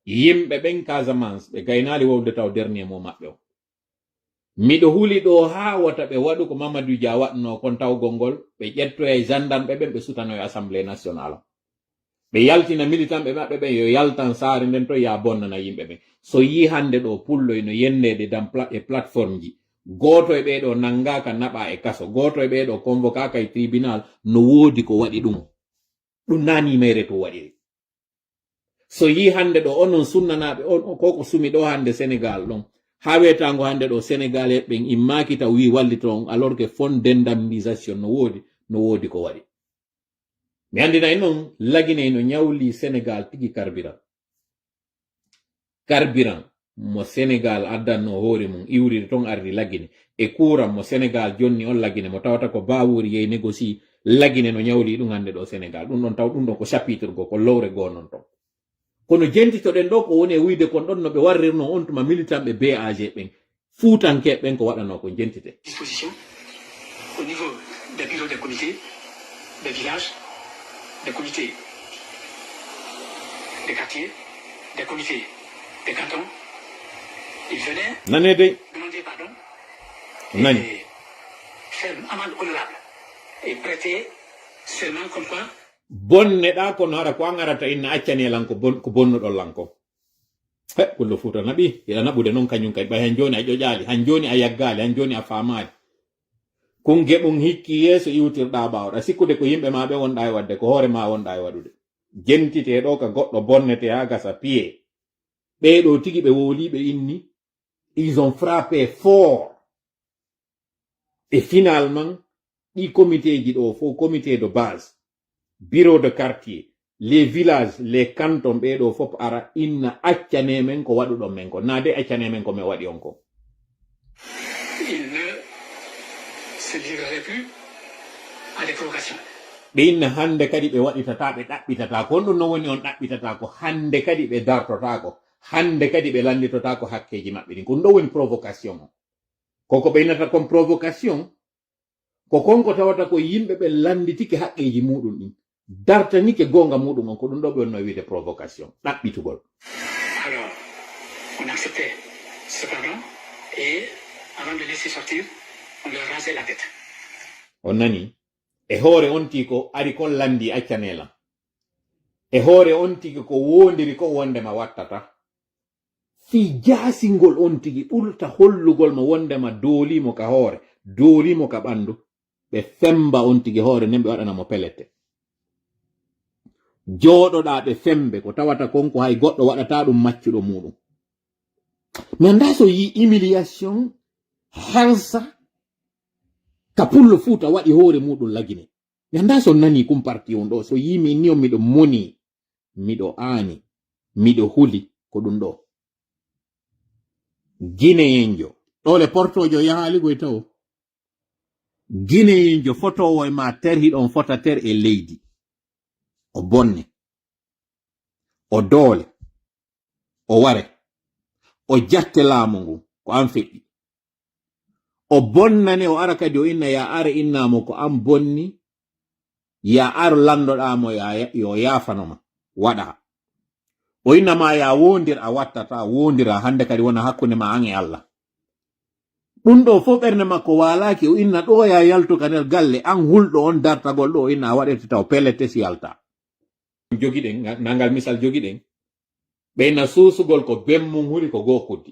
B: yimɓe ɓen Casamance ɓe gaynali wowde taw dernier mot maɓɓe on miɗo huli ɗo ha wata ɓe waɗu ko Mamadou Dia waɗno kon tawgol ngol ɓe ƴettoya gendarme ɓen ɓe sutanoyo assemblée nationale ɓe yaltina militant ɓe maɓɓe ɓen yo yaltan saare nden to ya bonnana yimɓe ɓen so yi hande ɗo pulloy no yennede dan e plateforme ji goto e ɓeɗo nangaka naɓa e kaso goto e ɓeɗo convocaka e tribunal no woodi ko waɗi ɗum nani mere to waɗiri so yi hande ɗo onon sunnanaɓe on koko sumi ɗo hande Sénégal ɗon ha wetango hande ɗo Sénégal ɓen immakita wi wallito on alors que fond d'indemnisation no wodi ko waɗi mi andinay noon laginay no ñawli Sénégal tigi carburant mo Sénégal addanno hoore mum iwride ton ardi lagine e courant mo Sénégal jonni on lagine mo tawata ko bawuri yey négocie lagine no ñawli ɗum hande ɗo Sénégal ɗum ɗon taw ɗum ɗon ko chapitre go ko lowre go non ton kono jentitoɗen ɗo ko woni e wiide kon ɗon no ɓe warrirno on tuma militant ɓe BAG ɓen fuutankeɓe ɓen ko waɗano ko jentite
E: disposition au niveau des bureaux des comités des villages des comités des quartiers des comités des cantons. Il venait demander pardon et faire une amende honorable et prêter seulement comme quoi
B: bonne ɗa kono hara ko an arata inna accani lan ko bonnuɗon lan ko kullo fuuta naɓi yeɗa naɓude noon kañum kadi ɓay han joni a ƴoƴali han joni a yaggali han joni a famali kon geɓum hikki yeeso iwtirɗa ɓawɗa sikkude ko yimɓe ma ɓe wonɗa e wadde ko hoore ma wonɗa e waɗude jentite ɗo ka goɗɗo bonnete ha gasa piye ɓeɗo tigi ɓe woliɓe inni ils ont frappé fort et finalement ɗi comité ji ɗo fo comité de base bureau de quartier les villages les cantons ɓeɗo fop ara inna accane men ko waɗuɗon men ko nade accane men ko min waɗi on ko
E: il ne se livrerait plus à des provocations
B: ɓe inna hande kadi ɓe waɗitata ɓe ɗaɓɓitata ko on ɗum no woni on ɗaɓɓitata ko hande kadi ɓe dartotako hande kadi ɓe landitotako hakkeji maɓɓe ɗin ko ɗum ɗo woni provocation o koko ɓe innata comme provocation ko konko tawata ko yimɓe ɓe landitike haqqeji muɗum ɗin dartanike gonga muɗum on ko ɗum ɗo ɓe wonno wiide provocation ɗaɓɓitugol
E: alors on acceptait cependant et avant de laisser sortir on leur rasait la tête
B: on nani e hoore on tigi ko ari kon landi accanelam e hoore on tigi ko wondiri ko wondema wattata fi jasingol on tigi ɓurta hollugol mo wondema doolimo ka hoore doolimo ka ɓandu ɓe femba on tigi hoore nden ɓe waɗanamo pelete jooɗoɗa ɓe fembe ko tawata konko hay goɗɗo waɗata ɗum maccuɗo muɗum mi anda so yi humiliation harsa ka pullo fuuta waɗi hoore muɗum lagine mi anda so nani kum parti on ɗo so yimi ni on miɗo moni miɗo aani miɗo huli ko ɗum ɗo guinéenjo ɗole portojo yahaligoy taw guinéenjo fotowo e ma terhiɗon fota ter e leydi o bonne o doole o ware o jatte laamu ngu ko an feƴƴi o bonnane o ara kadi o inna ya ara innamo ko an bonni ya ar landoɗamo yo yafanoma waɗa o innama ya wondir a wattata wondira hande kadi wona hakkunde ma an e Allah ɗum ɗo fof ɓernde makko walaki o inna ɗo ya yaltuka nder galle an hulɗo on dartagol ɗo o inna a waɗete taw pellete si yalta jogiɗen nangal misal jogiɗen ɓeyna susugol ko bemmum huli ko goo kuddi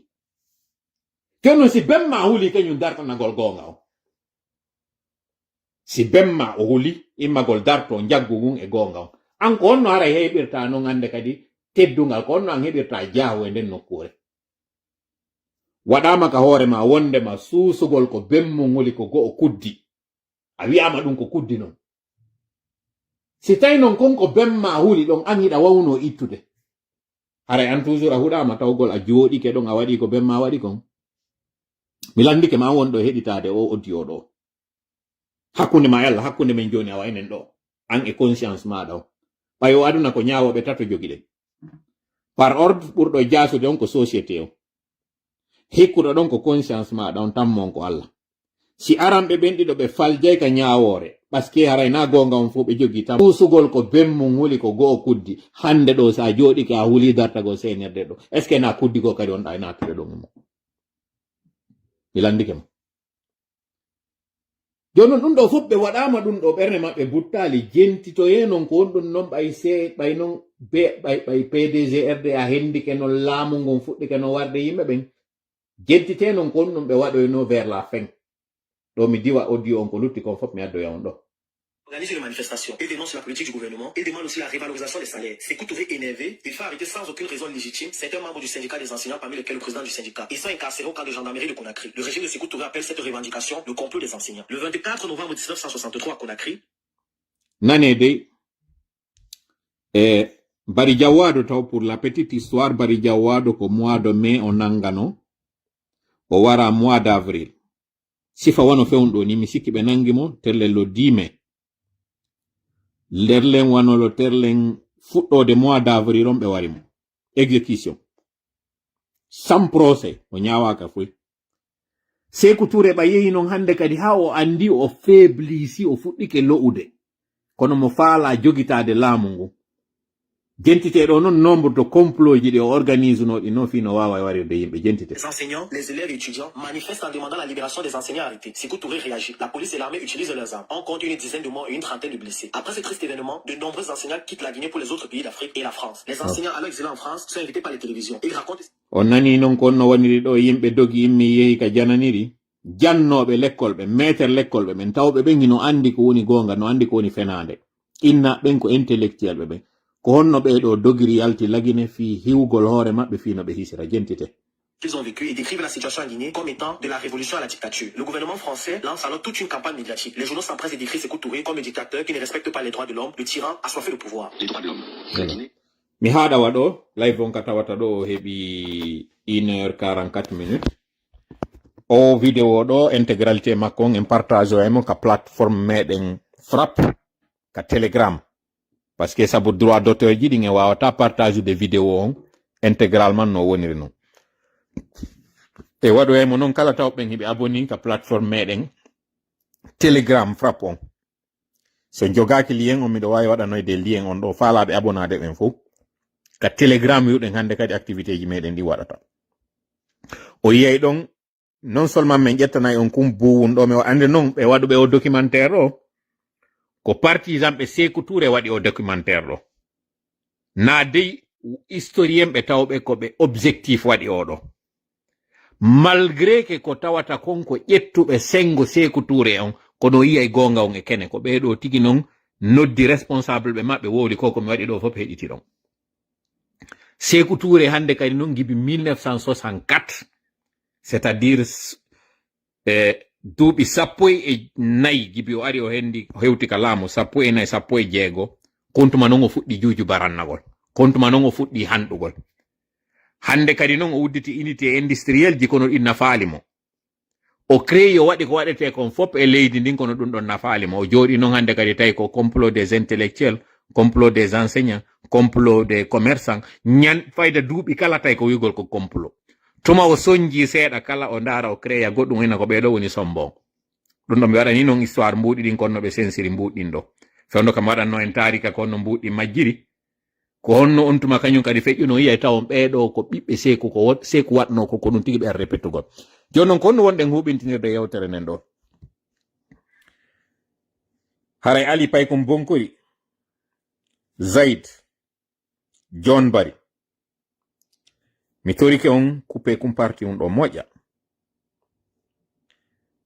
B: kenno si bemma huli kañum dartanagol gonga o si bemma o huli immagol darto jaggu ngun e gonga o an ko onno ara heɓirta non ande kadi teddungal ko onno an heɓirta jaawo e nden nokkure waɗama ka hoorema wondema suusugol ko bemmum huli ko go o kuddi a wiyama ɗum ko kuddi non si tawi non konko bemma huli ɗon an hiɗa wawno ittude haray an toujours a huɗama tawgol a jooɗike ɗon a waɗi ko bemma waɗi kon mi landike ma wonɗo heɗitade o audio ɗo hakkunde ma yalla hakkunde men joni a waynen ɗo an e conscience maɗa o ɓayo aduna ko ñawoɓe tato jogiɗen par ordre ɓurɗo jasude on ko société o hikkuɗo ɗon ko conscience maɗa on tammon ko Allah si aranɓe ɓen ɗiɗo ɓe faljay ka ñawore ɓaske haray na gonga on fu ɓe jogi tam usugol ko bemmum huli ko go'o kuddi hande ɗo sa joɗike a huli dartagol senerde ɗo est ce que na kuddi go kadi on ɗa na kire ɗum mo mi landike mo jonon ɗum ɗo fof ɓe waɗama ɗum ɗo ɓerne maɓɓe buttali jentitoye non ko on ɗum non ɓay non ɓay PDG RDA hendike non laamu ngon fuɗɗike no warde yimɓe ɓen jentite non ko on ɗum ɓe waɗoyno vers la fin ɗo mi diwa audio on ko lutti kon fof mi addoya on ɗo
E: organise une manifestation et dénonce la politique du gouvernement et demande aussi la révalorisation des salaires. Sékou Touré énervé, il fait arrêter sans aucune raison légitime certains membres du syndicat des enseignants parmi lesquels le président du syndicat. Ils sont incarcérés au camp de gendarmerie de Conakry. Le régime de Sékou Touré appelle cette revendication le complot des enseignants. Le 24 novembre 1963 à Conakry.
B: Nanede, Bari Jawado taw pour la petite histoire, Bari Jawado ko mois de mai on nangano, o wara mois d'avril. Sifa wano feundo ni misiki be nangimo, terle lo 10 mai. Lerlen wano lo terlen fuɗɗo de mois d'avril on ɓe warimo. Exécution. Sans procès, o nyawaka fuy. Sékou Touré ɓa yehi non hande kadi ha o andi o faiblisi o fuɗɗike lo'ude. Kono mo faala jogitade laamu ngu. Gentiteɗo non nombre de complot ji ɗi o organise no ɗi no fino wawa warirde yimɓe gentite.
E: Les enseignants, les élèves et étudiants manifestent en demandant la libération des enseignants arrêtés. Sékou Touré réagit. La police et l'armée utilisent leurs armes. On compte une dizaine de morts et une trentaine de blessés. Après ce triste événement, de nombreux enseignants quittent la Guinée pour les autres pays d'Afrique et la France. Les enseignants alors exilés en France sont invités par les télévisions. Ils racontent...
B: On nani non konno woniri ɗo yimɓe dogi immi yehi ka jananiri. Jannoɓe l'école ɓe, maître l'école ɓe, men tawɓe ɓen no andi ko woni gonga, no andi ko woni fenade. Inna ɓen ko intellectuel ɓe ɓen. Ko honno ɓeɗo dogiri yalti lagine fi hiwgol hoore maɓɓe fi no ɓe hisira gentite.
E: Ils ont vécu et décrivent la situation en Guinée comme étant de la révolution à la dictature. Le gouvernement français lance alors toute une campagne médiatique. Les journaux s'empressent et décrivent Sékou Touré comme un dictateur qui ne respecte pas les droits de l'homme, le tyran assoiffé de pouvoir.
D: Les droits de l'homme.
B: Mi haɗa waɗo live on ka tawata ɗo o heɓi 1h44 minutes. O vidéo ɗo intégralité makko en partage emo ka plateforme meɗen frappe ka telegram. Parce que sabu droit d'auteur ji ɗin e wawata partage de vidéo on intégralement no woniri non. E waɗo emo non kala tawɓen hiɓe abonni ka plateforme meɗen telegram frappe on. So jogaki lien on miɗo wawi waɗanoyde lien on ɗo faalaɓe abonade ɓen fof ka telegram yuɗen hande kadi activité ji meɗen ɗi waɗata. O yiyay ɗon non seulement min ƴettanayi on kum buwun ɗo mi ande non ɓe waɗuɓe o documentaire ɗo ko partisan ɓe Sékou Touré waɗi o documentaire ɗo. Na dey historien ɓe tawɓe ko ɓe objectif waɗi oɗo. Malgré que ko tawata konko ƴettuɓe sengo Sékou Touré on kono yiyay gonga on e kene ko ɓeɗo tigi non noddi responsable ɓe maɓɓe wowli ko mi waɗi ɗo fof heɗiti ɗon. Sékou Touré hande kadi non gibi 1964, c'est-à-dire duuɓi 14 gibi o ari o hewti ka laamu 14 16 kontuma non o fuɗɗi juuju barannagol, kontuma non o fuɗɗi hanɗugol. Hande kadi non o wudditi unité industriel ji kono ɗin nafaali mo. O créé o waɗi ko waɗete kon fop e leydi ndin kono ɗum ɗon nafaali mo. O jooɗi non hande kadi tawi ko complot des intellectuels, complot des enseignants, complot des commerçants, fayda duuɓi kala tawi ko wigol ko complot. Tuma o soñji seeɗa kala o ndaara o créa goɗɗum ina ko ɓeɗo woni sombon. Ɗum ɗo mi waɗani non histoire mbuuɗi ɗin konno ɓe sensiri mbuuɗɗin ɗo. Fewndo kam waɗanno en taarika konno mbuuɗɗi majjiri. Ko honno on tuma kañum kadi feƴƴuno yiyay tawon ɓeɗo ko ɓiɓɓe Sékou ko Sékou waɗno ko ɗum tigi ɓe ar repettugol. Joni noon ko honno wonɗen huɓintinirde yewtere nen ɗo. Haray Ali Pay kum bonkori. Zaid John Bari. Mi torike on coupé kum parti on ɗo moƴƴa.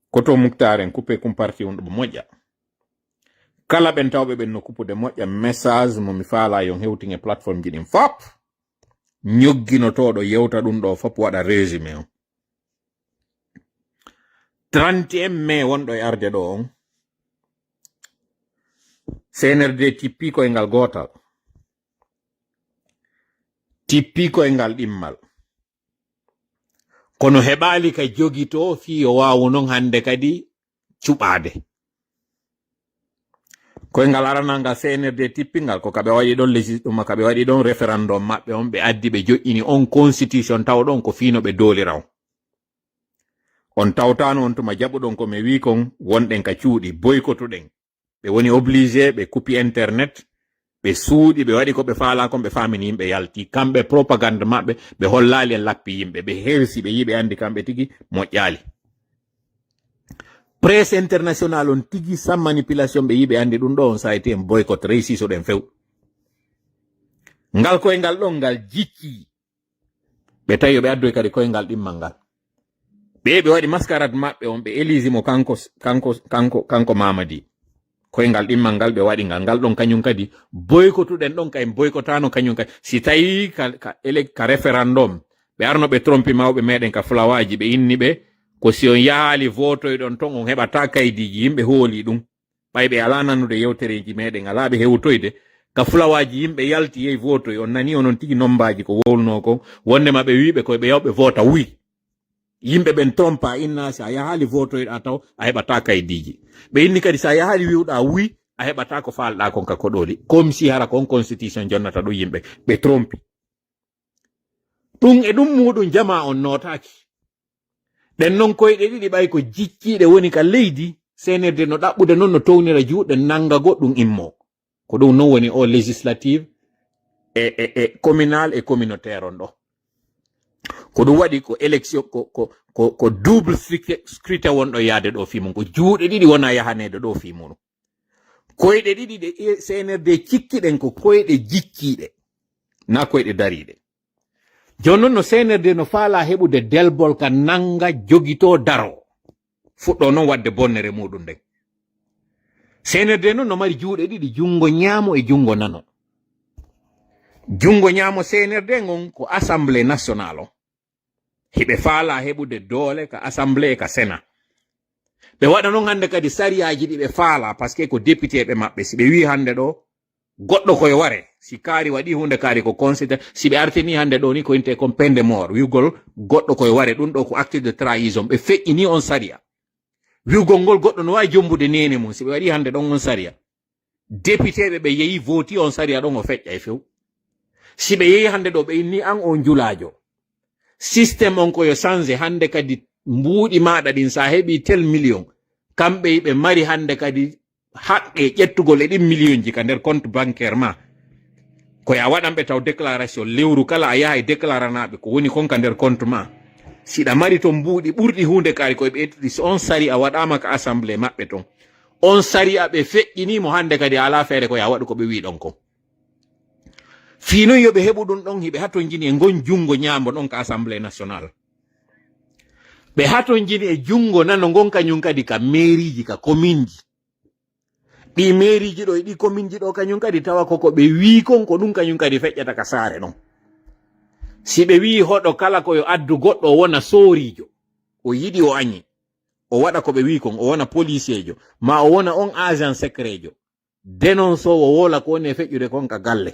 B: Koto muktaren coupé kum parti on ɗo moƴƴa. Kala ɓen tawɓe ɓen no kupude moƴƴa message mo mi faala yon hewting e plateforme ji ɗin fop ñogginotoɗo yewta ɗum ɗo fop waɗa résumé on. 31 mai wonɗo e arde ɗo on CNRD tippi koyngal gotal, tippi koyngal ɗimmal, kono heɓali ka jogito fi o wawu non hande kadi cuɓade. Koyngal aranangal CNRD tippingal ko kaɓe waɗi ɗon législation kaɓe waɗi ɗon référendum maɓɓe on ɓe addi ɓe joƴƴini on constitution taw ɗon ko fino ɓe dolira on tawtano on tuma jaɓuɗon ko mi wi kon wonɗen ka cuuɗi boykotuɗen ɓe woni obligé ɓe kupi internet ɓe suuɗi ɓe waɗi ko ɓe faala kon ɓe famini yimɓe yalti kamɓe propagande maɓɓe ɓe hollali e lappi yimɓe ɓe hersi ɓe yiɓe andi kamɓe tigi moƴƴali. Presse international on tigi sans manipulation ɓe yiɓe andi ɗum ɗo on sayti en boycott réussiso ɗen few. Ngal koyngal ɗon ngal jicci ɓe tawi ɓe addoy kadi koyngal ɗimmal ngal. Ɓe waɗi mascarade maɓɓe on ɓe elisi mo kanko Mamadi. koyngal ɗimmal ngal ɓe waɗi ngal ɗon kañum kadi boykotuɗen ɗon kay boykotano kañum kadi si tawi ka référendum ɓe arno ɓe trompi mawɓe meɗen ka flawaji ɓe inni ɓe ko si on yaali votoyɗon ton on heɓata kaydiji yimɓe hooli ɗum ɓay ɓe ala nanude yewtereji meɗen ala ɓe hewtoyde ka flawaji yimɓe yalti yehi votoy on nani onon tigi nombaji ko wolno ko wondema ɓe wiɓe koye ɓe yawɓe vota wi yimɓe ɓen trompa inna si a yahaali votoyɗa taw a heɓata kaydiji ɓe inni kadi sa yahaali wiwɗa wi a heɓata ko falɗa kon ka koɗoli comme si hara kon constitution jonnata ɗum yimɓe ɓe trompi ɗum e ɗum muɗum jama on notaki ɗen noon koyɗe ɗiɗi ɓay ko jicciɗe woni ka leydi senerde no ɗaɓɓude noon no townira juuɗe nanga goɗɗum immo ko ɗum non woni o législative e communal e communautaire on ɗo ko ɗum waɗi ko élection ko double scrutin wonɗo yaade ɗo fi mum ko juuɗe ɗiɗi wona yahanede ɗo fi mum koyɗe ɗiɗi ɗe senerde cikkiɗen ko koyɗe jicciɗe na koyɗe dariɗe joni noon no senerde no faala heɓude delbol ka nanga jogito daro fuɗɗo noon wadde bonnere muɗum nden senerde noon no mari juuɗe ɗiɗi jungo ñaamo e jungo nano jungo ñaamo senerde ngon ko assemblée nationale o hiɓe faala heɓude doole ka assemblée ka sénat ɓe waɗa noon hande kadi sariyaji ɗi ɓe faala par ce que ko député ɓe maɓɓe si ɓe wi hande ɗo goɗɗo koye ware si kaari waɗi hunde kaari ko conseil si ɓe artini hande ɗo ni ko inte kon peine de mort wiwgol goɗɗo koye ware ɗum ɗo ko acte de trahison ɓe feƴƴini on sariya wiwgol ngol goɗɗo no wawi jombude nene mum si ɓe waɗi hande ɗon on sariya député ɓe yeehi voti on sariya ɗon o feƴƴa e few si ɓe yeehi hande ɗo ɓe inni an on julajo systéme on koyo changé hande kadi mbuuɗi maɗa ɗin sa heɓi tel million kamɓe ɓe mari hande kadi haqqe ƴettugol e ɗin million ji ka nder compte bancaire ma koya waɗanɓe taw déclaration lewru kala a yaha e déclaranaɓe ko woni konka nder compte ma siɗa mari to mbuuɗi ɓurɗi hunde kaari koye ɓe ƴettuɗi so on sari a waɗama ka assemblée maɓɓe ton on sari a ɓe feƴƴinimo hande kadi ala feere koya waɗu ko ɓe wi ɗon ko fii noon yoɓe heɓu ɗum ɗon hiɓe haton jini e gon jungo ñaambo ɗon ka assemblée nationale ɓe haton jini e jungo nano gon kañum kadi ka mairie ji ka commune ji ɗi mairie ji ɗo e ɗi commune ji ɗo kañum kadi tawa koko ɓe wi kon ko ɗum kañum kadi feƴƴata ka saare ɗon si ɓe wi hoɗo kala koyo addu goɗɗo o wona soorijo o yiɗi o añi o waɗa ko ɓe wi kon o wona policier jo ma o wona on agent secret jo denon so o wola ko woni e feƴƴude kon ka galle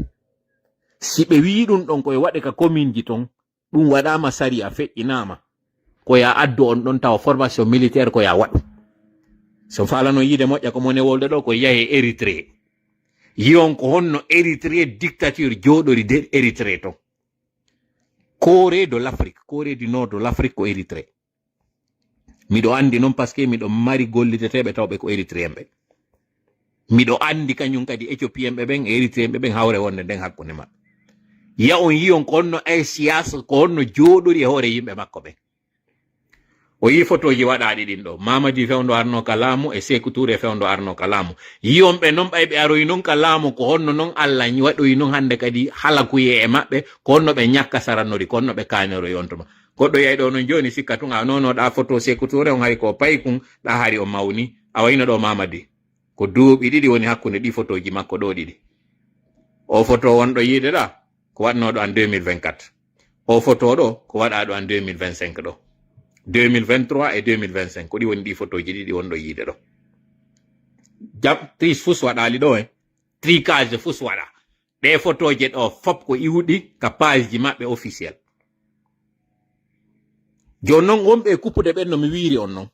B: si ɓe wi ɗum ɗon koye waɗe ka commune ji ton ɗum waɗama sari a feƴƴinama koya addu on ɗon tawa formation militaire koya waɗu so falano yiide moƴƴa ko mone wolde ɗo ko yahe Érythrée yiyon ko honno Érythrée dictature jooɗori nder Érythrée ton Corée de l'Afrique Corée du Nord de l'Afrique ko Érythrée miɗo andi noon par ce que miɗo mari golliteteɓe tawɓe ko Érythrée ɓe miɗo andi kañum kadi Éthiopien ɓe ɓen Érythrée ɓe ɓen hawre wonde nden hakkunde maɓɓe ya on yiyon ko honno ay siyasa ko honno jooɗori e hoore yimɓe makko ɓen o yi photoji waɗaɗi ɗin ɗo Mamadi fewndo arno ka laamu e Sékou Touré fewndo arno ka laamu yiyon ɓe noon ɓay ɓe aroyi noon ka laamu ko honno noon Allah waɗoyi noon hande kadi halakuye e maɓɓe ko honno ɓe ñakka saranori ko honno ɓe kanoroyi on tuma goɗɗo yayi ɗo noon joni sikka tun a nonoɗa photo Sékou Touré on hari ko payi kun ɗa hari o mawni a wayno ɗo Mamadi ko duuɓi ɗiɗi woni hakkunde ɗi photoji makko ɗo ɗiɗi o photo wonɗo yiide ɗa ko waɗnoɗo en 2024 o photo ɗo ko waɗaɗo en 2025 ɗo 2023 et 2025 ko ɗi woni ɗi photoji ɗiɗi wonɗo yiide ɗo jam tris fus waɗali ɗo e tricage fus waɗa ɗe photoje ɗo fop ko iwɗi ka page ji maɓɓe officiel joni noon wonɓe kuppude ɓen no mi wiiri on noon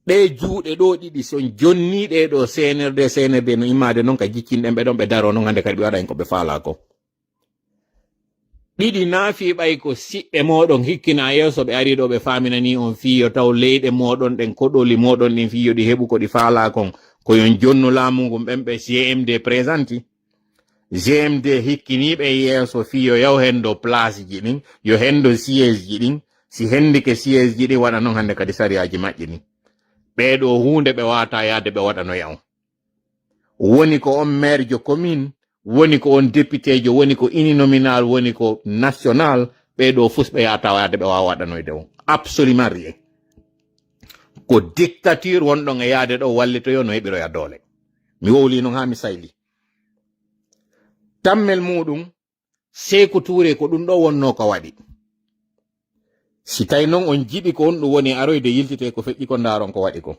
B: ɗe juuɗe ɗo ɗiɗi son jonni ɗe ɗo senerde no immade noon ka jiccinɗen ɓe ɗon ɓe daro noon hande kadi ɓe waɗa en ko ɓe faala ko ɗiɗi naafi ɓay ko siɓɓe moɗon hikkina yeeso ɓe ari ɗo ɓe faminani on fiyo taw leyɗe moɗon ɗen koɗoli moɗon ɗin fiyo ɗi heɓu ko ɗi faala kon koyon jonnu laamugum ɓen ɓe GMD présenti GMD hikkiniɓe yeeso fiyo yaw hen do place ji ɗin yo hen do siège ji ɗin si hendike siège ji ɗin waɗa noon hande kadi sariyaji maƴƴi ni ɓeɗo hunde ɓe wata yaade ɓe waɗano yaw woni ko on maire jo commune woni ko on député jo woni ko uninominal woni ko national ɓeɗo fus ɓe yata yaade ɓe wawa waɗanoyde on absolument rien ko dictature wonɗon e yaade ɗo wallitoyo no heɓiroya doole mi wowli non ha mi sayli tammel muɗum Sékou Touré ko ɗum ɗo wonno ko waɗi si tawi non on jiɗi ko on ɗum woni aroyde yiltite ko feƴƴi ko ndaron ko waɗi ko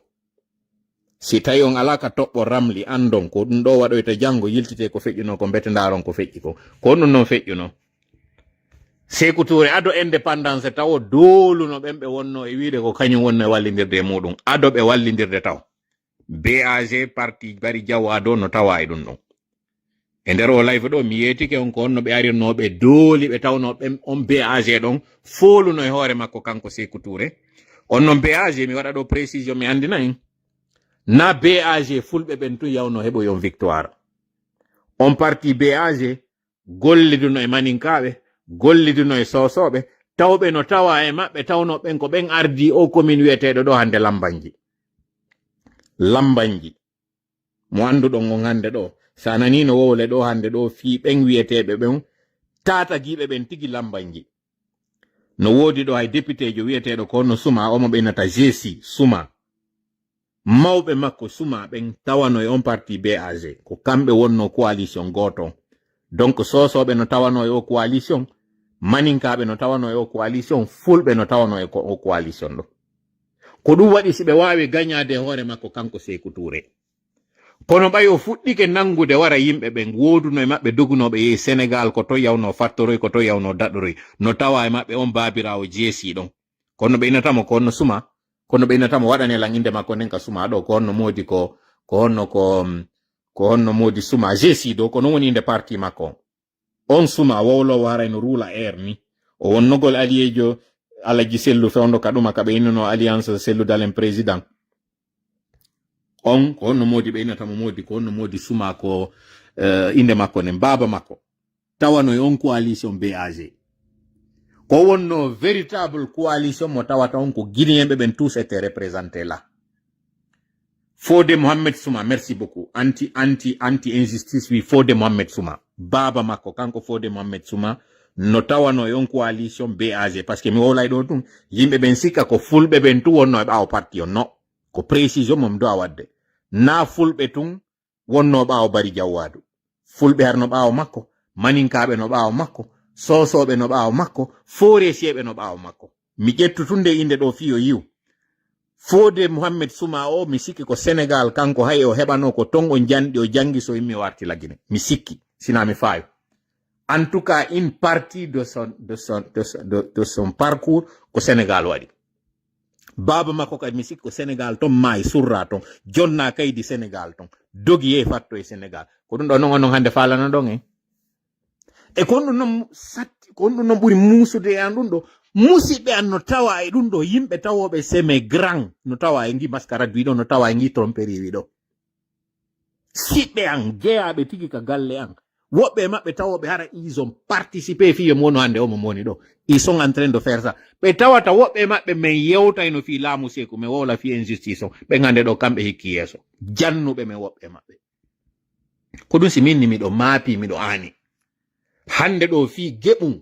B: si tawi on alaka toɓɓo ramli andon ko ɗum ɗo waɗoyta janngo yiltite ko feƴƴuno ko mbete ndaron ko feƴƴi ko on ɗum non feƴƴuno Sékou Touré ado indépendance taw doluno ɓen ɓe wonno e wiide ko kañum wonno e wallidirde muɗum ado ɓe wallidirde taw BAG parti bari jawa do no tawa e ɗum ɗon e nder o live ɗo mi yetike on ko onno ɓe arirnoɓe dooli ɓe tawno ɓen on BAG ɗon foluno e hoore makko kanko Sékou Touré on non BAG mi waɗa ɗo précision mi andina en na BAG fulɓe ɓen tun yawno heɓoyon victoire on parti BAG golliduno e maninkaɓe golliduno e sosoɓe tawɓe no tawa e maɓɓe tawno ɓen ko ɓen ardi o commune wiyeteɗo ɗo hande lambanji mo anduɗon on hande ɗo sa nani no wowle ɗo hande ɗo fi ɓen wiyeteɓe ɓen tata giɓe ɓen tigi lambanji no wodi ɗo hay député jo wiyeteɗo ko no suma omo ɓenata G6 suma mawɓe makko suma ɓen tawano e on parti BAG ko kamɓe wonno coalition goto donc sosoɓe no tawano e o coalition maninkaɓe no tawano e o coalition fulɓe no tawano e o coalition ɗo ko ɗum waɗi si ɓe wawi gagnade hoore makko kanko Sékou Touré kono ɓay o fuɗɗike nangude wara yimɓe ɓen woduno e maɓɓe dogunoɓe yehi Sénégal ko to yawno fattoroy ko to yawno daɗɗoroy no tawa e maɓɓe on babirawo jeesi ɗon kono ɓe inatamo ko onno suma kono ɓe inatamo waɗane lan inde makko nden ka suma ɗo ko honno modi ko honno modi suma jeesi ɗo ko non woni inde parti makko on suma wowlowo harayno rula air ni o wonnogol alliéjo alaji sellu fewndo kaɗuma kaɓe innuno alliance sellu dalen président on ko honno modi ɓe innatamo modi ko honno modi suma ko inde makko nen baba makko tawano e on coalition BAG ko wonno véritable coalition mo tawata on ko guinéenɓe ɓen tous étaient représentés là Fodé Mohamed Souma merci beaucoup anti injustice wi Fodé Mohamed Souma baba makko kanko Fodé Mohamed Souma no tawano e on coalition BAG parce que mi wolay ɗo ɗum yimɓe ɓen sikka ko fulɓe ɓen tu wonno e ɓaawo parti on no ko précision mom do a wadde na fulɓe tun wonno ɓaawo bari jawwadu fulɓe har no ɓaawo makko maninkaɓe no ɓaawo makko sosoɓe no ɓaawo makko foresiyeɓe no ɓaawo makko mi ƴettu tunde inde ɗo fiyo yiw Fodé Mohamed Souma o mi sikki ko Sénégal kanko hay o heɓano ko ton o janɗi o jangi so yimmi warti lagine mi sikki sina mi faayo en tout cas une partie de son parcours ko Sénégal waɗi baba makko kadi mi sikki ko Sénégal ton maayi surra ton jonna kaydi Sénégal ton dogi yehi fatto e Sénégal ko ɗum ɗo non onon hande falana ɗon en e ko ɗum noon satti ko ɗum noon ɓuri muusude e an ɗum ɗo musidɓe an no tawa e ɗum ɗo yimɓe tawoɓe seme grand no tawa e ngi mascarade wiɗo no tawa e ngi tromperie wiɗo siɓɓe an jeyaɓe tigi ka galle an woɓɓe maɓɓe tawoɓe hara ils ont participé fiyo mono hande omo moni ɗo ils sont en train de faire ça ɓe tawata woɓɓe maɓɓe men yewtay no fi laamu Sékou mi wowla fi injustice o ɓe gande ɗo kamɓe hikki yeeso jannuɓe men woɓɓe maɓɓe ko ɗum si minni miɗo maapi miɗo aani hande ɗo fi geɓum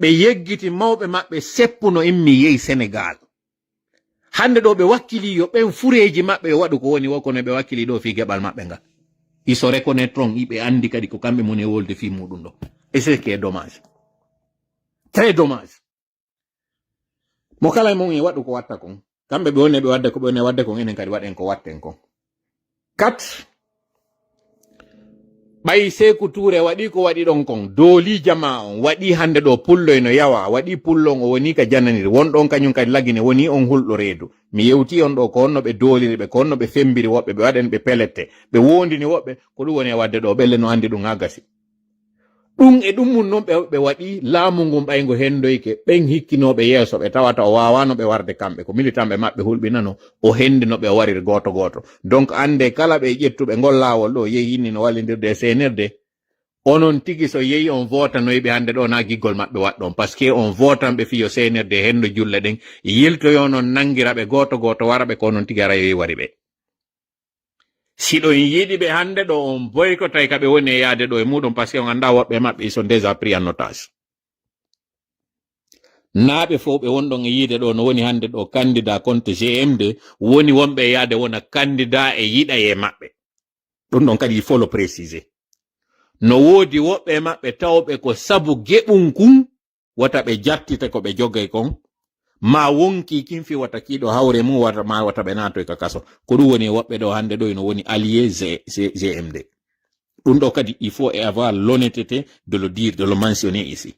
B: ɓe yeggiti mawɓe maɓɓe seppuno immi yehi Sénégal hande ɗo ɓe wakkili yo ɓen fureji maɓɓe yo waɗu ko woni wokono ɓe wakkili ɗo fi geɓal maɓɓe nga ils se reconnaîtront iɓe andi kadi ko kamɓe moni wolde fi muɗum ɗo et c'est ce qui est dommage très dommage mo kala mon e waɗu ko watta kon kamɓe ɓe woni ɓe wadde ko ɓe woni wadde kon enen kadi waɗen ko watten kon 4 ɓay Sékou Touré waɗi ko waɗi ɗon kon dooli jama on waɗi hande ɗo pulloy no yawa waɗi pullon o woni ka jannaniri wonɗon kañum kadi lagine woni on hulɗo reedu mi yewti on ɗo ko honno ɓe dooliri ɓe ko honno ɓe fembiri woɓɓe ɓe waɗen ɓe pelette ɓe wondini woɓɓe ko ɗum woni e wadde ɗo ɓelle no andi ɗum ha gasi ɗum e ɗum mum noon ɓe waɗi laamu ngun ɓaygo hendoyke ɓen hikkinoɓe yeeso ɓe tawata o wawano ɓe warde kamɓe ko militanɓe maɓɓe hulɓinano o hendino ɓe wariri goto goto donc ande kala ɓe ƴettuɓe ngol lawol ɗo yehi inni no wallidirde e senirde onon tigi so yehi on votanoyɓe hande ɗo na giggol maɓɓe waɗɗon par ce que on votanɓe fiyo senirde hendo julle ɗen yiltoyo non nangiraɓe goto goto waraɓe ko onon tigi ara yoyi wari ɓe siɗo yiɗi ɓe hande ɗo on boycotay kaɓe woni e yaade ɗo e muɗum par ce que on anda woɓɓe maɓɓe ils sont déjà pris en otage naaɓe fof ɓe wonɗon e yiide ɗo no woni hande ɗo candidat compte GM2 woni wonɓe e yaade wona candidat e yiɗa e maɓɓe ɗum ɗon kadi il faut le préciser. No woodi woɓɓe maɓɓe tawɓe ko sabu geɓum kun wata ɓe jattita ko ɓe jogay kon, ma wonki kin fi wata kiɗo hawre mum wata ma wata ɓe natoy ka kaso. Ko ɗum woni woɓɓe ɗo hande ɗo ino woni allié GMD. Ɗum ɗo kadi il faut avoir l'honnêteté de le dire, de le mentionner ici.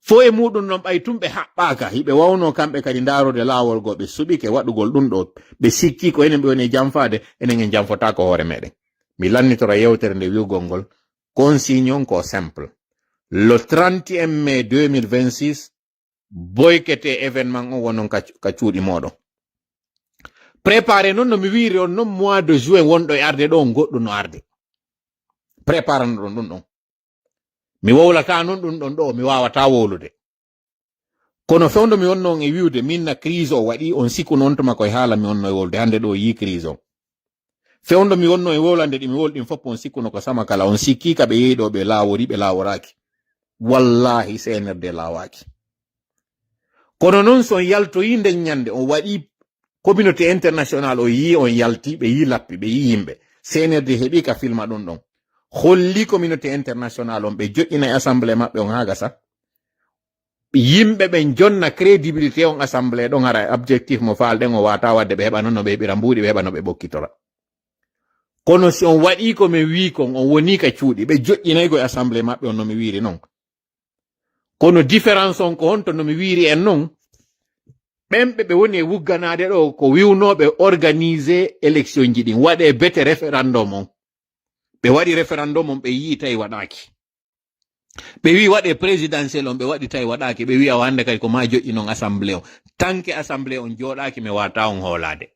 B: Fo e muɗum non ɓay tumɓe haɓɓaka hiɓe wawno kamɓe kadi ndarode laawol go ɓe suɓike waɗugol ɗum ɗo ɓe sikki ko enen ɓe woni jamfade enen en jamfotako hoore meɗen. Mi lannitora yewtere nde wi'ugol ngol consigne ko simple. Le 31 mai 2026 boycotté événement on wonon ka cuuɗi moɗon. Préparé non no mi wiiri on non mois de juin wonɗo e arde ɗo goɗɗo no arde. Préparano ɗon ɗum ɗon. Mi wowlata non ɗum ɗon ɗo mi wawata wowlude. Kono fewndo mi wonno e wiwde minna crise o waɗi on sikku noon tuma koye haala mi wonno e wolde hande ɗo yi crise o. Fewndo mi wonno e wolande ɗi mi wolɗin fof on sikkuno ko sama kala on sikki ka ɓe yehi ɗo ɓe laawori ɓe laaworaki. Wallahi senerde laawaki. Kono non son yaltoyi nden nyande on waɗi communauté international o yi on yalti ɓe yi lappi ɓe yi yimɓe. Senerde heɓi ka filma ɗum ɗon. Holli communauté international on ɓe joƴƴina e assemblée maɓɓe on haga sa. Yimɓe ɓen jonna crédibilité on assemblée ɗon hara objectif mo faalɗen o wata wadde ɓe heɓa non no ɓe heɓira mbuɗi ɓe heɓa no ɓe ɓokkitora. Kono si on waɗi ko mi wi kon on woni ka cuuɗi ɓe joƴƴinaygo e assemblée maɓɓe on no mi wiiri non. Kono différence on ko honto no mi wiiri en non ɓemɓe ɓe woni e wugganade ɗo ko wiwnoɓe organiser élection ji ɗin waɗe bete référendum on. Ɓe waɗi référendum on ɓe yi tawi waɗaki. Ɓe wi waɗe présidentiel on ɓe waɗi tawi waɗaki. Ɓe wi a hande kadi ko ma joƴƴi non assemblée on. Tanke assemblée on joɗaki mi wata on hoolade.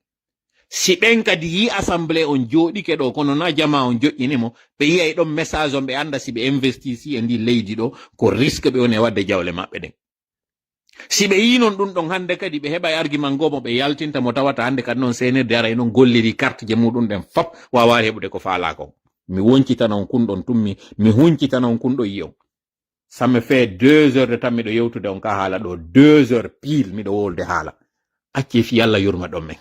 B: Si ɓen kadi yi assemblée on joɗike ɗo kono na jama on joƴƴinimo ɓe yiyay ɗon message on ɓe anda si ɓe investisi e ndi leydi ɗo ko risque ɓe woni e wadde jawle maɓɓe ɗen. Si ɓe yi non ɗum ɗon hande kadi ɓe heɓa argument gomo ɓe yaltinta mo tawata hande kadi noon senerde ara e noon golliri carte je muɗum ɗen fop wawari heɓude ko faala kon. Mi woncitana on kunɗon tummi mi huncitana on kunɗo yi on. Ça me fait 2 heures de temps miɗo yewtude on ka haala ɗo 2 heures pile miɗo wolde haala. Acce fi Allah yurma ɗon men.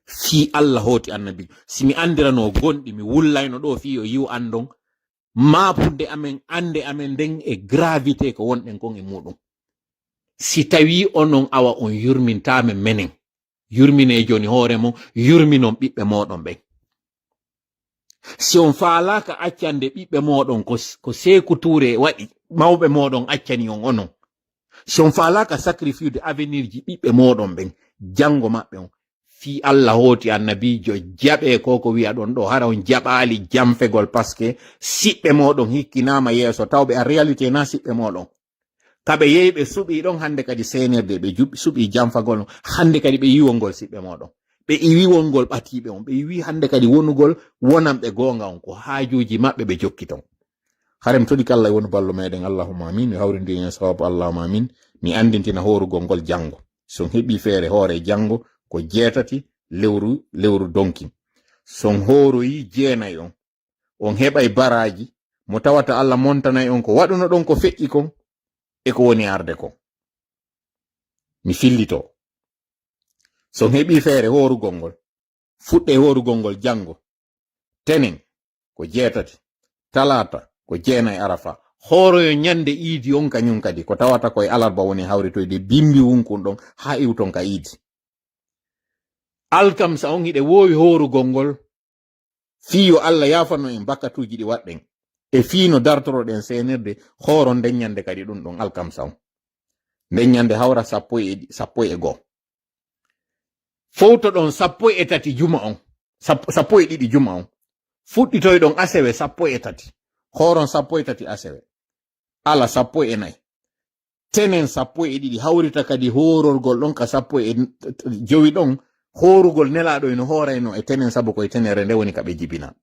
B: Fi Allah hoti annabi. Si mi andirano gonɗi mi wullayno ɗo fi o yiw andon mapude amen ande amen nden e gravité ko wonɗen kon e muɗum. Si tawi onon awa on yurmintame menen yurmine joni hoore mon yurminon ɓiɓɓe moɗon ɓen. Si on faalaka accande ɓiɓɓe moɗon ko Sékou Touré waɗi mawɓe moɗon accani on onon. Si on faalaka sacrifice avenir ji ɓiɓɓe moɗon ɓen jango maɓɓe on fi Allah hoti annabijo jaɓe ko wi'a ɗon ɗo hara on jaɓali jamfegol parce que siɓɓe moɗon hikkinama yeeso tawɓe en réalité na siɓɓe moɗon. Kaɓe yehi ɓe suɓi ɗon hande kadi senerde ɓe suɓi jamfagol on hande kadi ɓe yiwongol siɓɓe moɗon. Ɓe iwiwongol ɓatiɓe on ɓe iwi hande kadi wonugol wonanɓe gonga on ko haajuji maɓɓe ɓe jokkiton. Harem toɗi kala woni ballo meɗen Allahumma amin mi hawrindi en sawabu Allahumma amin mi andintina horugol ngol jango. Son heɓi feere hoore jango ko 7 lewru donki. Son horoyi 9 on heɓay baraji mo tawata Allah montanay on ko waɗuno ɗon ko feƴƴi kon e ko woni arde kon. Mi fillito. Son heɓi feere horugol ngol fuɗɗe horugol ngol jango tenen ko 7 talata ko 9 arafa horoyo nyande iidi on kañum kadi ko tawata koye alarba woni hawritoyde bimbi wunkun ɗon ha iwton ka iidi. Alkamsa on hiɗe wowi horugol ngol fiyo Allah yafano en bakkatuji ɗi waɗɗen e fiino dartoroɗen senirde horo nden nyande kadi ɗum ɗon alkamsa on nden nyande hawra 11 fowto ɗon 13 juma on 12 juma on fuɗɗitoy ɗon asewe 13 horon 13 asewe ala 14 tenen 12 hawrita kadi hororgol ɗon ka 15 ɗon horugol nelaɗo eno horayno e tenen sabu koye tenere nde woni kaɓe jibina.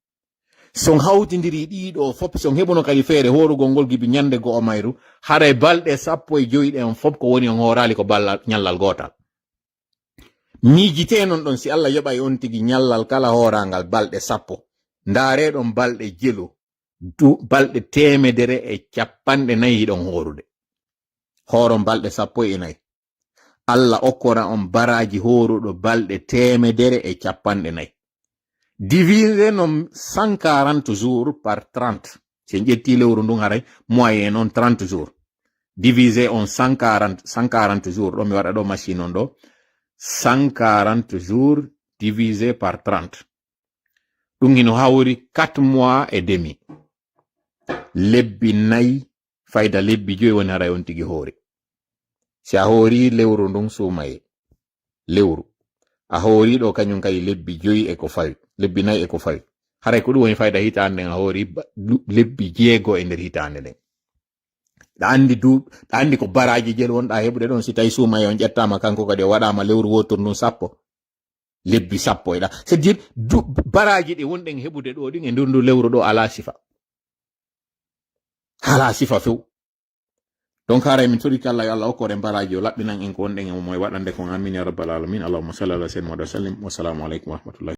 B: Son hawtidiri ɗiɗo fop son heɓuno kadi feere horugol ngol gibi nyande go'o mayru haray balɗe 15 ɗen fop ko woni on horali ko nyallal gotal. Miijite non ɗon si Allah yoɓay on tigi nyallal kala horangal balɗe 10 ndaare ɗon balɗe jelo balɗe 150 ɗon horude horon balɗe 14 Allah okkora on baraji horuɗo balɗe 150. divisé non 140 jours par 30 c'est jetti lewru ndun haray moyen non 30 jours divisé en 140 jours do mi wada do machine on do 140 jours divisé par 30 dum hino hawri 4 mois et demi lebbi nay fayda lebbi joy woni haray on tigi hori si a hori lewru ndun sumaye lewru a hori do kanyum kay lebbi joy e ko fawi lebbi nay e ko fawi haray ko dum woni fayda hitande a hori lebbi jeego e nder hitande den da andi ko baraji jel wonda hebude don si tay sumaye on jettama kanko kadi wadama lewru wotor non sappo lebbi sappo eda c'est dire baraji de wonden hebude do din e ndur lewru do ala sifa few donc haray min tori kala Allah o ko re baraji o labbinan en ko wonden e moy wadande ko amin ya rabbal alamin allahumma salli ala sayyidina wa sallim wa assalamu alaikum wa rahmatullahi